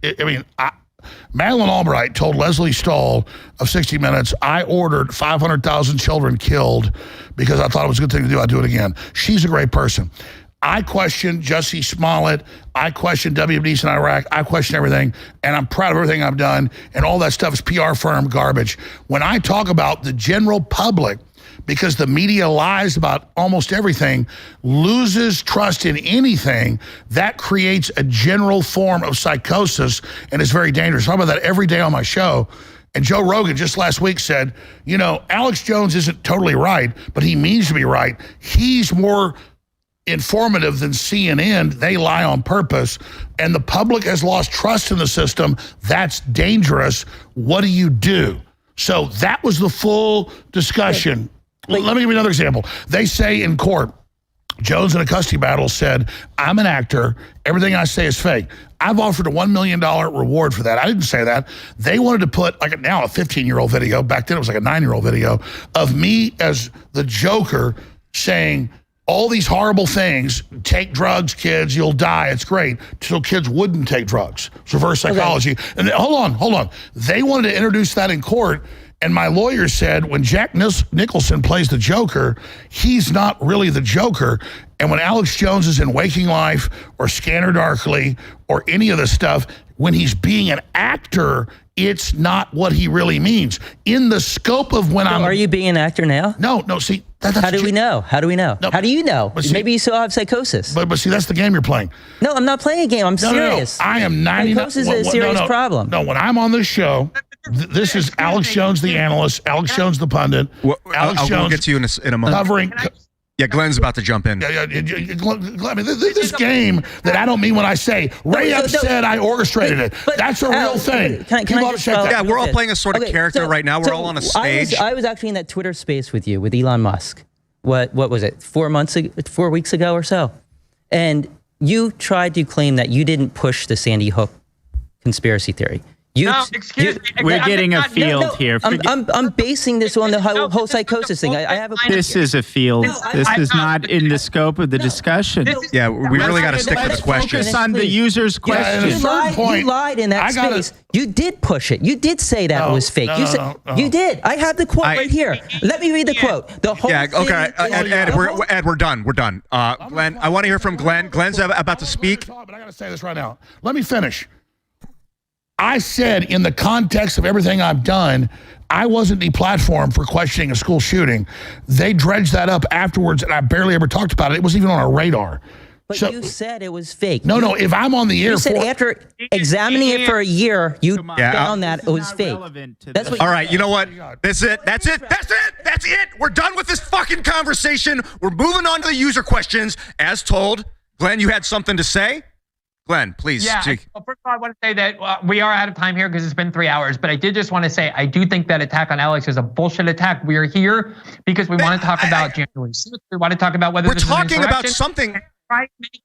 Madeleine Albright told Leslie Stahl of 60 Minutes, I ordered 500,000 children killed because I thought it was a good thing to do. I'd do it again. She's a great person. I question Jussie Smollett. I question WMDs in Iraq. I question everything, and I'm proud of everything I've done, and all that stuff is PR firm garbage. When I talk about the general public, because the media lies about almost everything, loses trust in anything, that creates a general form of psychosis, and it's very dangerous. I talk about that every day on my show. And Joe Rogan just last week said, Alex Jones isn't totally right, but he means to be right. He's more informative than CNN. They lie on purpose, and the public has lost trust in the system. That's dangerous. What do you do? So that was the full discussion. Let me give you another example. They say in court, Jones in a custody battle said, I'm an actor. Everything I say is fake. I've offered a $1 million reward for that. I didn't say that. They wanted to put, now a 15-year-old video, back then it was like a 9-year-old video, of me as the Joker saying all these horrible things. Take drugs, kids, you'll die. It's great. So kids wouldn't take drugs. It's reverse psychology. Okay. And hold on. They wanted to introduce that in court. And my lawyer said, when Jack Nicholson plays the Joker, he's not really the Joker. And when Alex Jones is in Waking Life or Scanner Darkly or any of this stuff, when he's being an actor, it's not what he really means. In the scope of when Are you being an actor now? No, see. How do we know? How do we know? No, how do you know? See, maybe you still have psychosis. But see, that's the game you're playing. No, I'm not playing a game. I'm serious. No. I am 99%. Psychosis is a serious problem. No, when I'm on this show, this is Alex Jones, the analyst, Alex Jones, the pundit. Alex Jones. We'll get to you in a moment. Covering. Yeah, Glenn's about to jump in. Glenn, this game that I don't mean when I say Ray said I orchestrated it. That's a real thing. Can I just yeah, we're all playing a sort of character right now. We're all on a stage. I was actually in that Twitter space with you, with Elon Musk. What was it, 4 weeks ago or so? And you tried to claim that you didn't push the Sandy Hook conspiracy theory. No, excuse me. We're getting a field here. I'm basing this on the whole psychosis thing. I have a. This is a field. This is not in the scope of the discussion. Yeah, we really got to stick to the question. Focus on the user's question. You lied in that space. You did push it. You did say that was fake. You did. I have the quote right here. Let me read the quote. The whole okay. Ed, we're done. We're done. Glenn, I want to hear from Glenn. Glenn's about to speak. But I got to say this right now. Let me finish. I said in the context of everything I've done, I wasn't the platform for questioning a school shooting. They dredged that up afterwards, and I barely ever talked about it. It wasn't even on our radar. But you said it was fake. No, if I'm on the air... You said after examining it for a year, you found that it was fake. That's what. All right, you know what? That's it. We're done with this fucking conversation. We're moving on to the user questions. As told, Glenn, you had something to say? Glenn, please. Yeah, well, first of all, I want to say that we are out of time here because it's been 3 hours, but I did just want to say I do think that attack on Alex is a bullshit attack. We are here because we want to talk about January 6th. We want to talk about whether we're talking about something.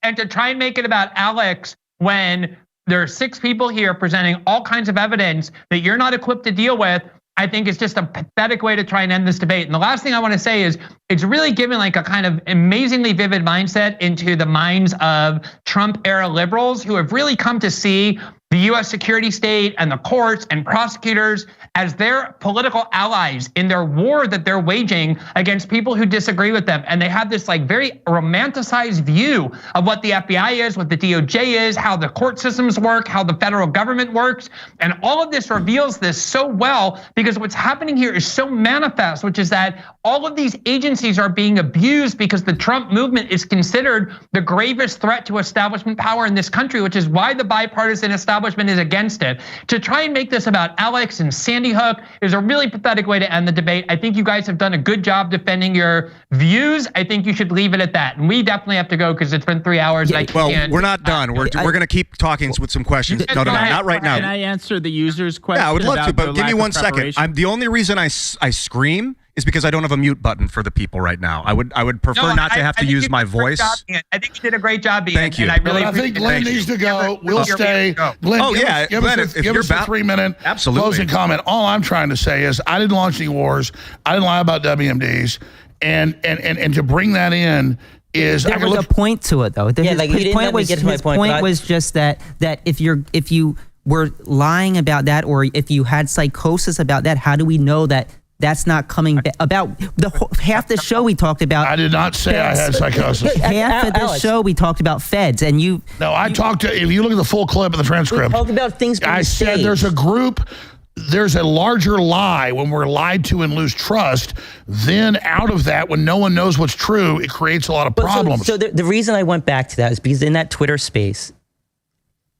And to try and make it about Alex when there are 6 people here presenting all kinds of evidence that you're not equipped to deal with, I think it's just a pathetic way to try and end this debate. And the last thing I want to say is it's really given like a kind of amazingly vivid mindset into the minds of Trump era liberals who have really come to see the US security state and the courts and prosecutors as their political allies in their war that they're waging against people who disagree with them. And they have this like very romanticized view of what the FBI is, what the DOJ is, how the court systems work, how the federal government works. And all of this reveals this so well because what's happening here is so manifest, which is that all of these agencies are being abused because the Trump movement is considered the gravest threat to establishment power in this country, which is why the bipartisan establishment is against it. To try and make this about Alex and Sandy Hook is a really pathetic way to end the debate. I think you guys have done a good job defending your views. I think you should leave it at that. And we definitely have to go because it's been 3 hours. Yeah, well, we're not done. We're going to keep talking with some questions. No, not right now. Can I answer the user's question? Yeah, I would love to, but give me 1 second. The only reason I scream is because I don't have a mute button for the people right now. I would prefer not to have to use my voice. I think you did a great job, Ian. Thank you. And I think Glenn needs to go. We'll stay. Glenn, give us a 3-minute closing comment. All I'm trying to say is I didn't launch any wars. I didn't lie about WMDs. And to bring that in is there was a point to it though. His point was just that if you were lying about that, or if you had psychosis about that, how do we know that that's not coming about? Half the show we talked about. I did not say feds. I had psychosis. Half of the show we talked about feds, and you. No, I talked to. If you look at the full clip of the transcript, we talked about things. I said there's a group. There's a larger lie when we're lied to and lose trust. Then out of that, when no one knows what's true, it creates a lot of problems. So the reason I went back to that is because in that Twitter space,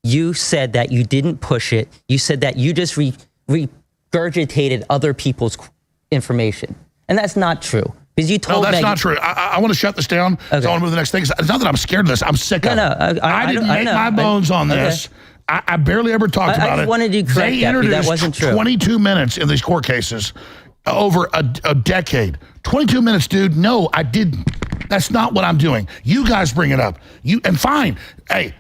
you said that you didn't push it. You said that you just regurgitated other people's information. And that's not true. Because you told No, that's not true. I want to shut this down. Okay. So I want to move to the next thing. It's not that I'm scared of this. I'm sick of it. I didn't make my bones on this. I barely ever talked about it. I wanted to correct that wasn't true. 22 minutes in these court cases over a decade. 22 minutes, dude. No, I didn't. That's not what I'm doing. You guys bring it up. And fine. Hey,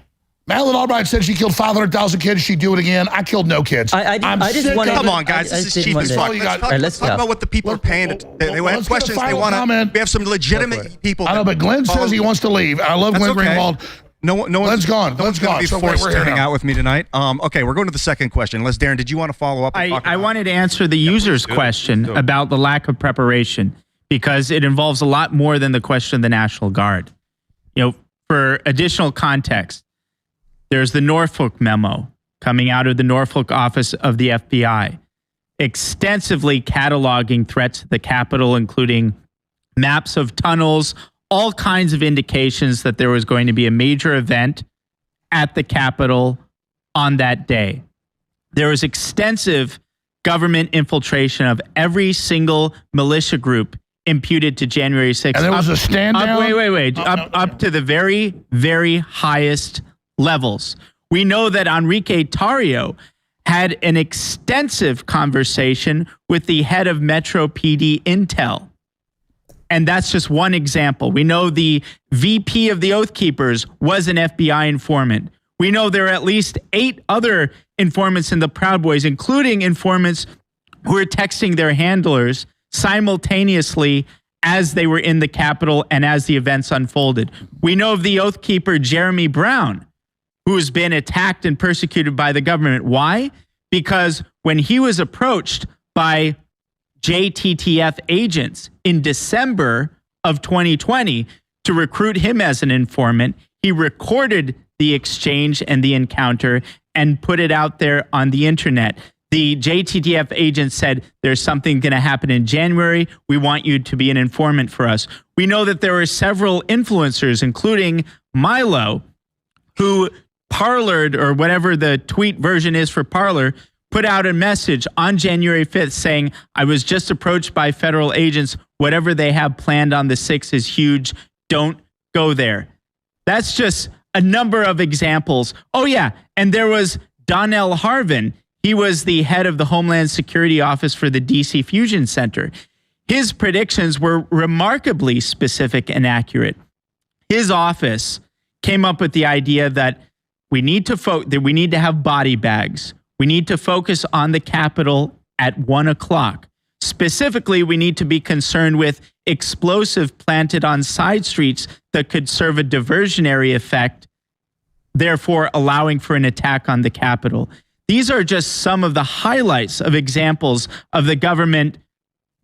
Madeleine Albright said she killed 500,000 kids. She'd do it again. I killed no kids. I just wanted. Come on, guys. This is cheap as fuck. Let's talk about what the people are paying. They have questions. They want to. We have some legitimate people. I know, but Glenn says he wants to leave. I love Glenn Greenwald. No one's gone. Glenn's gone. So forced to hang out with me tonight. Okay, we're going to the second question. Unless Darren, did you want to follow up? I wanted to answer the user's question about the lack of preparation because it involves a lot more than the question of the National Guard. You know, for additional context, there's the Norfolk memo coming out of the Norfolk office of the FBI, extensively cataloging threats to the Capitol, including maps of tunnels, all kinds of indications that there was going to be a major event at the Capitol on that day. There was extensive government infiltration of every single militia group imputed to January 6th. And there was a stand down? Wait. Up to the very, very highest levels. We know that Enrique Tarrio had an extensive conversation with the head of Metro PD Intel. And that's just one example. We know the VP of the Oath Keepers was an FBI informant. We know there are at least 8 other informants in the Proud Boys, including informants who were texting their handlers simultaneously as they were in the Capitol and as the events unfolded. We know of the Oath Keeper Jeremy Brown, who has been attacked and persecuted by the government. Why? Because when he was approached by JTTF agents in December of 2020 to recruit him as an informant, he recorded the exchange and the encounter and put it out there on the internet. The JTTF agent said, there's something going to happen in January. We want you to be an informant for us. We know that there were several influencers, including Milo, who Parlered, or whatever the tweet version is for Parler, put out a message on January 5th saying, I was just approached by federal agents. Whatever they have planned on the 6th is huge. Don't go there. That's just a number of examples. Oh, yeah. And there was Donnell Harvin. He was the head of the Homeland Security Office for the DC Fusion Center. His predictions were remarkably specific and accurate. His office came up with the idea that we need to have body bags. We need to focus on the Capitol at 1 o'clock. Specifically, we need to be concerned with explosive planted on side streets that could serve a diversionary effect, therefore allowing for an attack on the Capitol. These are just some of the highlights of examples of the government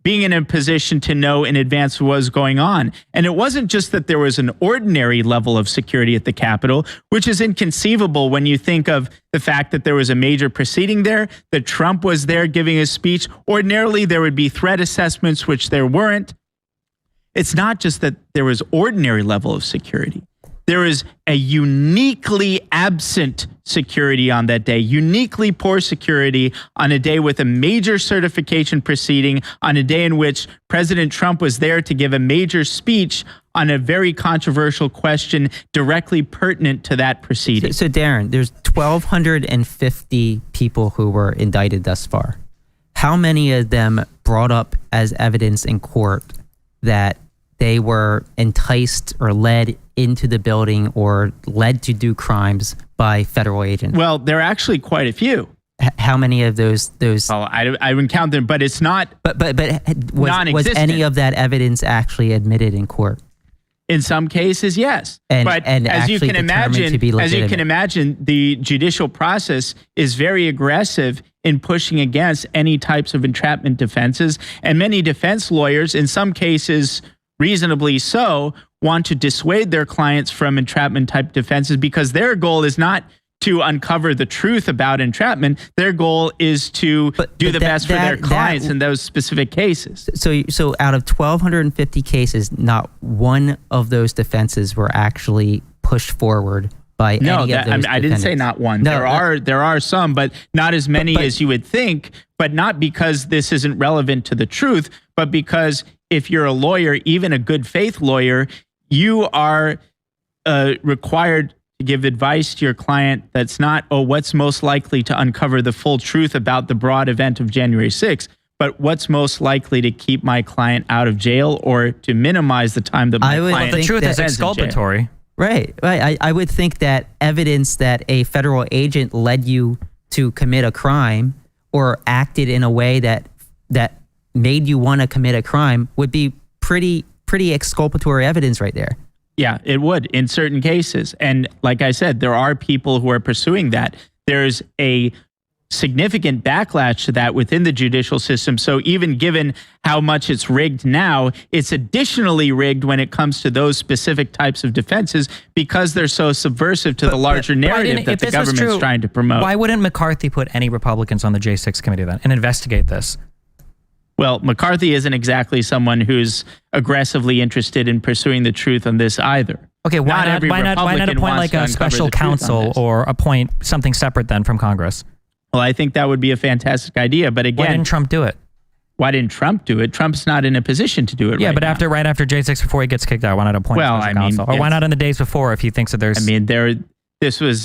being in a position to know in advance what was going on. And it wasn't just that there was an ordinary level of security at the Capitol, which is inconceivable when you think of the fact that there was a major proceeding there, that Trump was there giving a speech. Ordinarily, there would be threat assessments, which there weren't. It's not just that there was ordinary level of security. There is a uniquely absent security on that day, uniquely poor security on a day with a major certification proceeding, on a day in which President Trump was there to give a major speech on a very controversial question directly pertinent to that proceeding. So Darren, there's 1,250 people who were indicted thus far. How many of them brought up as evidence in court that they were enticed or led into the building or led to do crimes by federal agents? Well, there are actually quite a few. How many of those? Well, I wouldn't count them, but it's not. But was any of that evidence actually admitted in court? In some cases, yes. And as you can imagine, the judicial process is very aggressive in pushing against any types of entrapment defenses, and many defense lawyers, in some cases reasonably so, want to dissuade their clients from entrapment type defenses because their goal is not to uncover the truth about entrapment. Their goal is to do the best for their clients in those specific cases. So out of 1,250 cases, not one of those defenses were actually pushed forward by any of those defendants. I didn't say not one. No, there are some, but not as many as you would think, but not because this isn't relevant to the truth, but because if you're a lawyer, even a good faith lawyer, you are required to give advice to your client that's not, what's most likely to uncover the full truth about the broad event of January 6th, but what's most likely to keep my client out of jail or to minimize the time that my client the truth is exculpatory. Right. I would think that evidence that a federal agent led you to commit a crime or acted in a way that made you want to commit a crime would be pretty exculpatory evidence right there. Yeah, it would in certain cases. And like I said, there are people who are pursuing that. There's a significant backlash to that within the judicial system. So even given how much it's rigged now, it's additionally rigged when it comes to those specific types of defenses because they're so subversive to the larger narrative that the government's trying to promote. Why wouldn't McCarthy put any Republicans on the J6 committee then and investigate this? Well, McCarthy isn't exactly someone who's aggressively interested in pursuing the truth on this either. Okay, why not appoint like a special counsel or appoint something separate then from Congress? Well, I think that would be a fantastic idea. But again, why didn't Trump do it? Why didn't Trump do it? Trump's not in a position to do it right now. Right after J6, before he gets kicked out, why not appoint a special counsel? Or why not in the days before if he thinks that there's...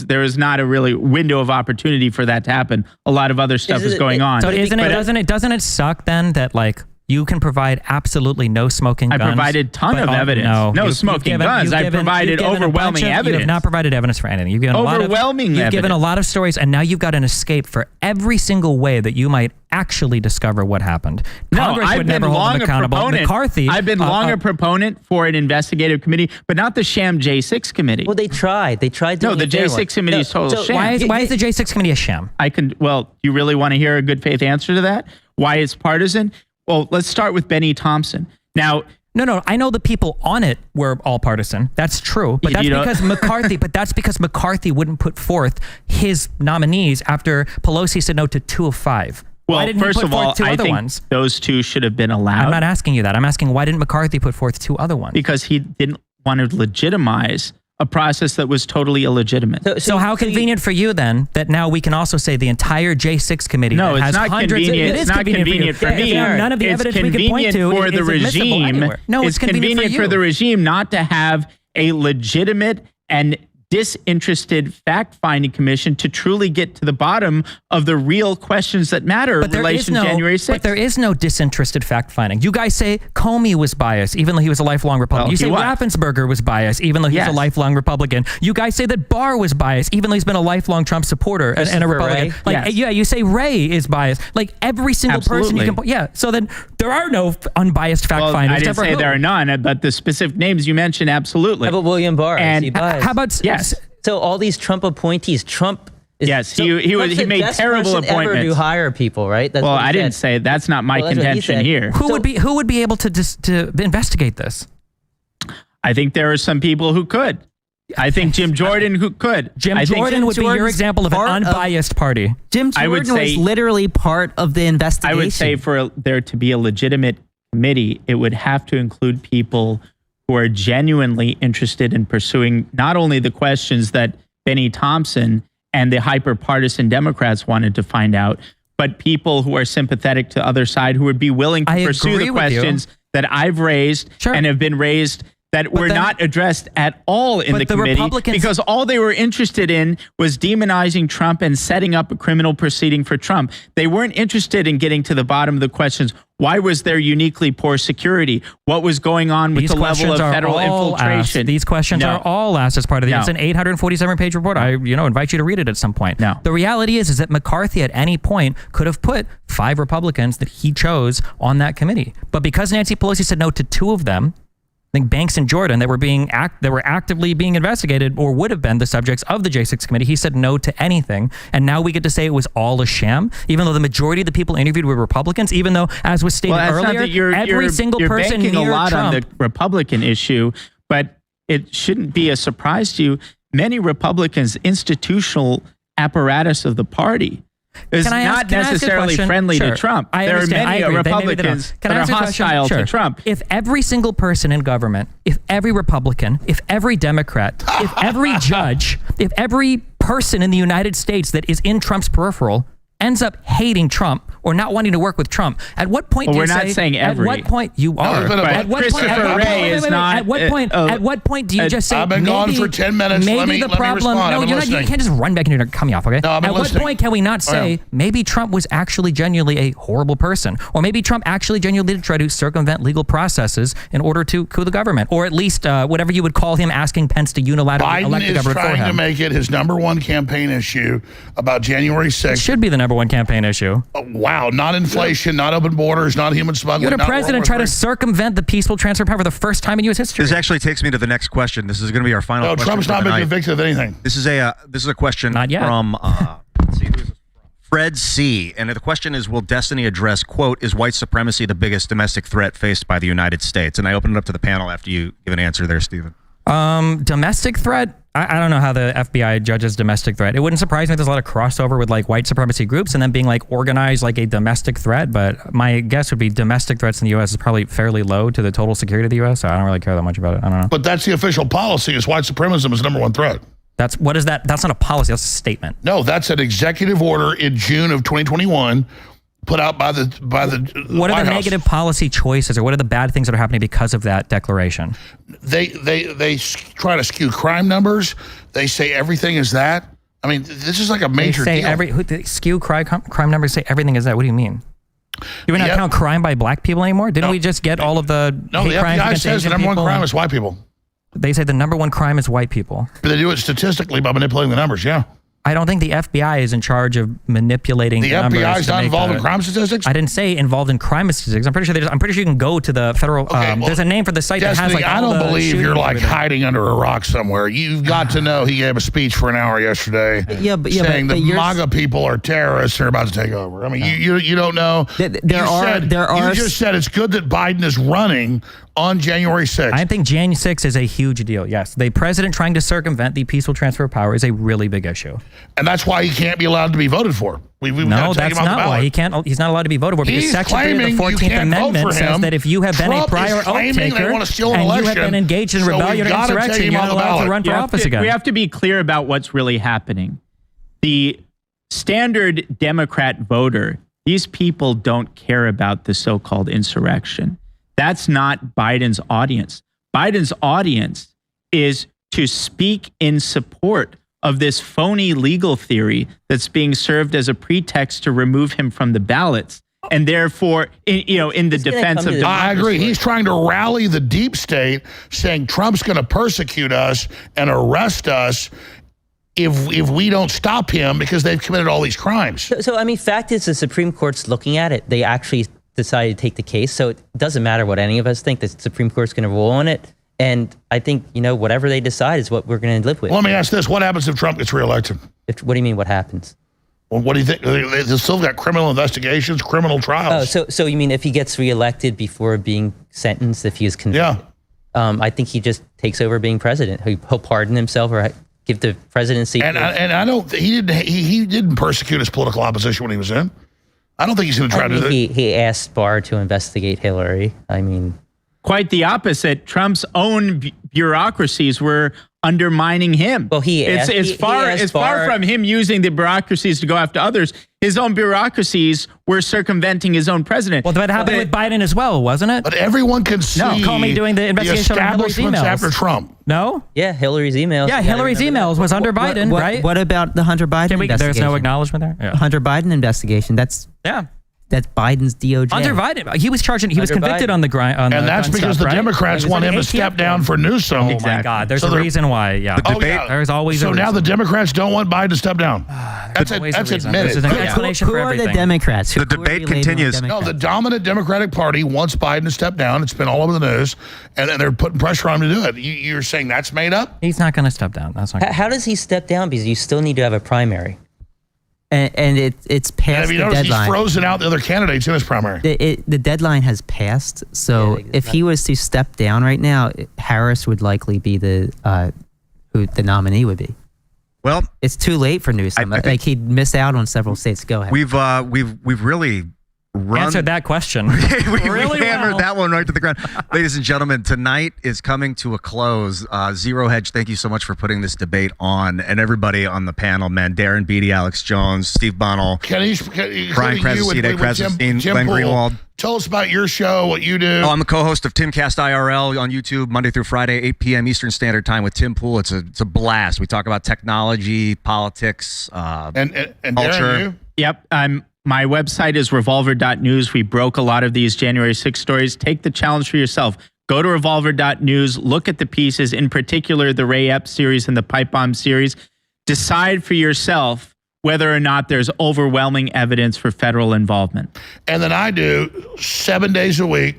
there was not a really window of opportunity for that to happen. A lot of other stuff is going on. So doesn't it suck then that like You can provide absolutely no smoking guns. I provided a ton of evidence. No smoking guns. I provided overwhelming evidence. You have not provided evidence for anything. You've given You've given a lot of stories, and now you've got an escape for every single way that you might actually discover what happened. Congress would never hold them accountable. McCarthy. I've been long a proponent for an investigative committee, but not the sham J6 committee. Well, they tried. They tried doing the J6 committee is total sham. Why is the J6 committee a sham? You really want to hear a good faith answer to that? Why it's partisan? Well, let's start with Benny Thompson. Now, No, I know the people on it were all partisan. That's true, but that's because McCarthy. But that's because McCarthy wouldn't put forth his nominees after Pelosi said no to 2 of 5. Well, why didn't first he put of all, forth 2 I other think ones? Those 2 should have been allowed. I'm not asking you that. I'm asking why didn't McCarthy put forth 2 other ones? Because he didn't want to legitimize a process that was totally illegitimate. So how convenient for you then that now we can also say the entire J6 committee no, that it's has not hundreds convenient. It is it's not convenient for me. None of the evidence we can point to for the regime. No, it's convenient for the regime not to have a legitimate and disinterested fact-finding commission to truly get to the bottom of the real questions that matter in relation to January 6th. But there is no disinterested fact-finding. You guys say Comey was biased, even though he was a lifelong Republican. Well, you say Raffensperger was biased, even though he was a lifelong Republican. You guys say that Barr was biased, even though he's been a lifelong Trump supporter and a Republican. You say Wray is biased. Like every single person you can so then there are no unbiased fact-finders. I didn't say there are none, but the specific names you mentioned, absolutely. How about William Barr? And is he biased? How about So all these Trump appointees, he made terrible appointments. Ever to hire people, right? That's I didn't say that's not my contention here. Who would be able to investigate this? I think there are some people who could. I think Jim Jordan who could. Jim Jordan would be your example of an unbiased party. Jim Jordan was literally part of the investigation. I would say for there to be a legitimate committee, it would have to include people who are genuinely interested in pursuing not only the questions that Benny Thompson and the hyper-partisan Democrats wanted to find out, but people who are sympathetic to the other side who would be willing to pursue the questions that I've raised and have been raised that were not addressed at all in the committee because all they were interested in was demonizing Trump and setting up a criminal proceeding for Trump. They weren't interested in getting to the bottom of the questions. Why was there uniquely poor security? What was going on with the level of federal infiltration? These questions are all asked as part of it's an 847-page report. I invite you to read it at some point. The reality is that McCarthy at any point could have put 5 Republicans that he chose on that committee. But because Nancy Pelosi said no to 2 of them, I think Banks and Jordan that were actively being investigated or would have been the subjects of the J6 committee. He said no to anything. And now we get to say it was all a sham, even though the majority of the people interviewed were Republicans, even though, as was stated earlier, every single person near Trump. You're banking a lot on the Republican issue, but it shouldn't be a surprise to you. Many Republicans, institutional apparatus of the party, is not necessarily friendly to Trump. There are many Republicans that are hostile to Trump. If every single person in government, if every Republican, if every Democrat, if every judge, if every person in the United States that is in Trump's peripheral ends up hating Trump or not wanting to work with Trump, at what point do you say? We're not saying every. At what point you are? At what point do you just say? I've been gone for 10 minutes. Maybe the problem. No, you can't just run back and cut me off. Okay. No, at what point can we not say maybe Trump was actually genuinely a horrible person, or maybe Trump actually genuinely did try to circumvent legal processes in order to coup the government, or at least whatever you would call him asking Pence to unilaterally elect the government for him. Biden is trying to make it his #1 campaign issue about January 6th. It should be the #1 campaign issue. Wow, not inflation, not open borders, not human smuggling. You had a president try to circumvent the peaceful transfer of power for the first time in U.S. history. This actually takes me to the next question. This is going to be our final question. Trump's not been convicted of anything. This is a question from let's see, who is this from? Fred C. And the question is, will Destiny address, quote, is white supremacy the biggest domestic threat faced by the United States? And I open it up to the panel after you give an answer there, Stephen. Domestic threat? I don't know how the FBI judges domestic threat. It wouldn't surprise me if there's a lot of crossover with like white supremacy groups and then being like organized like a domestic threat. But my guess would be domestic threats in the U.S. is probably fairly low to the total security of the U.S. So I don't really care that much about it. I don't know. But that's the official policy is white supremacism is #1 threat. What is that? That's not a policy. That's a statement. No, that's an executive order in June of 2021 put out by the What are the negative policy choices or what are the bad things that are happening because of that declaration? They try to skew crime numbers. They say everything is that. I mean, this is like a major deal. Skew crime numbers say everything is that. What do you mean? Do we not count crime by black people anymore? Didn't we just get all of the hate crimes FBI against says the Asian number one people? crime is white people. They say the number one crime is white people. But they do it statistically by manipulating the numbers, yeah. I don't think the FBI is in charge of manipulating the numbers. The FBI is not involved in crime statistics? I didn't say involved in crime statistics. I'm pretty sure you can go to the federal, there's a name for the site Destiny, that has I don't believe you're like hiding under a rock somewhere. You've got to know he gave a speech for an hour yesterday saying the MAGA people are terrorists and are about to take over. I mean, you don't know. You just said it's good that Biden is running on January 6th. I think January 6th is a huge deal, yes. The president trying to circumvent the peaceful transfer of power is a really big issue. And that's why he can't be allowed to be voted for. No, that's not why. He's not allowed to be voted for because Section 3 of the 14th Amendment says that if you have been a prior oath taker and you have been engaged in rebellion or insurrection, you're not allowed to run for office again. We have to be clear about what's really happening. The standard Democrat voter, these people don't care about the so-called insurrection. That's not Biden's audience. Biden's audience is to speak in support of this phony legal theory that's being served as a pretext to remove him from the ballots. And therefore, in the defense of democracy. I agree. He's trying to rally the deep state, saying Trump's going to persecute us and arrest us if we don't stop him because they've committed all these crimes. So I mean, fact is the Supreme Court's looking at it. They actually decided to take the case. So it doesn't matter what any of us think. The Supreme Court's going to rule on it. And I think, whatever they decide is what we're going to live with. Well, let me ask this. What happens if Trump gets reelected? What do you mean, what happens? Well, what do you think? They've still got criminal investigations, criminal trials. Oh, so you mean if he gets reelected before being sentenced, if he is convicted? Yeah. I think he just takes over being president. He'll pardon himself or give the presidency. And I don't. He didn't persecute his political opposition when he was in. I don't think he's going to try to do it. He asked Barr to investigate Hillary. I mean, quite the opposite. Trump's own bureaucracies were undermining him. Well, it's far from him using the bureaucracies to go after others. His own bureaucracies were circumventing his own president. Well, that happened with Biden as well, wasn't it? But everyone can see Comey doing the investigation on Hillary's emails after Trump. No? Yeah, Hillary's emails. Yeah, Hillary's emails was under Biden, right? What about the Hunter Biden investigation? There's no acknowledgement there? Yeah. Hunter Biden investigation. That's Biden's DOJ. Hunter Biden, he was convicted on the grind. And that's because the Democrats want him to step down for Newsom. Oh my God, there's a reason why. Yeah, the debate. There's always. So now the Democrats don't want Biden to step down. That's admitted. There's an explanation who for are everything. the Democrats? The debate continues. No, the dominant Democratic Party wants Biden to step down. It's been all over the news, and they're putting pressure on him to do it. You're saying that's made up? He's not going to step down. That's not. How does he step down? Because you still need to have a primary. And it's past the deadline. He's frozen out the other candidates in his primary. The deadline has passed. So if he was to step down right now, Harris would likely be who the nominee would be. Well, it's too late for Newsom. Like he'd miss out on several states. Go ahead. We've really answered that question. we hammered that one right to the ground. Ladies and gentlemen, tonight is coming to a close. Zero Hedge, thank you so much for putting this debate on, and everybody on the panel, man. Darren Beatty, Alex Jones, Steve Bonnell, Brian Krassentein, Glen Greenwald. Tell us about your show, what you do. I'm the co-host of Timcast IRL on YouTube, Monday through Friday, 8 p.m. Eastern Standard Time with Tim Pool. It's a blast. We talk about technology, politics, and culture. Darren, you? Yep, my website is revolver.news. We broke a lot of these January 6 stories. Take the challenge for yourself. Go to revolver.news. Look at the pieces, in particular the Ray Epps series and the Pipe Bomb series. Decide for yourself whether or not there's overwhelming evidence for federal involvement. And then I do 7 days a week,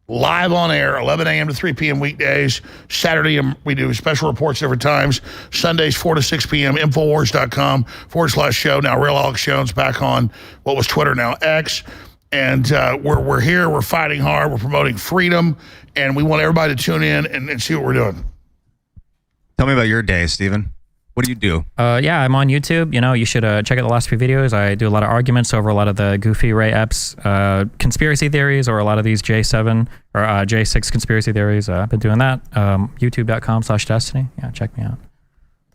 live on air, 11 a.m. to 3 p.m. weekdays. Saturday, we do special reports different times. Sundays, 4 to 6 p.m. Infowars.com/show. Now, Real Alex Jones back on what was Twitter, now X. And we're here. We're fighting hard. We're promoting freedom. And we want everybody to tune in and see what we're doing. Tell me about your day, Stephen. What do you do? Yeah, I'm on YouTube. You should check out the last few videos. I do a lot of arguments over a lot of the goofy Ray Epps conspiracy theories, or a lot of these J7 or J6 conspiracy theories. I've been doing that. YouTube.com/Destiny. Yeah, check me out.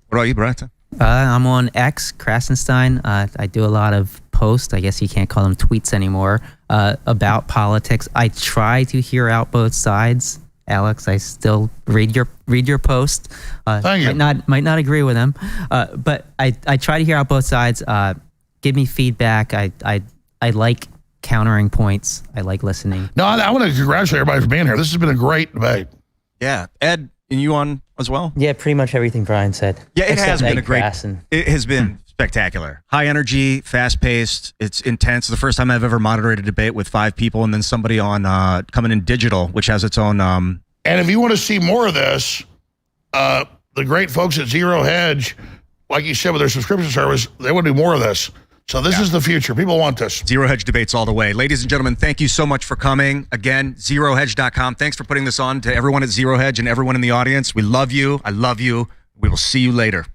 What about you, Brian? I'm on X, Krassentein. I do a lot of posts. I guess you can't call them tweets anymore, about politics. I try to hear out both sides. Alex, I still read your post. Thank you. Might not agree with them, but I try to hear out both sides. Give me feedback. I like countering points. I like listening. No, I want to congratulate everybody for being here. This has been a great debate. Yeah. Ed, and you on as well? Yeah, pretty much everything Brian said. Yeah, it has been a great. And It has been spectacular. High energy, fast paced. It's intense. The first time I've ever moderated a debate with 5 people and then somebody on coming in digital, which has its own. And if you want to see more of this, the great folks at Zero Hedge, like you said, with their subscription service, they want to do more of this. So this is the future. People want this. Zero Hedge debates all the way. Ladies and gentlemen, thank you so much for coming. Again, ZeroHedge.com. Thanks for putting this on to everyone at Zero Hedge and everyone in the audience. We love you. I love you. We will see you later.